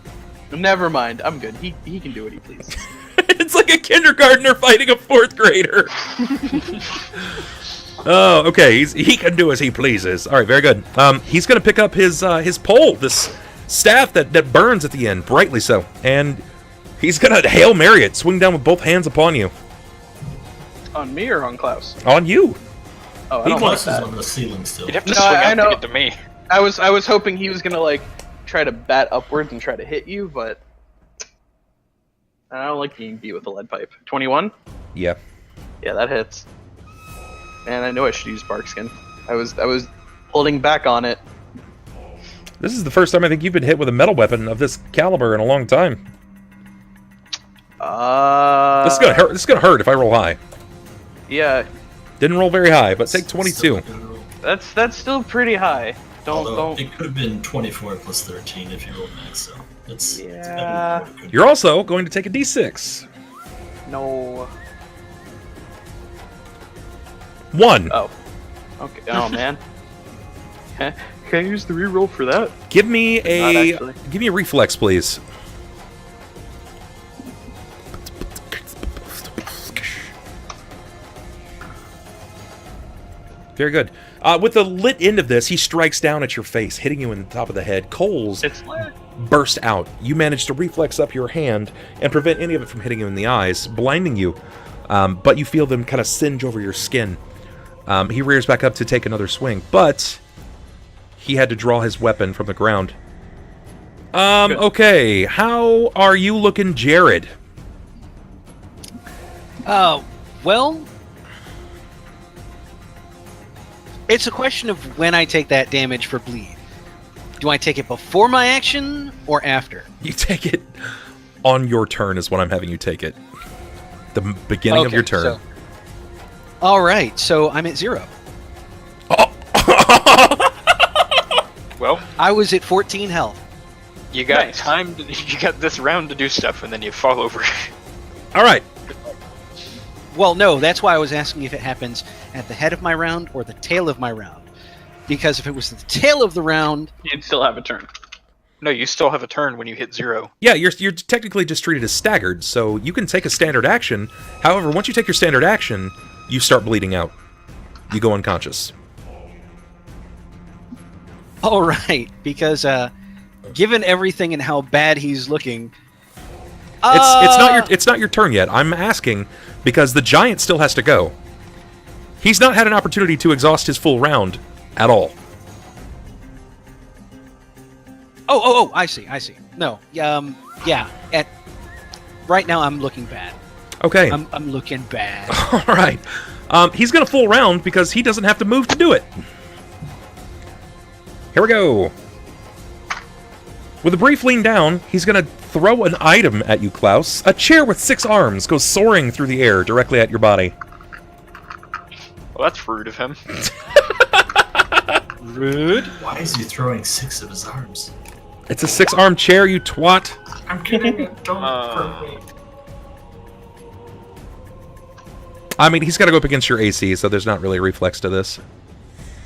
Never mind. I'm good. He can do what he pleases. It's like a kindergartner fighting a 4th grader. Oh, okay. He can do as he pleases. All right, very good. He's going to pick up his pole, this staff that burns at the end, brightly so, and he's going to Hail Mary it, swing down with both hands upon you. On me or on Klaus? On you. Oh, I don't like Klaus is that. on the ceiling still. You'd have to swing out to get to me. I was hoping he was gonna like try to bat upwards and try to hit you, but I don't like being beat with a lead pipe. 21? Yeah. Yeah, that hits. Man, I know I should use Barkskin. I was holding back on it. This is the first time I think you've been hit with a metal weapon of this caliber in a long time. This is gonna hurt. This is gonna hurt if I roll high. Yeah, Didn't roll very high, but take 22. that's still pretty high. Don't. It could have been 24 plus 13 if you rolled max. So it's better Yeah. than what it could You're also going to take a d6. No. 1. Oh. Okay. Oh man. Can I use the reroll for that? Give me Not a actually. reflex, please. Very good. With the lit end of this, he strikes down at your face, hitting you in the top of the head. Coals It's lit. burst out. You manage to reflex up your hand and prevent any of it from hitting you in the eyes, blinding you. But you feel them kind of singe over your skin. He rears back up to take another swing, but he had to draw his weapon from the ground. Okay. How are you looking, Jerrod? Well, it's a question of when I take that damage for bleed. Do I take it before my action or after? You take it on your turn is what I'm having you take it. The beginning of your turn. So, all right, so I'm at 0. Well, I was at 14 health. you got Nice. time. You got this round to do stuff, and then you fall over. All right. Well, no, that's why I was asking if it happens at the head of my round or the tail of my round. Because if it was the tail of the round... You'd still have a turn. No, you still have a turn when you hit 0. Yeah, you're technically just treated as staggered, so you can take a standard action. However, once you take your standard action, you start bleeding out. You go unconscious. All right, because given everything and how bad he's looking... It's not your turn yet. I'm asking because the giant still has to go. He's not had an opportunity to exhaust his full round at all. Oh, I see. No, yeah. Right now I'm looking bad. Okay. I'm looking bad. All right. He's going to full round because he doesn't have to move to do it. Here we go. With a brief lean down, he's going to throw an item at you, Klaus. A chair with 6 arms goes soaring through the air directly at your body. Well, that's rude of him. Rude. Why is he throwing 6 of his arms? It's a 6-arm chair, you twat. I'm kidding. Don't hurt me. I mean, he's got to go up against your AC, so there's not really a reflex to this.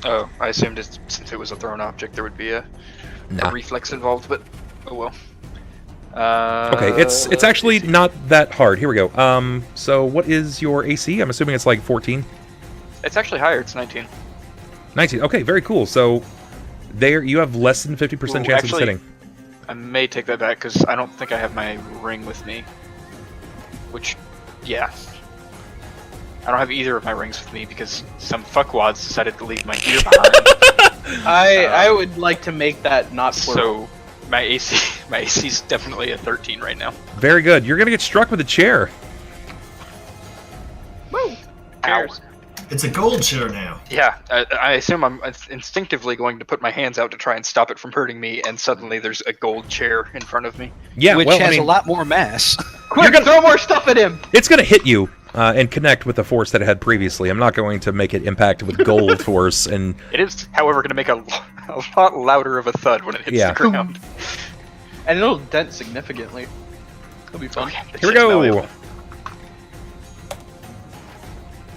Oh, I assumed since it was a thrown object, there would be a reflex involved, but oh well. Okay, it's actually not that hard. Here we go. So what is your AC? I'm assuming it's like 14. It's actually higher. It's 19. 19. Okay, very cool. So there, you have less than 50% chance of hitting. I may take that back because I don't think I have my ring with me. Which, yeah. I don't have either of my rings with me because some fuckwads decided to leave my gear behind. I would like to make that not plural. So my AC's definitely a 13 right now. Very good. You're gonna get struck with a chair. Woo! Ow. It's a gold chair now. Yeah, I assume I'm instinctively going to put my hands out to try and stop it from hurting me, and suddenly there's a gold chair in front of me. Yeah, Which well, has I mean, a lot more mass. Quick, throw more stuff at him! it's gonna hit you and connect with the force that it had previously. I'm not going to make it impact with gold force, and It is, however, going to make a lot louder of a thud when it hits the ground. And it'll dent significantly. It'll be fun. Okay, here we go.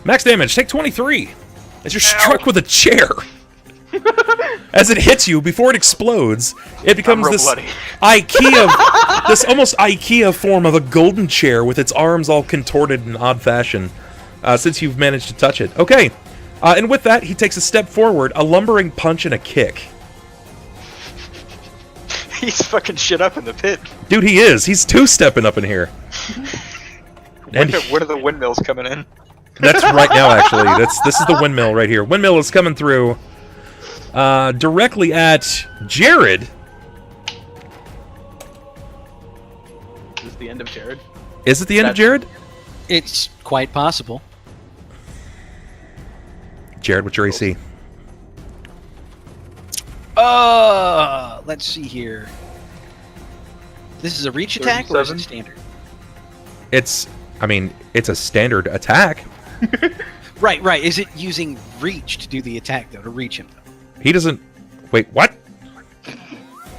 Max damage, take 23. As you're struck with a chair. As it hits you, before it explodes, it becomes this bloody. IKEA, this almost IKEA form of a golden chair with its arms all contorted in odd fashion. Since you've managed to touch it. Okay, and with that, he takes a step forward, a lumbering punch and a kick. He's fucking shit up in the pit. Dude, he is. He's two-stepping up in here. And When are the windmills coming in? that's right now, actually. This is the windmill right here. Windmill is coming through directly at Jerrod. Is this the end of Jerrod? Is it the end of Jerrod? It's quite possible. Jerrod, what's your AC? Let's see here. This is a reach attack or is it 37? standard? It's a standard attack. Right. Is it using reach to do the attack, though, to reach him, though? He doesn't... Wait, what?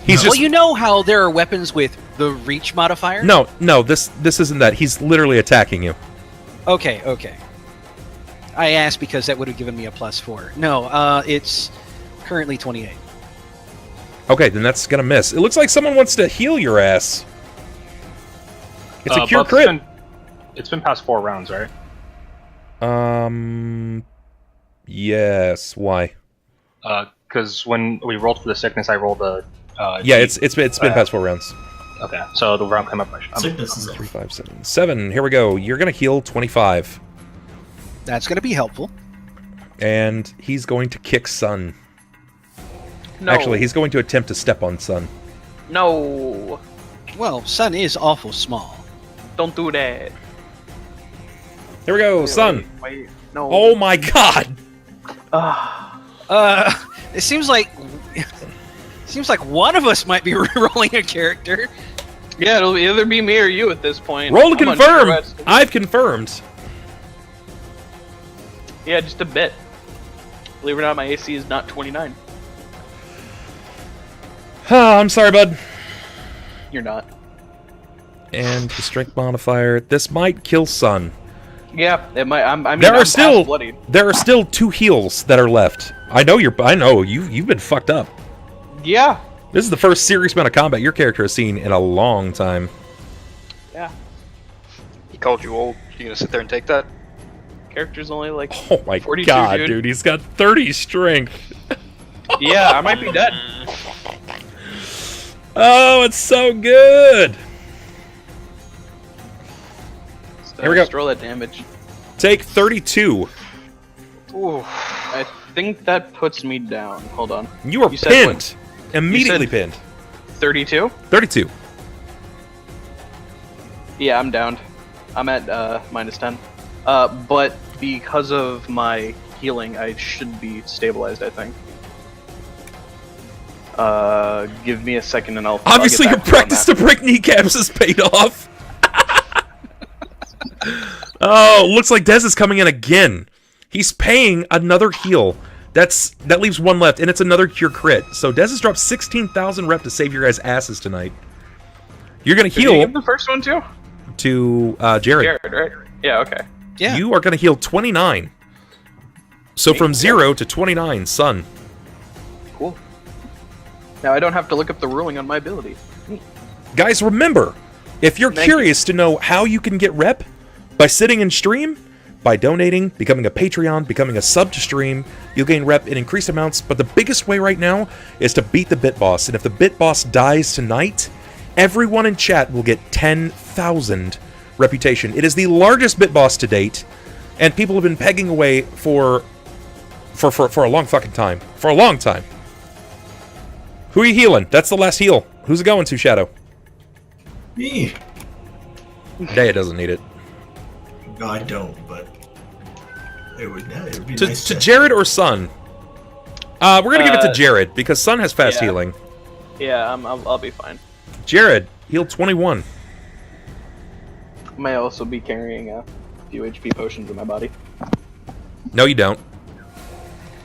He's Well, just... you know how there are weapons with the reach modifier? No, this isn't that. He's literally attacking you. Okay. I asked because that would have given me a +4. No, it's currently 28. Okay, then that's gonna miss. It looks like someone wants to heal your ass. It's a cure Buff, crit. It's been past 4 rounds, right? Yes. Why? Because when we rolled for the sickness, I rolled a. Yeah, it's been past 4 rounds. Okay, so the round came up. Sickness is 3, 5, 7, 7. Here we go. You're gonna heal 25, That's going to be helpful. and he's going to kick Sunn. No. Actually, he's going to attempt to step on Sunn. No. Well, Sunn is awful small. Don't do that. Here we go, Sunn. Wait. No. Oh my God! It seems like one of us might be rolling a character. Yeah, it'll either be me or you at this point. Roll to I'm confirm. unsure as to- I've confirmed. Yeah, just a bit. Believe it or not, my AC is not 29. I'm sorry, bud. You're not. And the strength modifier. This might kill Sunn. Yeah, it might. I'm There are past still bloodied. 2 heals that are left. I know you've been fucked up. Yeah. This is the first serious amount of combat your character has seen in a long time. Yeah. He called you old. You gonna sit there and take that? Character's only like. Oh my 42, God, dude. dude, he's got 30 strength. Yeah, I might be dead. Oh, it's so good. Here we go. Just roll that damage. Take 32. Ooh. I think that puts me down. Hold on. You are You said pinned. Immediately You said- pinned. 32? 32. Yeah, I'm down. I'm at -10. But because of my healing, I should be stabilized, I think. Give me a second and I'll. Obviously, I'll your get back to you on practice that. to break kneecaps has paid off. Oh, looks like Dez is coming in again. He's paying another heal. That leaves one left, and it's another cure crit. So Dez has dropped 16,000 rep to save your guys' asses tonight. You're gonna Did you heal give the first one too? to Jerrod. Jerrod, right? Yeah. Okay. Yeah. You are gonna heal 29. So from 0 to 29, Sunn. Cool. Now I don't have to look up the ruling on my ability. Guys, remember, if you're Thank curious to know how you can get rep by sitting in stream, by donating, becoming a Patreon, becoming a sub to stream, you'll gain rep in increased amounts, but the biggest way right now is to beat the Bit Boss, and if the Bit Boss dies tonight, everyone in chat will get 10,000 reputation. It is the largest Bit Boss to date, and people have been pegging away for a long fucking time. For a long time. Who are you healing? That's the last heal. Who's it going to, Shadow? Me. Deia doesn't need it. No, I don't, but it would be To nice Jerrod or Sunn? We're gonna give it to Jerrod, because Sunn has fast yeah. healing. Yeah, I'll be fine. Jerrod, heal 21. I may also be carrying a few HP potions in my body. No, you don't.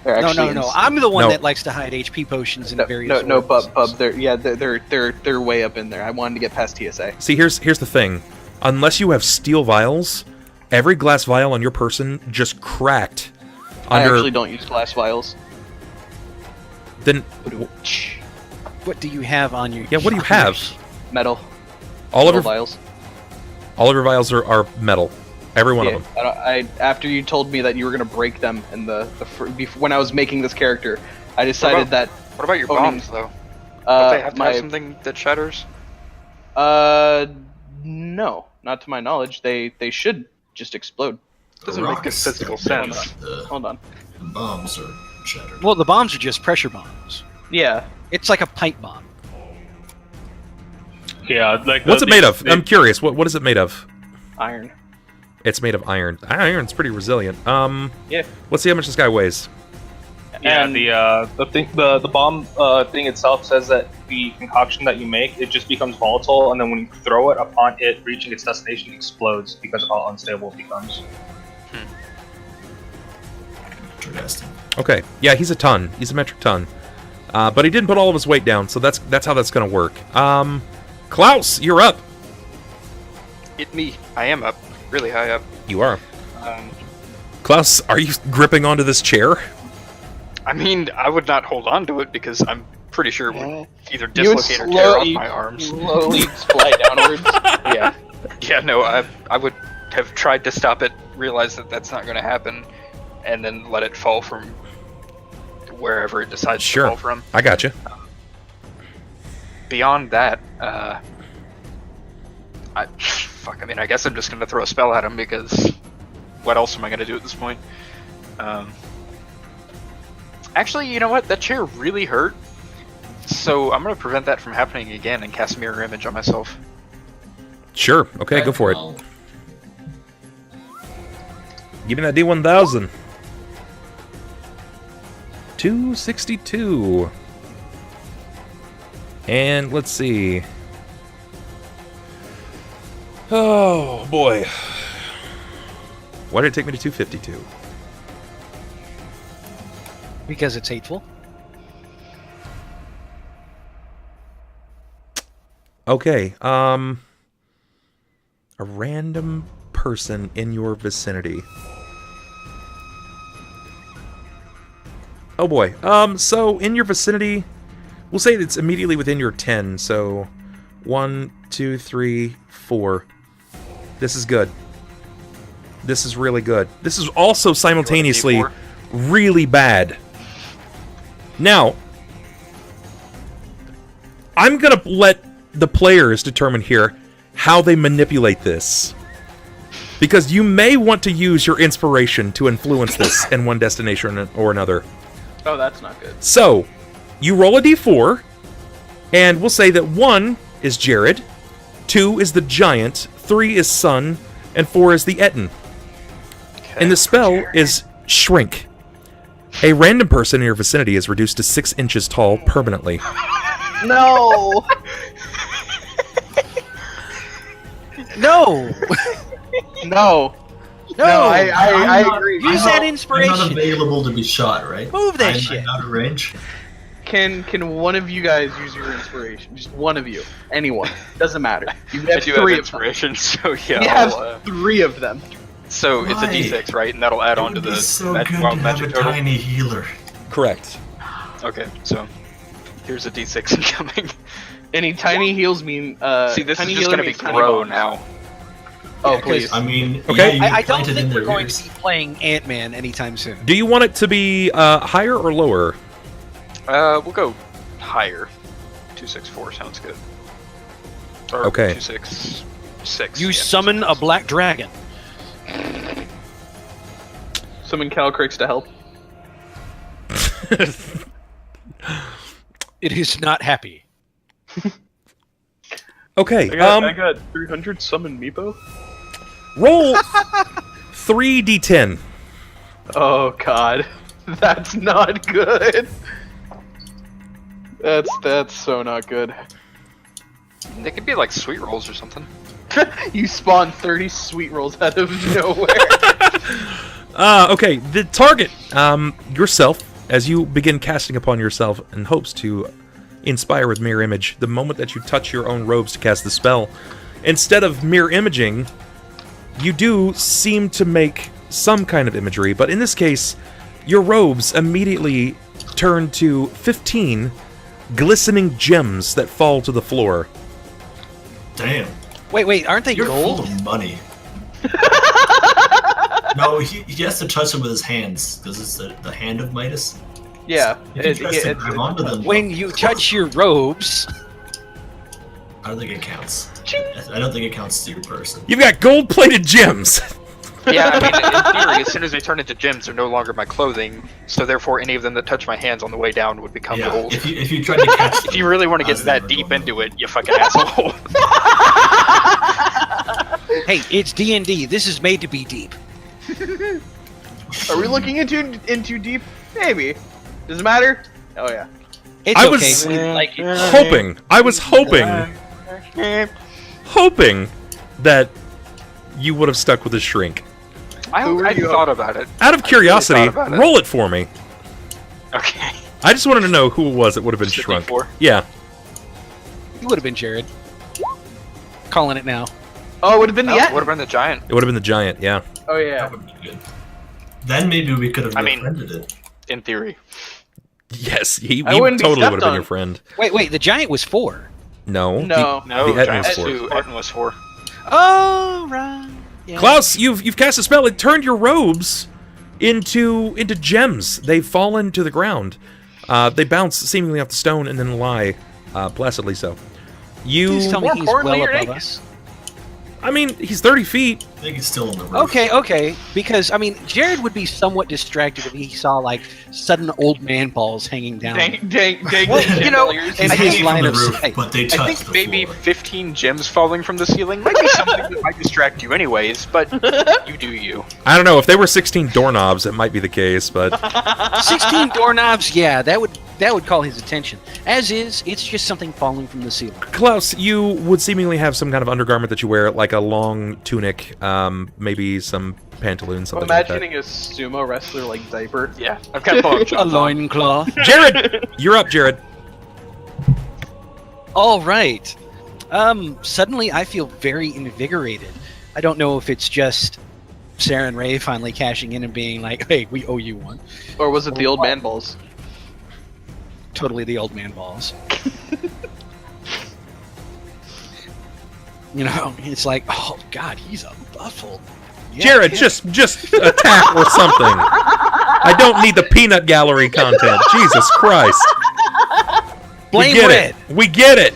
They're No, actually no. I'm the one No. that likes to hide HP potions in various. No, orders. Bub. They're way up in there. I wanted to get past TSA. See, here's the thing. Unless you have steel vials, every glass vial on your person just cracked. I actually don't use glass vials. Then What do you have on your? yeah, what do you have? Metal. All of Metal your vials. all of your vials are metal. Every one of them. I after you told me that you were gonna break them in when I was making this character, I decided that. What about your owning- bombs, though? Don't they have to have my something that shatters? no, not to my knowledge. They should just explode. Doesn't make good physical sense. Hold on. The bombs are shattered. Well, the bombs are just pressure bombs. Yeah. It's like a pipe bomb. Yeah, like What's it made of? I'm curious. What is it made of? Iron. It's made of iron. Iron's pretty resilient. Yeah. Let's see how much this guy weighs. Yeah, And- the bomb thing itself says that the concoction that you make, it just becomes volatile, and then when you throw it, upon it reaching its destination, it explodes because of how unstable it becomes. Interesting. Okay. Yeah, he's a ton. He's a metric ton. But he didn't put all of his weight down, so that's how that's gonna work. Klaus, you're up. Me. I am up. Really high up. You are. Um, Klaus, are you gripping onto this chair? I mean, I would not hold on to it because I'm pretty sure it would either You would dislocate or tear off slowly- my arms. Slowly fly downwards. Yeah. Yeah, no, I would have tried to stop it, realize that that's not going to happen, and then let it fall from wherever it decides Sure. to fall from. I got you. Beyond that, I mean, I guess I'm just going to throw a spell at him because what else am I going to do at this point? Actually, you know what? That chair really hurt, so I'm going to prevent that from happening again and cast Mirror Image on myself. Sure. Okay, go for it. Well, Give me that D1000. 262. And let's see. Oh, boy. Why did it take me to 252? Because it's hateful. Okay, a random person in your vicinity. Oh boy. So in your vicinity, we'll say it's immediately within your 10, so 1, 2, 3, 4. This is good. This is really good. This is also simultaneously D4? really bad. Now, I'm gonna let the players determine here how they manipulate this. Because you may want to use your inspiration to influence this in one destination or another. Oh, that's not good. So, you roll a d4, and we'll say that 1 is Jerrod, 2 is the Giant, 3 is Sunn, and 4 is the Etten. And the spell is Shrink. A random person in your vicinity is reduced to 6 inches tall permanently. No. No. No. No. I agree. Use that I'm inspiration. not available to be shot, right? Move that I'm shit. out of range. Can one of you guys use your inspiration? Just one of you. Anyone. Doesn't matter. You I have do 3 have of them. inspiration, so yeah. You I'll, have 3 of them. so it's a Why? d6, right? And that'll add It on to would be the so magic, good wild to have magic a total. tiny healer. Correct. Okay, so here's a d6 incoming. Any tiny heals mean See, this is tiny just healer gonna be means tiny grow bombs. now. Oh, Yeah, 'cause please. I mean, Okay. yeah, you I don't planted think in we're their going ears. to be playing Ant-Man anytime soon. Do you want it to be higher or lower? We'll go higher. 264 sounds good. Or Okay. 266. You yeah, summon a black dragon. Summon Calcrix to help. It is not happy. Okay. I got 300 summon Meepo. Roll 3d10. Oh god. That's not good. That's so not good. They could be like sweet rolls or something. You spawn 30 sweet rolls out of nowhere. Okay, the target, yourself, as you begin casting upon yourself in hopes to inspire with mirror image, the moment that you touch your own robes to cast the spell, instead of mirror imaging, you do seem to make some kind of imagery, but in this case, your robes immediately turn to 15 glistening gems that fall to the floor. Damn. Wait, aren't they You're gold? full of money. No, he has to touch them with his hands, because it's the hand of Midas. Yeah. If you try to grab onto them, When you touch your robes, I don't think it counts. I don't think it counts to your person. You've got gold-plated gems! Yeah, I mean, in theory, as soon as they turn into gems, they're no longer my clothing, so therefore any of them that touch my hands on the way down would become Yeah, gold. if you tried to catch If you really want to get as they that were deep going into it, you fucking asshole. hey, it's D&D. This is made to be deep. Are we looking into deep? Maybe. Does it matter? Oh yeah. It's I okay. was We like it. hoping that you would have stuck with the shrink. Who are I you thought about it. Out of I really curiosity, thought about it. roll it for me. Okay. I just wanted to know who it was that would have been Just a shrunk. D4? Yeah. You would have been Jerrod. Calling it now. Oh, it would have been the Would end. have been the giant. It would have been the giant, yeah. Oh yeah. That would be good. Then maybe we could have I mean- befriended it. In theory. Yes, he I wouldn't be totally would have stepped been on. your friend. Wait, the giant was 4. No. No. No, The giant Etna was was 2, Etna was 4. Oh, right. Yeah. Klaus, you've cast a spell. It turned your robes into gems. They've fallen to the ground. They bounce seemingly off the stone and then lie, placidly so. Please tell me More he's importantly, well you're above naked. us. I mean, he's 30 feet. I think it's still on the roof. Okay, because, I mean, Jerrod would be somewhat distracted if he saw, like, sudden old man balls hanging down. Dang. Well, you know, And He's his hanging line from of the roof, sight. but they I touch think the maybe floor. 15 gems falling from the ceiling might be something that might distract you anyways, but you do you. I don't know. If they were 16 doorknobs, it might be the case, but 16 doorknobs, yeah, that would call his attention. As is, it's just something falling from the ceiling. Klaus, you would seemingly have some kind of undergarment that you wear, like a long tunic, maybe some pantaloons, something Imagining a sumo wrestler like diaper. Yeah, I've got long A johns on. loincloth. like that. Jerrod, you're up, Jerrod. All right. Suddenly I feel very invigorated. I don't know if it's just Sarah and Ray finally cashing in and being like, hey, we owe you one. Or was it the old man balls? Totally the old man balls. You know, it's like, oh god, he's a buffle. Yeah, Jerrod, yeah. just attack or something. I don't need the peanut gallery content. Jesus Christ. Blame we get Red. it. We get it.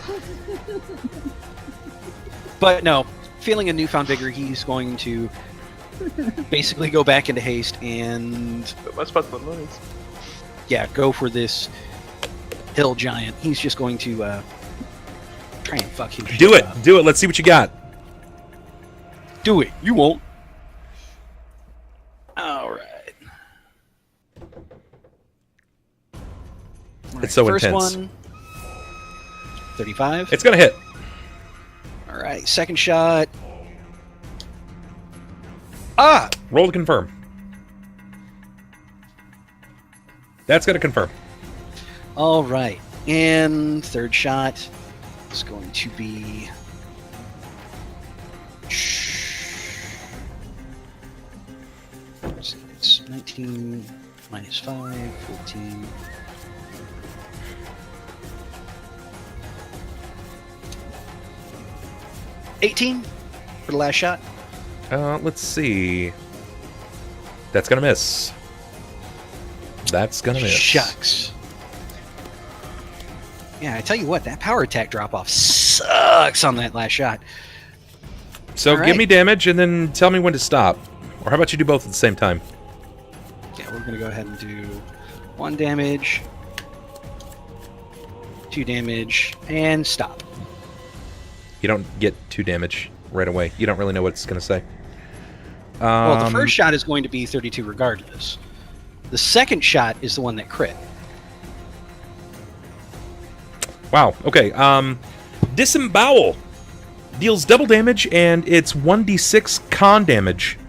But no, feeling a newfound vigor, he's going to basically go back into haste and yeah, go for this hill giant. He's just going to try and fuck his Do shit it. up. Do it. Let's see what you got. Do it. You won't. All right. It's so First intense. one, 35. It's gonna hit. All right, second shot. Ah! Roll to confirm. That's gonna confirm. All right, and third shot is going to be. It's 19 minus 5, 14. $18 for the last shot. Let's see. That's gonna miss. That's gonna miss. Shucks. Yeah, I tell you what, that power attack drop off sucks on that last shot. So All give right. me damage and then tell me when to stop. Or how about you do both at the same time? Yeah, we're gonna go ahead and do 1 damage, 2 damage, and stop. You don't get 2 damage right away. You don't really know what it's gonna say. Well, the first shot is going to be 32 regardless. The second shot is the one that crit. Wow. Okay. Disembowel deals double damage and it's 1d6 con damage.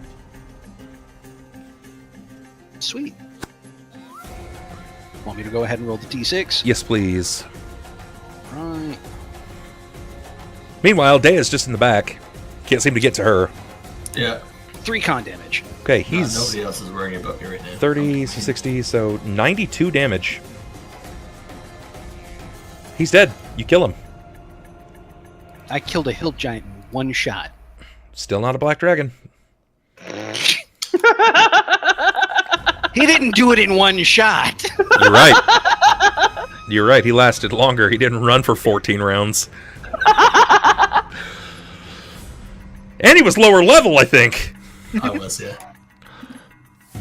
Sweet. Want me to go ahead and roll the d6? Yes, please. Right. Meanwhile, Deia's just in the back. Can't seem to get to her. Yeah. 3 con damage. Okay, he's Nobody else is worrying about me right now. 30, so 60, so 92 damage. He's dead. You kill him. I killed a hill giant in 1 shot. Still not a black dragon. He didn't do it in 1 shot. You're right. You're right. He lasted longer. He didn't run for 14 rounds. And he was lower level, I think. I was, yeah.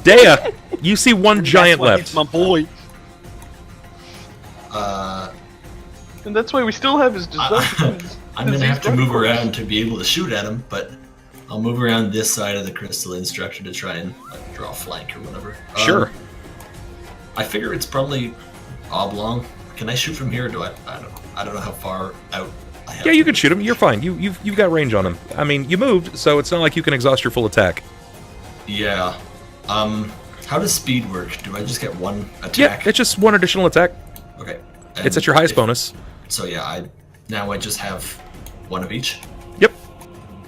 Deia, you see one giant That's why left. he's my boy. And that's why we still have his design. I'm gonna have to move around to be able to shoot at him, but I'll move around this side of the crystalline structure to try and like, draw a flank or whatever. Sure. I figure it's probably oblong. Can I shoot from here? Or do I? I don't know how far out I have. Yeah, to you can move. shoot him. You're fine. You've got range on him. I mean, you moved, so it's not like you can exhaust your full attack. Yeah. How does speed work? Do I just get 1 attack? Yeah, it's just 1 additional attack. Okay. It's at your highest bonus. So yeah, I just have 1 of each. Yep.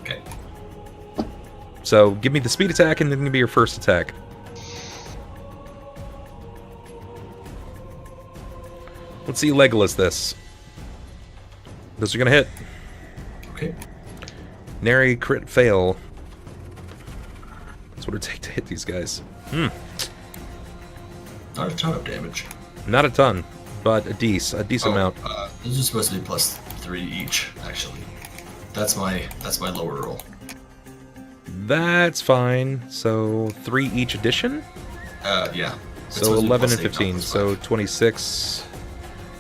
Okay. So give me the speed attack and then give me your first attack. Let's see Legolas this. Those are gonna hit. Okay. Nary crit fail. That's what it takes to hit these guys. Not a ton of damage. Not a ton, but a decent amount. This is supposed to be +3 each, actually. That's my lower roll. That's fine. So 3 each addition? Yeah. It's So supposed to be 11 and +8, not 15, +5. so 26.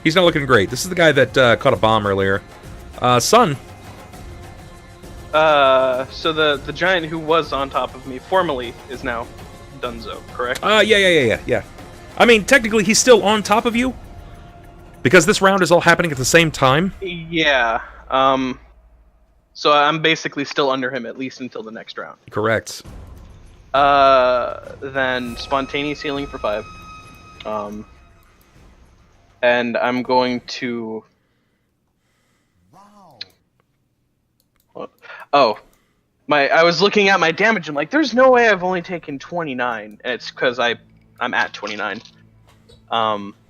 He's not looking great. This is the guy that caught a bomb earlier. Sunn. So the giant who was on top of me formerly is now Dunzo, correct? Yeah. I mean, technically, he's still on top of you. Because this round is all happening at the same time. Yeah. So I'm basically still under him at least until the next round. Correct. Then spontaneous healing for 5. And I'm going to. Wow. Oh, I was looking at my damage. I'm like, there's no way I've only taken 29, and it's because I'm at 29. 4.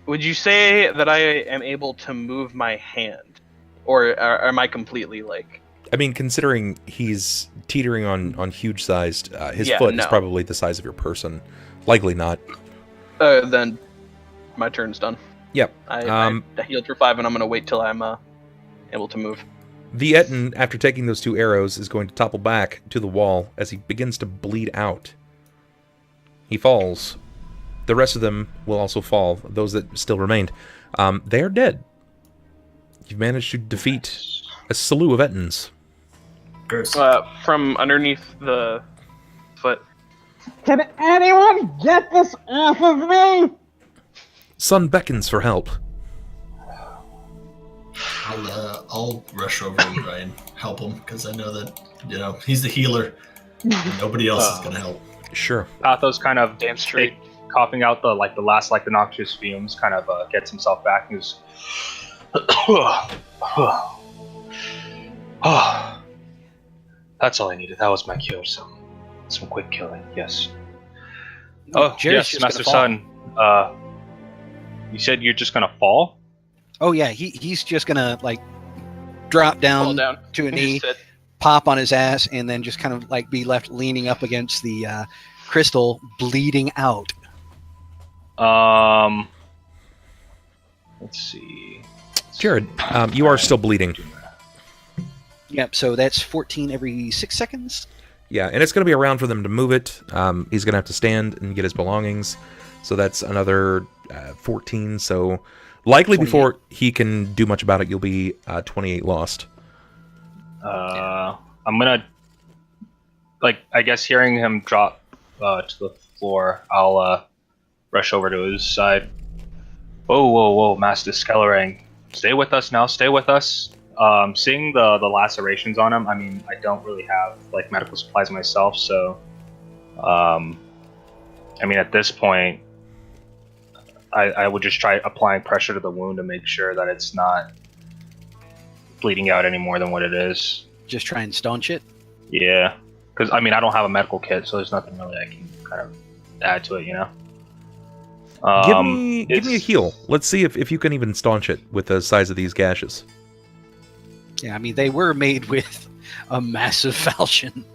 Would you say that I am able to move my hand, or am I completely like? I mean, considering he's teetering on huge-sized, his Yeah, foot is no. probably the size of your person. Likely not. Then my turn's done. Yep. I healed for 5, and I'm gonna wait till I'm able to move. The Etten, after taking those 2 arrows, is going to topple back to the wall as he begins to bleed out. He falls. The rest of them will also fall, those that still remained. They are dead. You've managed to defeat a slew of Ettins. Gross. From underneath the foot. Can anyone get this off of me? Sunn beckons for help. I'll rush over and try and help him because I know that he's the healer. And nobody else is gonna help. Sure. Pathos kind of Damn straight. coughing out the last the noxious fumes, kind of gets himself back and goes, that's all I needed. That was my cure. Some quick killing. Yes. Oh, Jerrod's yes, just Master gonna Sunn. You said you're just gonna fall? Oh yeah, he's just gonna drop Fall down, down. to a And knee, just sit. pop on his ass, and then just kind of be left leaning up against the crystal, bleeding out. Let's see. Jerrod, you are still bleeding. Yep. So that's 14 every 6 seconds. Yeah, and it's going to be around for them to move it. He's going to have to stand and get his belongings. So that's another 14. So likely 28. before he can do much about it, you'll be 28 lost. I'm gonna, I guess hearing him drop to the floor, I'll rush over to his side. Whoa, Master Skellerang. Stay with us now, stay with us. Seeing the lacerations on him, I mean, I don't really have, medical supplies myself, so, I mean, at this point, I would just try applying pressure to the wound to make sure that it's not bleeding out any more than what it is. Just try and staunch it. Yeah, because I mean I don't have a medical kit, so there's nothing really I can kind of add to it, Give me a heal. Let's see if you can even staunch it with the size of these gashes. Yeah, I mean they were made with a massive falchion.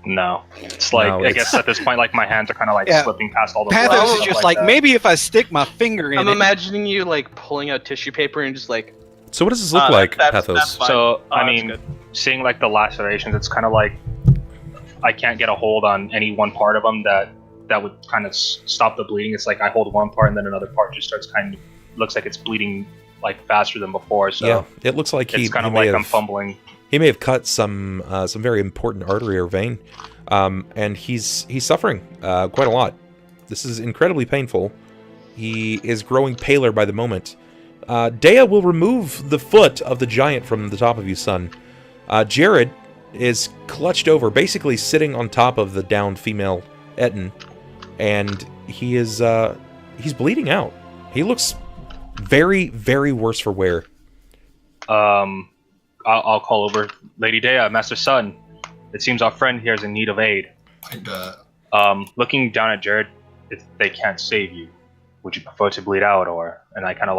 No, it's No, I guess at this point, my hands are kind of Yeah. slipping past all the Pathos blood is and just stuff that. maybe if I stick my finger in I'm it. imagining you pulling out tissue paper and just So what does this look like, Pathos? that's fine. So Oh, I that's mean, good. seeing the lacerations, it's kind of I can't get a hold on any one part of them that would kind of stop the bleeding. It's I hold one part and then another part just starts looks like it's bleeding faster than before. So Yeah, it looks like it's kind of I'm fumbling. He may have cut some very important artery or vein, and he's suffering quite a lot. This is incredibly painful. He is growing paler by the moment. Deia will remove the foot of the giant from the top of you, Sunn. Jerrod is clutched over, basically sitting on top of the downed female Etten, and he is he's bleeding out. He looks very, very worse for wear. I'll call over Lady Deia, Master Sunn. It seems our friend here is in need of aid. And Looking down at Jerrod, if they can't save you, would you prefer to bleed out, or? And I kind of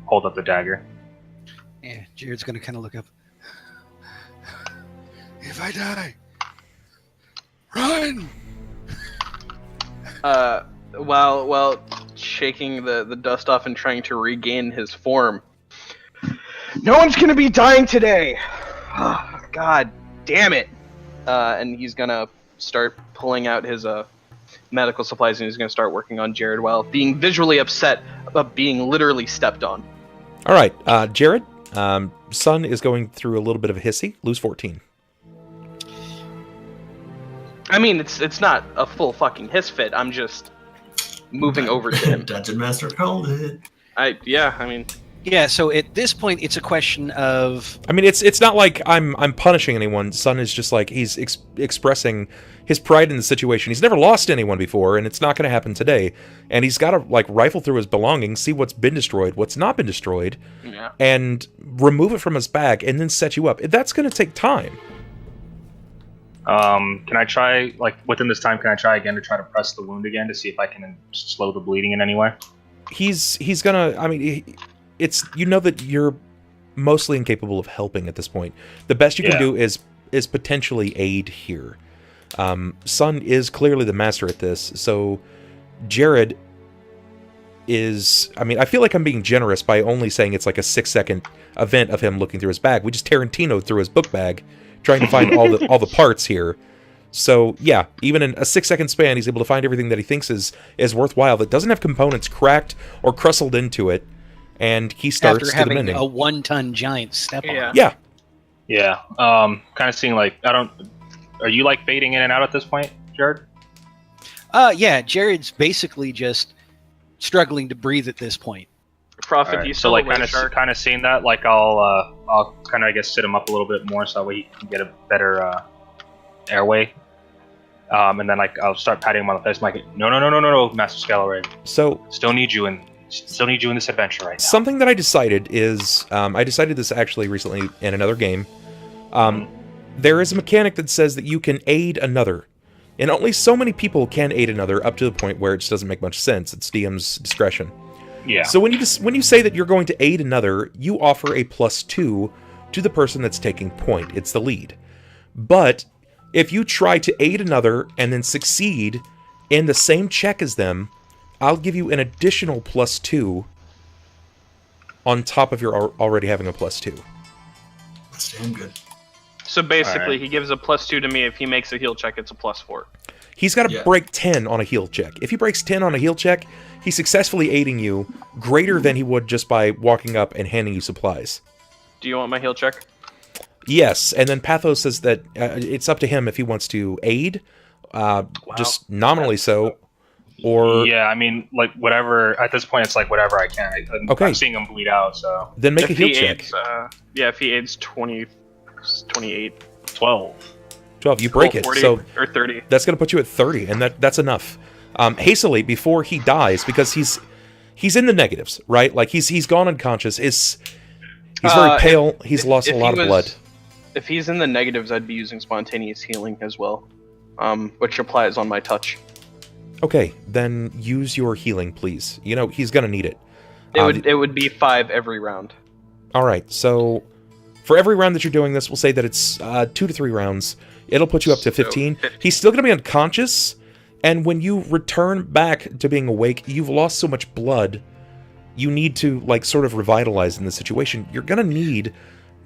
hold up the dagger. Yeah, Jared's gonna kind of look up. If I die, run! While shaking the dust off and trying to regain his form. No one's gonna be dying today! Oh, God damn it! And he's gonna start pulling out his medical supplies and he's gonna start working on Jerrod while being visually upset about being literally stepped on. Alright, Jerrod, Sunn is going through a little bit of a hissy. Lose 14. I mean, it's not a full fucking hiss fit, I'm just moving over to him. Dungeon Master called it. Yeah, so at this point, it's a question of... I mean, it's not like I'm punishing anyone. Sunn is just he's expressing his pride in the situation. He's never lost anyone before, and it's not going to happen today. And he's got to rifle through his belongings, see what's been destroyed, what's not been destroyed, Yeah. and remove it from his bag, and then set you up. That's going to take time. Can I try, within this time, can I try again to try to press the wound again to see if I can slow the bleeding in any way? He's gonna. I mean, it's that you're mostly incapable of helping at this point. The best you can do is potentially aid here. Sunn is clearly the master at this, so Jerrod is... I mean, I feel like I'm being generous by only saying it's a 6-second event of him looking through his bag. We just Tarantino'd through his book bag, trying to find all the parts here. So, yeah, even in a 6-second span, he's able to find everything that he thinks is worthwhile, that doesn't have components cracked or crustled into it, and he starts After to the having mending. a 1-ton giant step on Yeah. it. Yeah. Yeah. Kind of seeing like Are you like fading in and out at this point, Jerrod? Yeah, Jared's basically just struggling to breathe at this point. Prophet, Alright, you so still like aware, kind Shark? of seeing that, like I'll kind of I guess sit him up a little bit more so that way he can get a better airway. And then like I'll start patting him on the face. I'm like, no, Master Scalaray. So Still need you in this adventure right now. something that I decided is, I decided this actually recently in another game. There is a mechanic that says that you can aid another. And only so many people can aid another up to the point where it just doesn't make much sense. It's DM's discretion. Yeah. So when you say that you're going to aid another, you offer a +2 to the person that's taking point. It's the lead. But if you try to aid another and then succeed in the same check as them, I'll give you an additional +2 on top of your already having a +2. That's damn good. So basically, Alright. he gives a +2 to me. If he makes a heal check, it's a +4. He's got to Yeah. break 10 on a heal check. If he breaks 10 on a heal check, he's successfully aiding you greater than he would just by walking up and handing you supplies. Do you want my heal check? Yes, and then Pathos says that it's up to him if he wants to aid, just nominally so, or Yeah, I mean, like whatever. At this point, it's like whatever I can. Okay. I'm seeing him bleed out, so then make a If heal he check. aids, if he aids 28, 12. 12, you break it, 40 so or 30. that's going to put you at 30, and that's enough. Hastily, before he dies, because he's in the negatives, right? Like, he's gone unconscious, he's very pale, he's lost a lot of blood. If he's in the negatives, I'd be using spontaneous healing as well, which applies on my touch. Okay, then use your healing, please. You know, he's going to need it. It would be 5 every round. Alright, so for every round that you're doing this, we'll say that it's 2 to 3 rounds. It'll put you up to So, 15. 15. He's still going to be unconscious, and when you return back to being awake, you've lost so much blood, you need to, like, sort of revitalize in this situation. You're going to need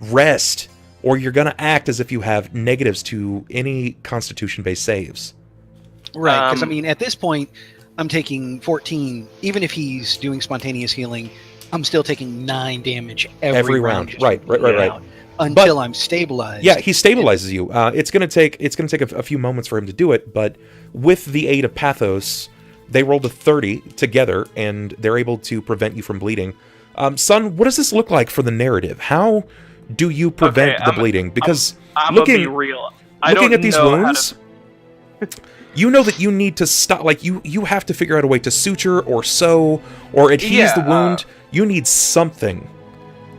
rest, or you're going to act as if you have negatives to any constitution-based saves. Right, because I mean, at this point, I'm taking 14. Even if he's doing spontaneous healing, I'm still taking 9 damage every round. just Right. out Until I'm stabilized. Yeah, he stabilizes you. It's gonna take a few moments for him to do it, but with the aid of Pathos, they rolled a 30 together, and they're able to prevent you from bleeding. Sunn, what does this look like for the narrative? How do you prevent the bleeding? Because I'm looking gonna be real. I looking don't at these know how wounds, you know that you need to stop. Like you have to figure out a way to suture or sew or adhese the wound. You need something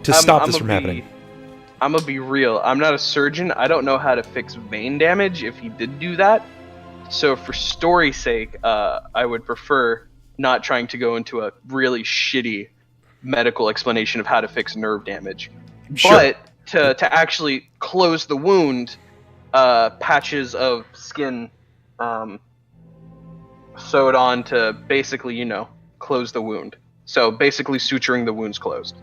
to stop this from happening. I'm gonna be real. I'm not a surgeon. I don't know how to fix vein damage if he did do that. So for story's sake, I would prefer not trying to go into a really shitty medical explanation of how to fix nerve damage. Sure. But to actually close the wound, patches of skin sewed on to basically, close the wound. So basically suturing the wounds closed.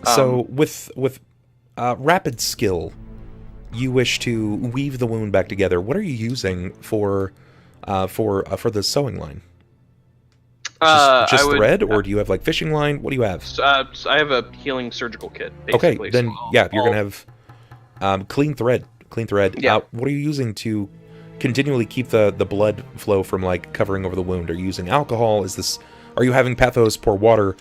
So with rapid skill, you wish to weave the wound back together. What are you using for the sewing line? Just thread, or do you have like fishing line? What do you have? So I have a healing surgical kit. Okay, Basically. then So yeah, you're gonna have clean thread. Yeah. What are you using to continually keep the blood flow from like covering over the wound? Are you using alcohol? Are you having Pathos pour water?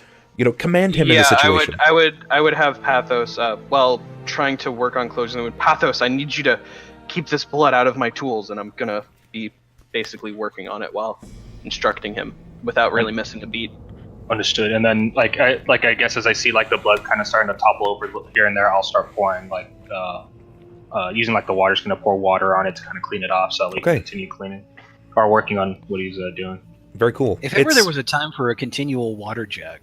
Command him in the situation. I would have Pathos while trying to work on closing the wound. Pathos, I need you to keep this blood out of my tools, and I'm gonna be basically working on it while instructing him without really missing a beat. Understood. And then I guess as I see like the blood kind of starting to topple over here and there, I'll start pouring using like the water's gonna pour water on it to kind of clean it off, so we can continue cleaning or working on what he's doing. Very cool. If ever there was a time for a continual water jug,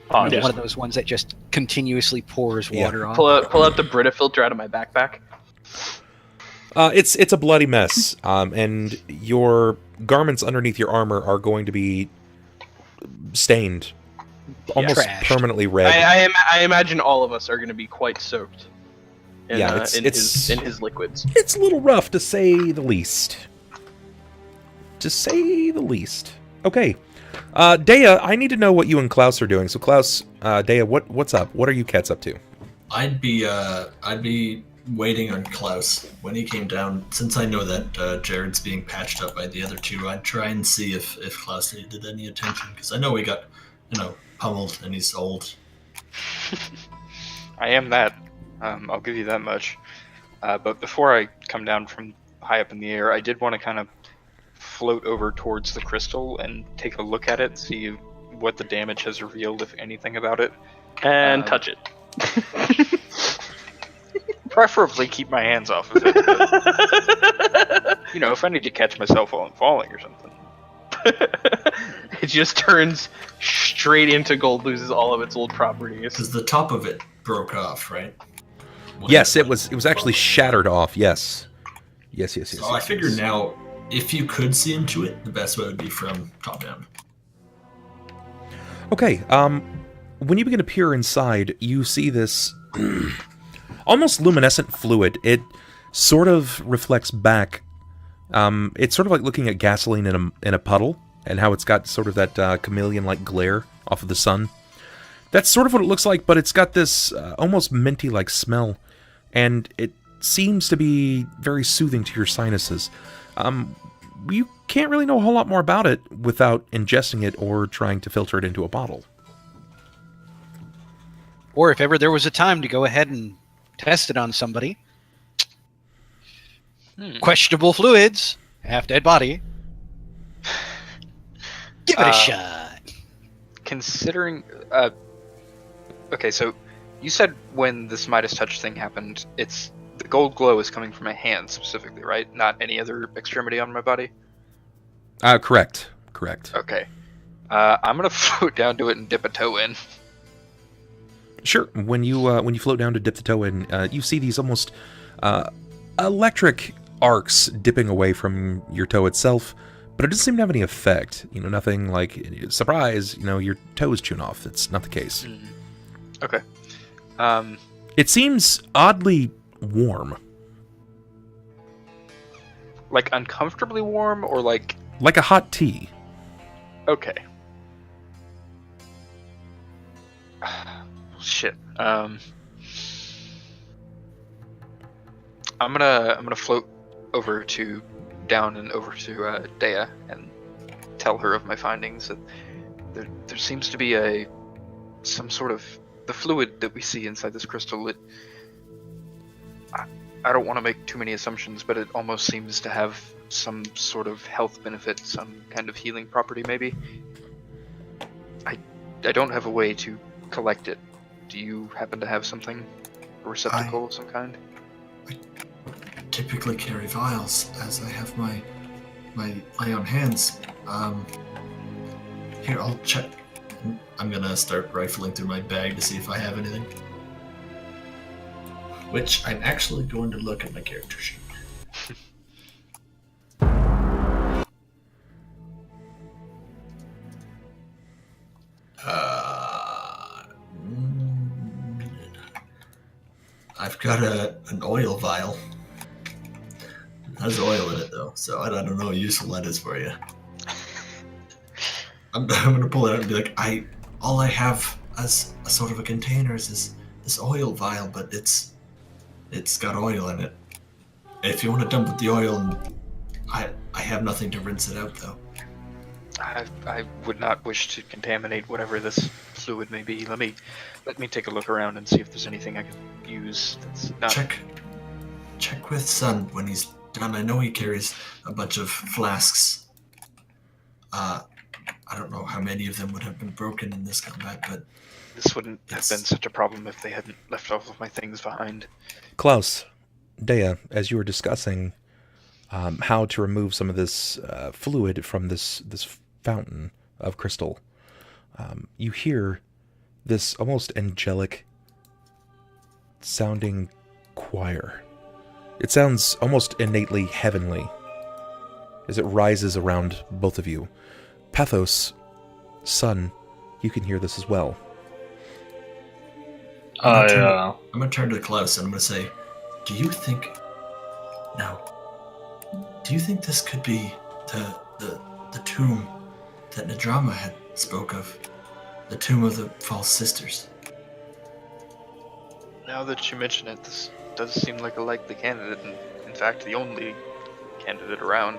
one of those ones that just continuously pours water off. Pull out the Brita filter out of my backpack. It's a bloody mess, and your garments underneath your armor are going to be stained, almost Trashed. permanently red. I imagine all of us are going to be quite soaked. In, in his liquids. It's a little rough, to say the least. Okay, Deia, I need to know what you and Klaus are doing. So Klaus, Deia, what's up? What are you cats up to? I'd be waiting on Klaus when he came down. Since I know that Jerrod's being patched up by the other two, I'd try and see if Klaus needed any attention, because I know he got, pummeled and he's old. I am that. I'll give you that much. But before I come down from high up in the air, I did want to kind of float over towards the crystal and take a look at it, see what the damage has revealed, if anything, about it. And touch it. Preferably keep my hands off of it. But, if I need to catch myself while I'm falling or something. It just turns straight into gold, loses all of its old properties. Because the top of it broke off, right? Yes, it was actually shattered off. Yes. Yes. So I figure now, if you could see into it, the best way would be from top down. Okay. When you begin to peer inside, you see this almost luminescent fluid. It sort of reflects back. It's sort of like looking at gasoline in a puddle, and how it's got sort of that chameleon-like glare off of the sun. That's sort of what it looks like, but it's got this almost minty-like smell, and it seems to be very soothing to your sinuses. You can't really know a whole lot more about it without ingesting it or trying to filter it into a bottle. Or if ever there was a time to go ahead and test it on somebody. Questionable fluids, half-dead body. Give it a shot. Considering... okay, so you said when this Midas Touch thing happened, the gold glow is coming from my hand specifically, right? Not any other extremity on my body? Correct. Okay. I'm gonna float down to it and dip a toe in. Sure. When you float down to dip the toe in, you see these almost electric arcs dipping away from your toe itself, but it doesn't seem to have any effect. Nothing like, surprise, your toe is chewing off. That's not the case. Okay. It seems oddly warm. Like uncomfortably warm, or like... Like a hot tea. Okay. Shit. I'm gonna float down and over to Deia and tell her of my findings. That there seems to be some sort of the fluid that we see inside this crystal. I don't want to make too many assumptions, but it almost seems to have some sort of health benefit, some kind of healing property, maybe. I don't have a way to collect it. Do you happen to have something, a receptacle of some kind? I typically carry vials, as I have my own hands. Here, I'll check. I'm gonna start rifling through my bag to see if I have anything. Which I'm actually going to look at my character sheet. I've got an oil vial. It has oil in it though, so I don't know how useful that is for you. I'm gonna pull it out and be like, all I have as a sort of a container is this oil vial, but it's got oil in it. If you want to dump the oil, and I have nothing to rinse it out though. I would not wish to contaminate whatever this fluid may be. Let me take a look around and see if there's anything I can use that's not... Check with Sunn when he's done. I know he carries a bunch of flasks. I don't know how many of them would have been broken in this combat, but... This wouldn't have been such a problem if they hadn't left all of my things behind. Klaus, Deia, as you were discussing how to remove some of this fluid from this fountain of crystal, you hear this almost angelic sounding choir. It sounds almost innately heavenly as it rises around both of you. Pathos, Sunn, you can hear this as well. I'm gonna turn to Klaus and I'm gonna say, do you think this could be the tomb that Nadrama had spoke of. The tomb of the false sisters. Now that you mention it, this does seem like a likely candidate, and in fact, the only candidate around.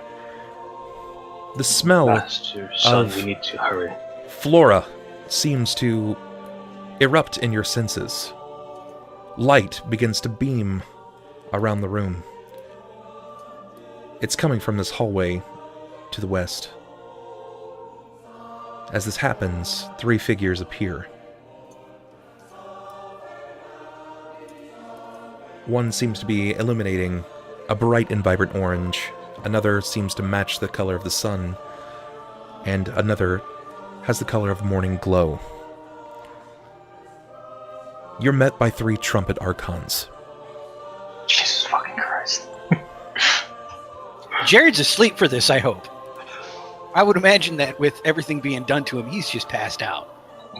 The smell Master, son, of we need to hurry. flora seems to erupt in your senses. Light begins to beam around the room. It's coming from this hallway to the west. As this happens, 3 figures appear. One seems to be illuminating a bright and vibrant orange. Another seems to match the color of the sun. And another has the color of morning glow. You're met by 3 trumpet archons. Jesus fucking Christ. Jerrod's asleep for this, I hope. I would imagine that with everything being done to him, he's just passed out.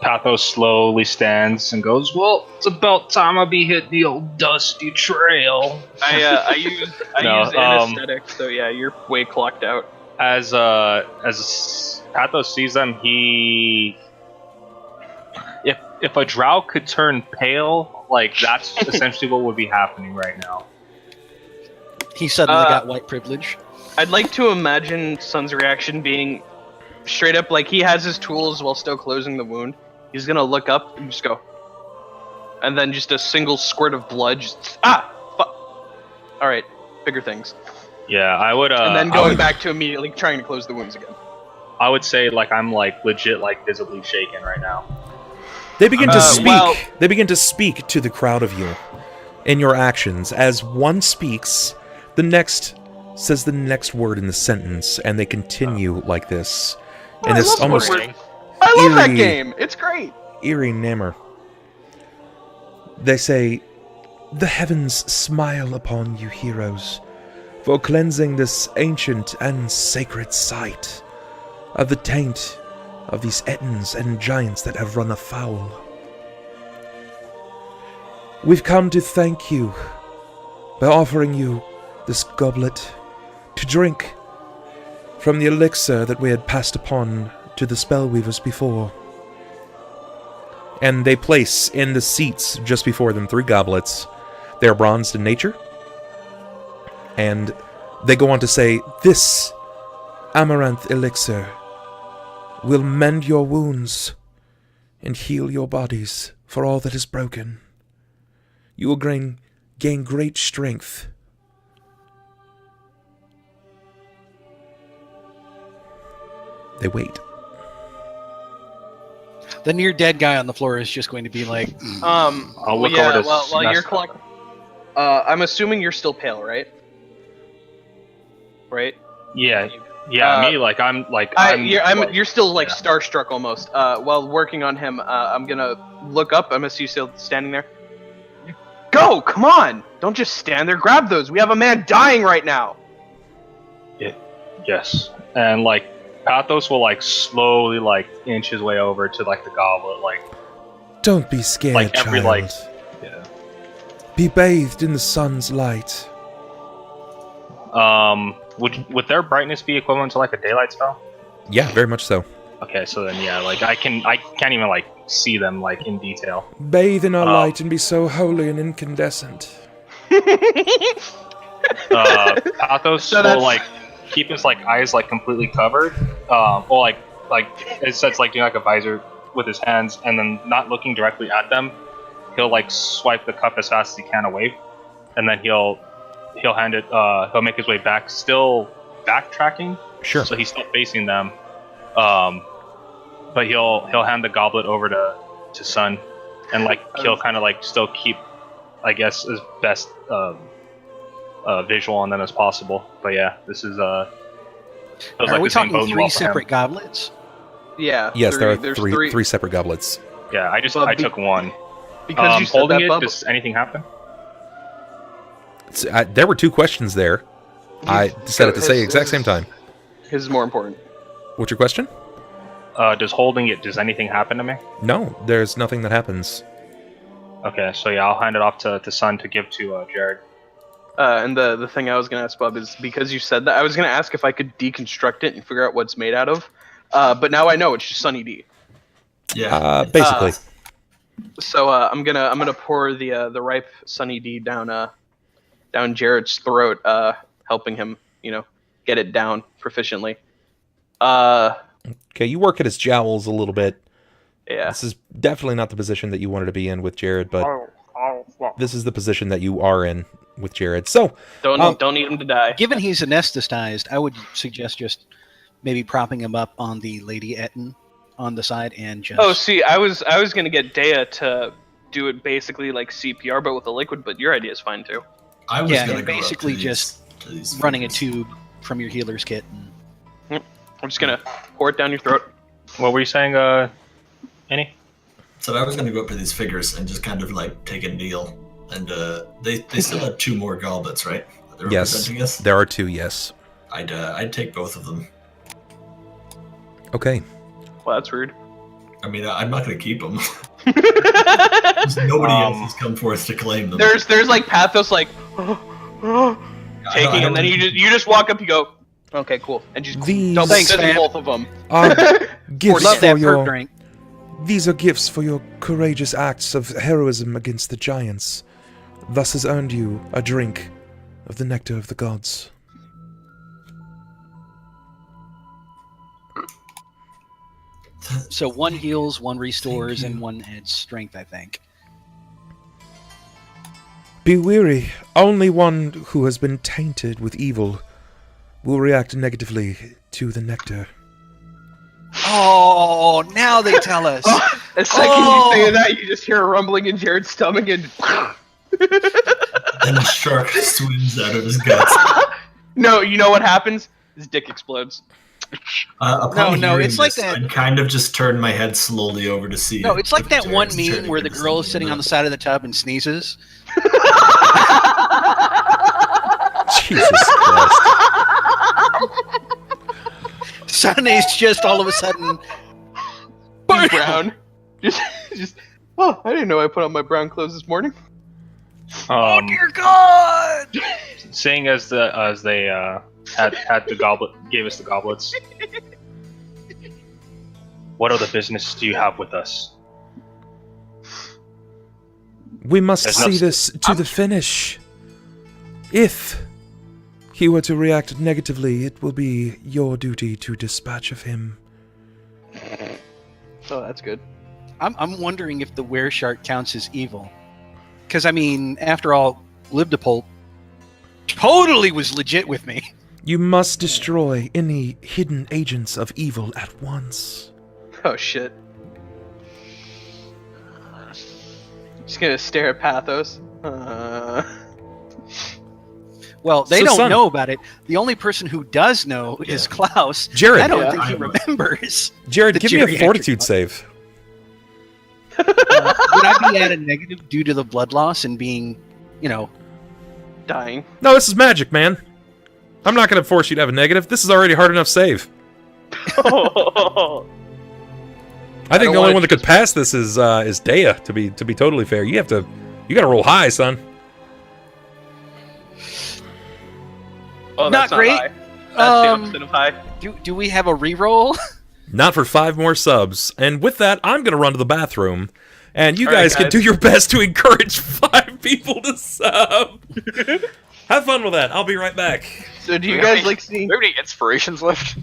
Pathos slowly stands and goes, well, it's about time I be hitting the old dusty trail. I use No, anesthetic, so yeah, you're way clocked out. As Pathos sees them, he... If a drow could turn pale, like, that's essentially what would be happening right now. He suddenly got white privilege. I'd like to imagine Sunn's reaction being straight up like he has his tools while still closing the wound. He's gonna look up and just go, and then just a single squirt of blood. Just fuck. All right, bigger things. Yeah, I would. And then going back to immediately trying to close the wounds again. I would say like I'm like legit like visibly shaken right now. They begin to speak. well- They begin to speak to the crowd of you in your actions. As one speaks, the next says the next word in the sentence, and they continue like this. Oh, And I this love almost Woodward. I love that eerie- game. It's great. eerie namor. They say, "The heavens smile upon you, heroes, for cleansing this ancient and sacred site of the taint of these Ettins and giants that have run afoul. We've come to thank you by offering you this goblet to drink from the elixir that we had passed upon to the spellweavers before." And they place in the seats just before them 3 goblets. They are bronzed in nature. And they go on to say, "This amaranth elixir will mend your wounds and heal your bodies for all that is broken. You will gain great strength." They wait. The near dead guy on the floor is just going to be like, I'll look yeah, over to well, you're Smith. collect. I'm assuming you're still pale, right? Right. Yeah, me like You're still like yeah. starstruck almost. While working on him, I'm gonna look up. I'm gonna see you still standing there. Go! Come on! Don't just stand there. Grab those. We have a man dying right now. Yes, and like Pathos will like slowly like inch his way over to like the goblet, like Don't be scared, like every child. like yeah. Be bathed in the sun's light. Would their brightness be equivalent to like a daylight spell? Yeah, very much so. Okay, so then yeah, like I can't even like see them like in detail. Bathe in our light and be so holy and incandescent. Pathos So will that's- like keep his like eyes like completely covered, or like it says like doing like a visor with his hands, and then not looking directly at them, he'll like swipe the cup as fast as he can away, and then he'll hand it. He'll make his way back, still backtracking. Sure. So he's still facing them, but he'll hand the goblet over to Sunn, and like he'll kind of like still keep, I guess, as best visual on them as possible. But yeah, this is are like we the same talking bodes 3 well for him. separate goblets? Yeah. Yes, there are there's three separate goblets. Yeah, I But took one. Because you said Holding that it, bubble. does anything happen? There were 2 questions there. I said it to say exact same time. His is more important. What's your question? Does holding it, does anything happen to me? No, there's nothing that happens. Okay, so yeah, I'll hand it off to Sunn to give to Jerrod. And the thing I was gonna ask Bub is because you said that, I was gonna ask if I could deconstruct it and figure out what it's made out of. but now I know it's just Sunny D. Yeah. Basically. So I'm gonna pour the ripe Sunny D down Jerrod's throat, helping him, get it down proficiently. Okay, you work at his jowls a little bit. Yeah. This is definitely not the position that you wanted to be in with Jerrod, but this is the position that you are in with Jerrod. So Don't need him to die. Given he's anesthetized, I would suggest just maybe propping him up on the Lady Etten on the side and just... Oh, see, I was gonna get Deia to do it basically like CPR, but with a liquid. But your idea is fine too. I was Yeah, gonna and go up basically to just these running a figures. tube from your healer's kit. And... I'm just gonna pour it down your throat. What were you saying, Annie? So I was gonna go up to these figures and just kind of like take a kneel, and they still have 2 more goblets, right? They're yes, representing us? there are 2, yes. I'd take both of them. Okay. Well, that's rude. I mean, I'm not gonna keep them. Nobody else has come forth to claim them. There's like Pathos like I taking, don't and then you just walk up, you go, okay, cool, and just These double Thanks, fist man. both of them. Gifts Love for that perk your... drink. These are gifts for your courageous acts of heroism against the giants. Thus has earned you a drink of the nectar of the gods. So 1 heals, 1 restores, and 1 adds strength, I think. Be weary. Only one who has been tainted with evil will react negatively to the nectar. Oh, now they tell us. The second you say that, you just hear a rumbling in Jared's stomach, and And a shark swims out of his guts. no, you know what happens? His dick explodes. Upon No, hearing it's like this, that- I'd kind of just turn my head slowly over to see. No, it's like if that one Jared's meme turning where the into girl is something sitting on the else. side of the tub and sneezes. Jesus Christ. Sunday's just all of a sudden... He's brown. just. Oh, I didn't know I put on my brown clothes this morning. Oh dear God! Seeing as they had the goblet, gave us the goblets. What other business do you have with us? We must There's no see this to the finish. If he were to react negatively, it will be your duty to dispatch of him. Oh, that's good. I'm wondering if the were-shark counts as evil. Because, I mean, after all, Libdipult totally was legit with me. You must destroy any hidden agents of evil at once. Oh shit. Just gonna stare at Pathos. Well, they So, don't Sunn. know about it. The only person who does know is Klaus. Jerrod. I don't Yeah. think he remembers. Jared, The give me a geriatric fortitude one. save. Would I be at a negative due to the blood loss and being, Dying. No, this is magic, man. I'm not going to force you to have a negative. This is already a hard enough save. I think don't the only wanna one that could pass this is Deia. To be totally fair, you got to roll high, son. Oh, Not that's great. High. That's the opposite of high. do we have a reroll? Not for 5 more subs. And with that, I'm going to run to the bathroom. And you All right, guys can guys. do your best to encourage 5 people to sub. Have fun with that. I'll be right back. So do you guys like seeing? Do we have any inspirations left?